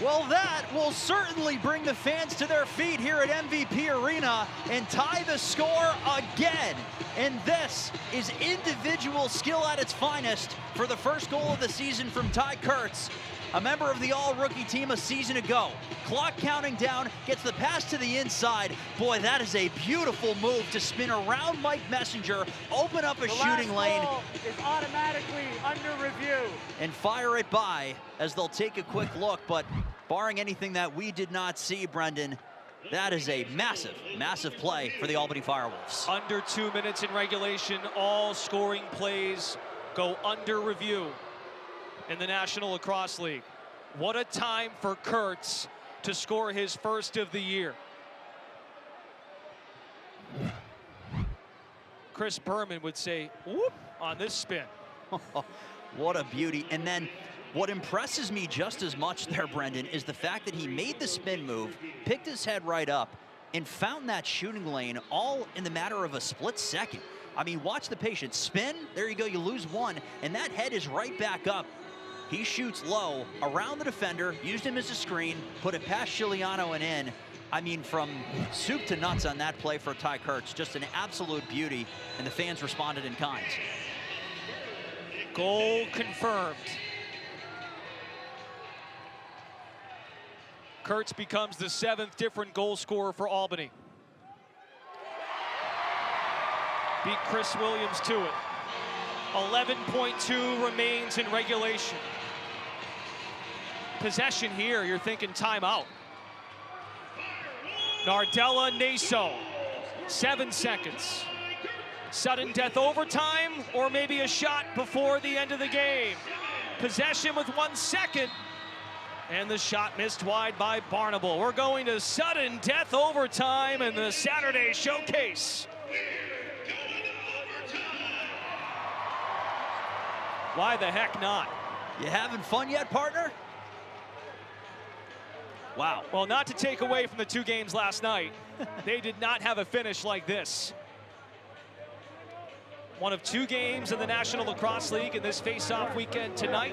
Well, that will certainly bring the fans to their feet here at MVP Arena and tie the score again. And this is individual skill at its finest for the first goal of the season from Ty Kurtz, a member of the all-rookie team a season ago. Clock counting down, gets the pass to the inside. Boy, that is a beautiful move to spin around Mike Messenger, open up a shooting lane. The last ball is automatically under review. And fire it by as they'll take a quick look, but barring anything that we did not see, Brendan, that is a massive, massive play for the Albany Firewolves. Under 2 minutes in regulation, all scoring plays go under review in the National Lacrosse League. What a time for Kurtz to score his first of the year. Chris Berman would say, whoop, on this spin. What a beauty. And then what impresses me just as much there, Brendan, is the fact that he made the spin move, picked his head right up, and found that shooting lane all in the matter of a split second. I mean, watch the patience. Spin, there you go, you lose one, and that head is right back up. He shoots low, around the defender, used him as a screen, put it past Giuliano and in. I mean, from soup to nuts on that play for Ty Kurtz. Just an absolute beauty, and the fans responded in kind. Goal confirmed. Kurtz becomes the 7th different goal scorer for Albany. Beat Chris Williams to it. 11.2 remains in regulation. Possession here, you're thinking timeout. Nardella Naso, 7 seconds. Sudden death overtime, or maybe a shot before the end of the game. Possession with 1 second, and the shot missed wide by Barnable. We're going to sudden death overtime in the Saturday Showcase. Why the heck not? You having fun yet, partner? Wow. Well, not to take away from the 2 games last night, they did not have a finish like this. One of 2 games in the National Lacrosse League in this face-off weekend tonight.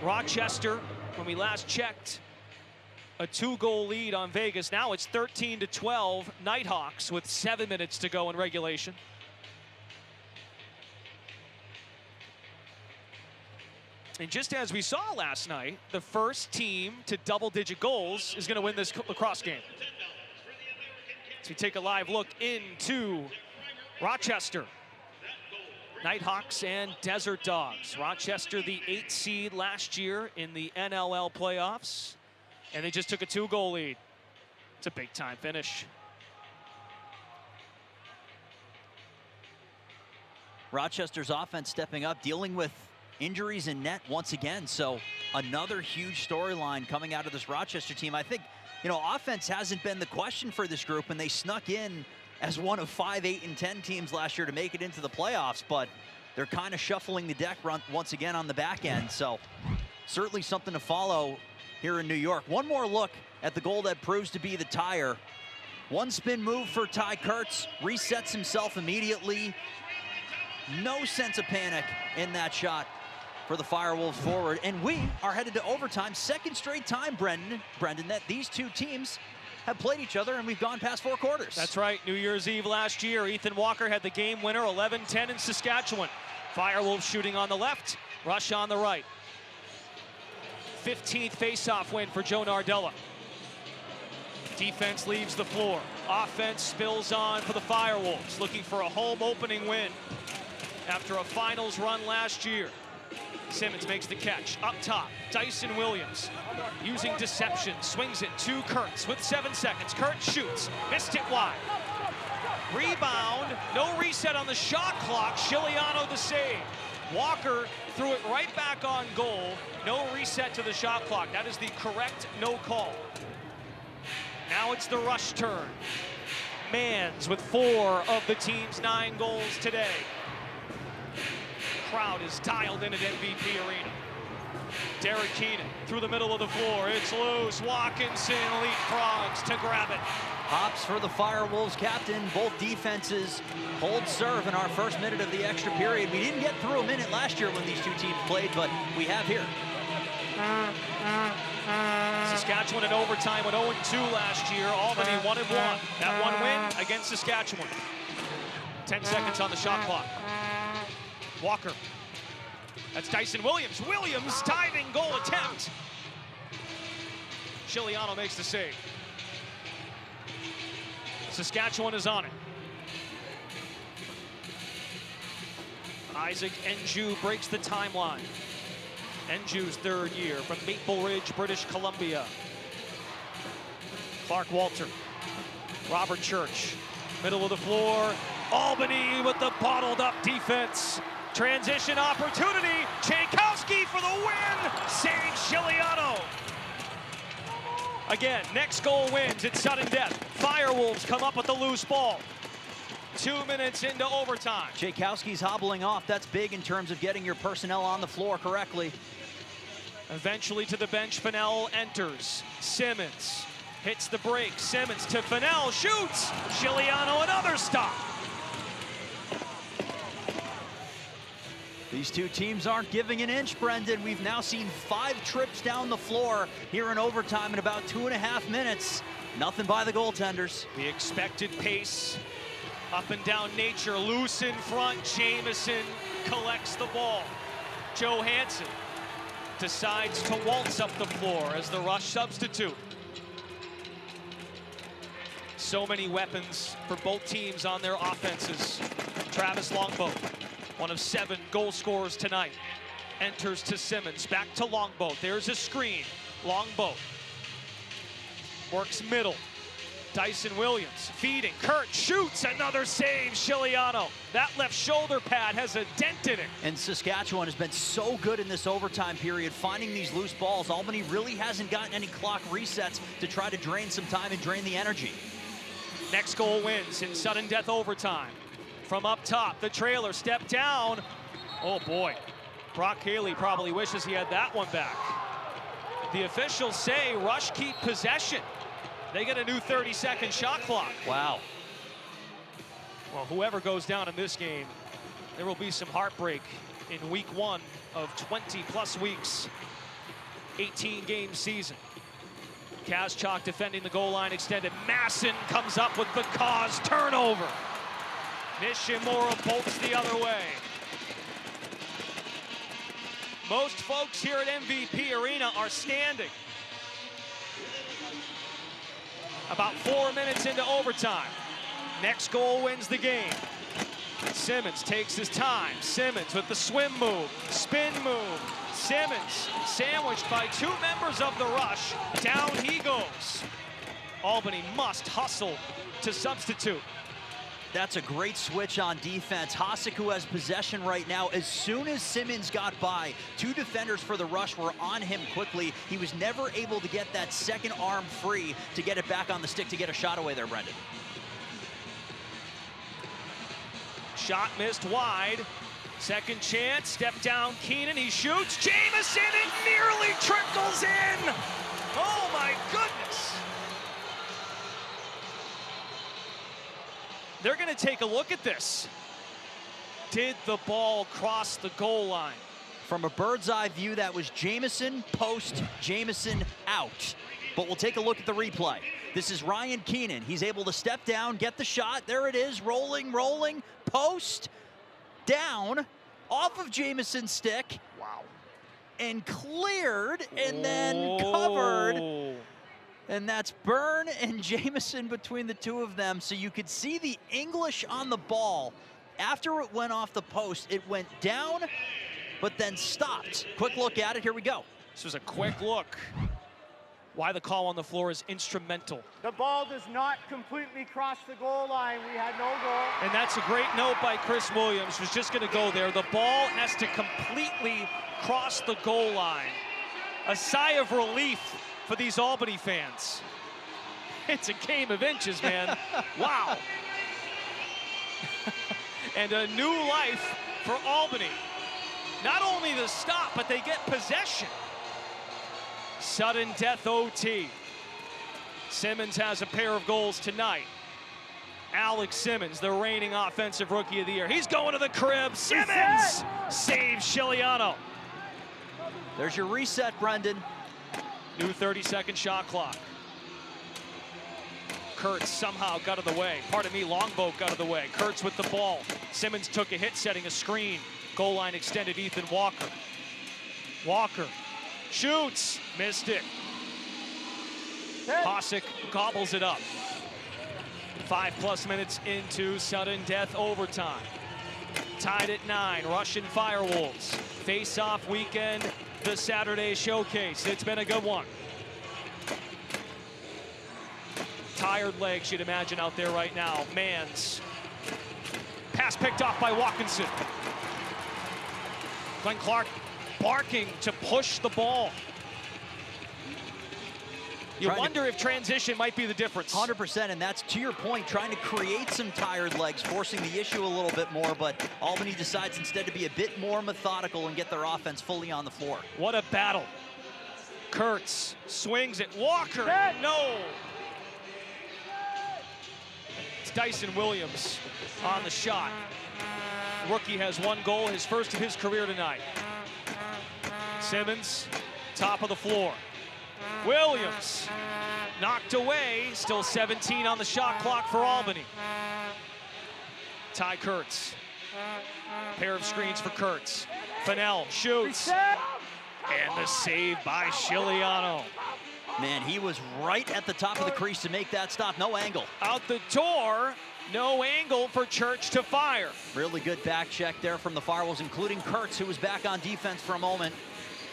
Rochester, when we last checked, a 2-goal lead on Vegas. Now it's 13-12, Nighthawks with 7 minutes to go in regulation. And just as we saw last night, the first team to double-digit goals is going to win this lacrosse game. So we take a live look into Rochester. Nighthawks and Desert Dogs. Rochester, the 8th seed last year in the NLL playoffs. And they just took a 2-goal lead. It's a big-time finish. Rochester's offense stepping up, dealing with injuries in net once again. So another huge storyline coming out of this Rochester team. I think, you know, offense hasn't been the question for this group, and they snuck in as one of 5, 8, and 10 teams last year to make it into the playoffs, but they're kind of shuffling the deck once again on the back end. So certainly something to follow here in New York. One more look at the goal that proves to be the tire. One spin move for Ty Kurtz, resets himself immediately. No sense of panic in that shot for the Firewolves forward. And we are headed to overtime. 2nd straight time, Brendan, that these 2 teams have played each other, and we've gone past 4 quarters. That's right. New Year's Eve last year, Ethan Walker had the game winner, 11-10 in Saskatchewan. Firewolves shooting on the left, Rush on the right. 15th face-off win for Joe Nardella. Defense leaves the floor. Offense spills on for the Firewolves, looking for a home opening win after a finals run last year. Simmons makes the catch. Up top, Dyson Williams using deception, swings it to Kurtz with 7 seconds. Kurtz shoots, missed it wide. Rebound, no reset on the shot clock. Giuliano the save. Walker threw it right back on goal. No reset to the shot clock. That is the correct no call. Now it's the Rush turn. Mans with 4 of the team's 9 goals today. Crowd is dialed in at MVP Arena. Derek Keenan through the middle of the floor. It's loose. Watkinson leapfrogs to grab it. Hops for the Firewolves captain. Both defenses hold serve in our first minute of the extra period. We didn't get through a minute last year when these 2 teams played, but we have here. Saskatchewan in overtime went 0-2 last year. Albany 1-1. That one win against Saskatchewan. 10 seconds on the shot clock. Walker. That's Dyson Williams. Williams diving goal attempt. Giuliano makes the save. Saskatchewan is on it. Isaac Nju breaks the timeline. Nju's 3rd year from Maple Ridge, British Columbia. Clark Walter. Robert Church. Middle of the floor. Albany with the bottled up defense. Transition opportunity. Tchaikovsky for the win. Saves Giuliano. Again, next goal wins. It's sudden death. Firewolves come up with the loose ball. 2 minutes into overtime. Tchaikovsky's hobbling off. That's big in terms of getting your personnel on the floor correctly. Eventually to the bench, Fennell enters. Simmons Hits the break. Simmons to Fennell. Shoots. Giuliano, another stop. These two teams aren't giving an inch, Brendan. We've now seen 5 trips down the floor here in overtime in about 2.5 minutes. Nothing by the goaltenders. The expected pace, up and down nature, loose in front. Jamieson collects the ball. Johansson decides to waltz up the floor as the Rush substitute. So many weapons for both teams on their offenses. Travis Longboat, one of 7 goal scorers tonight, enters to Simmons, back to Longboat. There's a screen. Longboat works middle. Dyson Williams feeding. Kurt shoots, another save. Giuliano. That left shoulder pad has a dent in it. And Saskatchewan has been so good in this overtime period, finding these loose balls. Albany really hasn't gotten any clock resets to try to drain some time and drain the energy. Next goal wins in sudden death overtime. From up top, the trailer step down. Oh boy, Brock Haley probably wishes he had that one back. The officials say Rush keep possession. They get a new 30-second shot clock. Wow. Well, whoever goes down in this game, there will be some heartbreak in week 1 of 20+ weeks, 18-game season. Kazchuk defending the goal line extended. Masson comes up with the cause turnover. Nishimura bolts the other way. Most folks here at MVP Arena are standing. About 4 minutes into overtime. Next goal wins the game. Simmons takes his time. Simmons with the swim move, spin move. Simmons sandwiched by 2 members of the Rush. Down he goes. Albany must hustle to substitute. That's a great switch on defense. Hasek, who has possession right now, as soon as Simmons got by, 2 defenders for the Rush were on him quickly. He was never able to get that second arm free to get it back on the stick to get a shot away there, Brendan. Shot missed wide. Second chance, step down Keenan, he shoots. Jamieson, it nearly trickles in. Oh my goodness. They're gonna take a look at this. Did the ball cross the goal line? From a bird's eye view, that was Jamieson, post, Jamieson out. But we'll take a look at the replay. This is Ryan Keenan. He's able to step down, get the shot. There it is, rolling, rolling, post, down, off of Jamieson's stick. Wow. And cleared, and then covered. And that's Byrne and Jamieson between the 2 of them. So you could see the English on the ball. After it went off the post, it went down, but then stopped. Quick look at it, here we go. This was a quick look. Why the call on the floor is instrumental. The ball does not completely cross the goal line. We had no goal. And that's a great note by Chris Williams, who's just gonna go there. The ball has to completely cross the goal line. A sigh of relief for these Albany fans. It's a game of inches, man. Wow. And a new life for Albany. Not only the stop, but they get possession. Sudden death OT. Simmons has a pair of goals tonight. Alex Simmons, the reigning offensive rookie of the year. He's going to the crib. Simmons saves Giuliano. There's your reset, Brendan. New 30-second shot clock. Kurtz somehow got out of the way. Pardon me, Longboat got out of the way. Kurtz with the ball. Simmons took a hit, setting a screen. Goal line extended, Ethan Walker. Walker shoots, missed it. Hasek gobbles it up. 5+ minutes into sudden death overtime. Tied at 9, Russian Firewolves. Face-off weekend, the Saturday showcase. It's been a good one. Tired legs, you'd imagine, out there right now. Mans. Pass picked off by Watkinson. Glenn Clark barking to push the ball. You wonder if transition might be the difference. 100%, and that's, to your point, trying to create some tired legs, forcing the issue a little bit more, but Albany decides instead to be a bit more methodical and get their offense fully on the floor. What a battle. Kurtz swings it. Walker, no. It's Dyson Williams on the shot. Rookie has 1 goal, his first of his career tonight. Simmons, top of the floor. Williams, knocked away, still 17 on the shot clock for Albany. Ty Kurtz, pair of screens for Kurtz. Fennell shoots, and the save by Scigliano. Man, he was right at the top of the crease to make that stop. No angle. Out the door, no angle for Church to fire. Really good back check there from the Firewolves, including Kurtz, who was back on defense for a moment.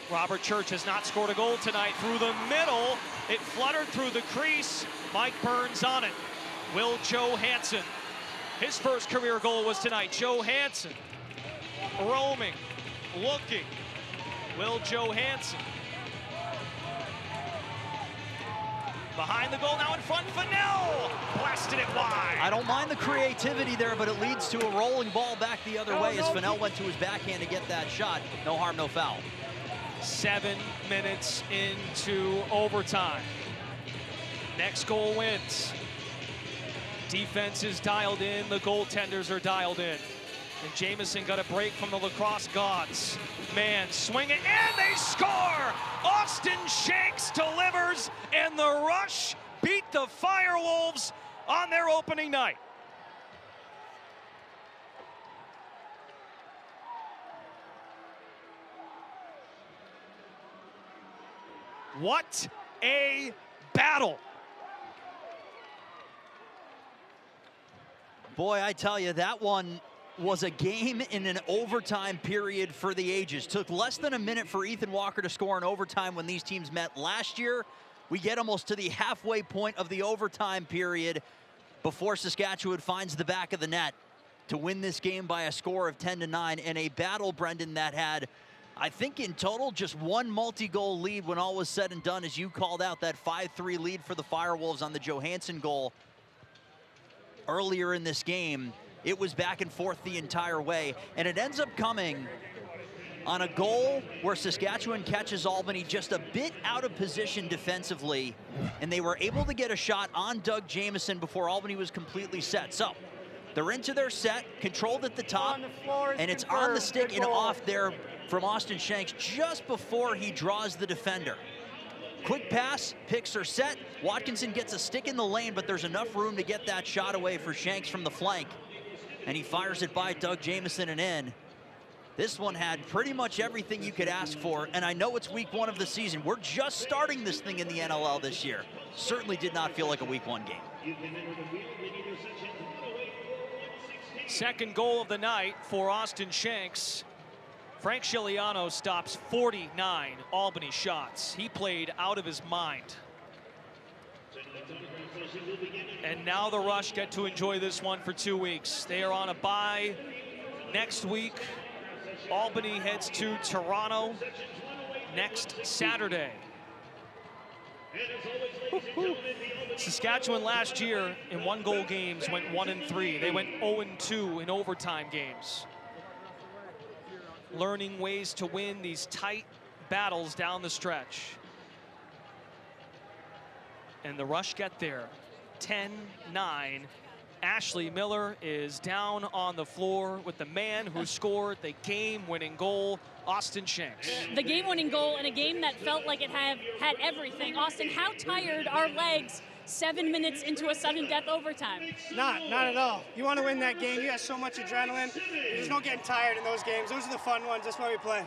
Robert Church has not scored a goal tonight. Through the middle, it fluttered through the crease. Mike Burns on it. Will Johansson. His first career goal was tonight. Johansson roaming, looking. Will Johansson. Behind the goal, now in front, Fennell blasted it wide. I don't mind the creativity there, but it leads to a rolling ball back the other way as Fennell went to his backhand to get that shot. No harm, no foul. 7 minutes into overtime. Next goal wins. Defense is dialed in, the goaltenders are dialed in. And Jamison got a break from the lacrosse gods. Man, swing it, and they score! Austin Shanks delivers, and the Rush beat the Firewolves on their opening night. What a battle! Boy, I tell you, that one was a game in an overtime period for the ages. Took less than a minute for Ethan Walker to score in overtime when these teams met last year. We get almost to the halfway point of the overtime period before Saskatchewan finds the back of the net to win this game by a score of 10-9, and a battle, Brendan, that had, I think in total, just one multi-goal lead when all was said and done, as you called out that 5-3 lead for the Firewolves on the Johansson goal earlier in this game. It was back and forth the entire way, and it ends up coming on a goal where Saskatchewan catches Albany just a bit out of position defensively, and they were able to get a shot on Doug Jamison before Albany was completely set. So they're into their set, controlled at the top, and it's on the stick and off there from Austin Shanks just before he draws the defender. Quick pass, picks are set. Watkinson gets a stick in the lane, but there's enough room to get that shot away for Shanks from the flank. And he fires it by Doug Jamison and in. This one had pretty much everything you could ask for, and I know it's week 1 of the season. We're just starting this thing in the NLL this year. Certainly did not feel like a week 1 game. Second goal of the night for Austin Shanks. Frank Scigliano stops 49 Albany shots. He played out of his mind. And now the Rush get to enjoy this one for 2 weeks. They are on a bye next week. Albany heads to Toronto next Saturday. Saskatchewan last year in 1-goal games went 1-3. They went 0-2 in overtime games. Learning ways to win these tight battles down the stretch. And the Rush get there, 10-9. Ashley Miller is down on the floor with the man who scored the game-winning goal, Austin Shanks. The game-winning goal in a game that felt like it had everything. Austin, how tired are legs 7 minutes into a sudden death overtime? Not at all. You want to win that game. You have so much adrenaline. There's no getting tired in those games. Those are the fun ones. That's why we play.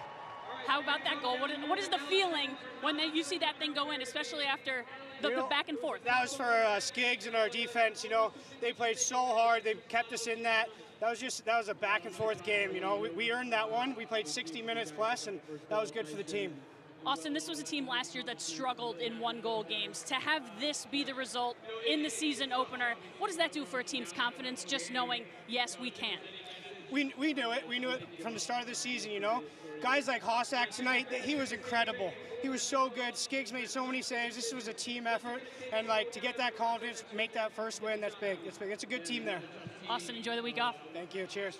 How about that goal? What is the feeling when you see that thing go in, especially after the back and forth? That was for Skiggs and our defense. You know, they played so hard. They kept us in that. That was a back and forth game. You know, we earned that one. We played 60 minutes plus, and that was good for the team. Austin, this was a team last year that struggled in 1-goal games. To have this be the result in the season opener, what does that do for a team's confidence, just knowing, yes, we can? We knew it. We knew it from the start of the season, you know. Guys like Hossack tonight, he was incredible. He was so good. Skiggs made so many saves. This was a team effort. And, to get that confidence, make that first win, that's big. It's big. It's a good team there. Austin, enjoy the week off. Thank you. Cheers.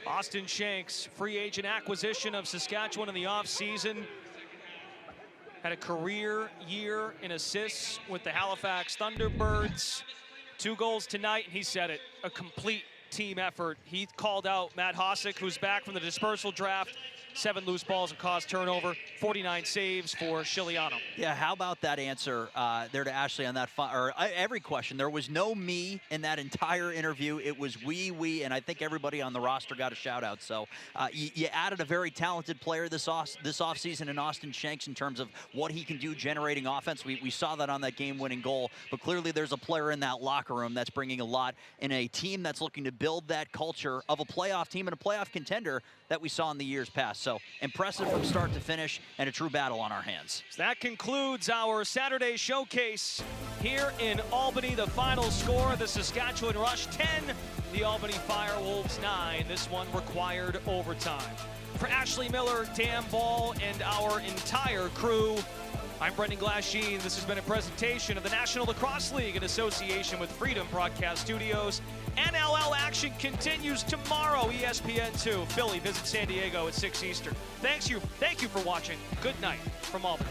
Austin Shanks, free agent acquisition of Saskatchewan in the offseason. Had a career year in assists with the Halifax Thunderbirds. 2 goals tonight, and he said it, a complete team effort. He called out Matt Hossack, who's back from the dispersal draft. 7 loose balls and caused turnover, 49 saves for Chiliano. Yeah, how about that answer there to Ashley on that, every question. There was no me in that entire interview. It was we, and I think everybody on the roster got a shout out. So you added a very talented player this offseason in Austin Shanks in terms of what he can do generating offense. We saw that on that game-winning goal, but clearly there's a player in that locker room that's bringing a lot in a team that's looking to build that culture of a playoff team and a playoff contender that we saw in the years past. So impressive from start to finish and a true battle on our hands. So that concludes our Saturday showcase here in Albany. The final score, the Saskatchewan Rush 10, the Albany Firewolves 9. This one required overtime. For Ashley Miller, Dan Ball, and our entire crew, I'm Brendan Glasheen. This has been a presentation of the National Lacrosse League in association with Freedom Broadcast Studios. NLL action continues tomorrow, ESPN2. Philly visits San Diego at 6 Eastern. Thank you for watching. Good night from Albany.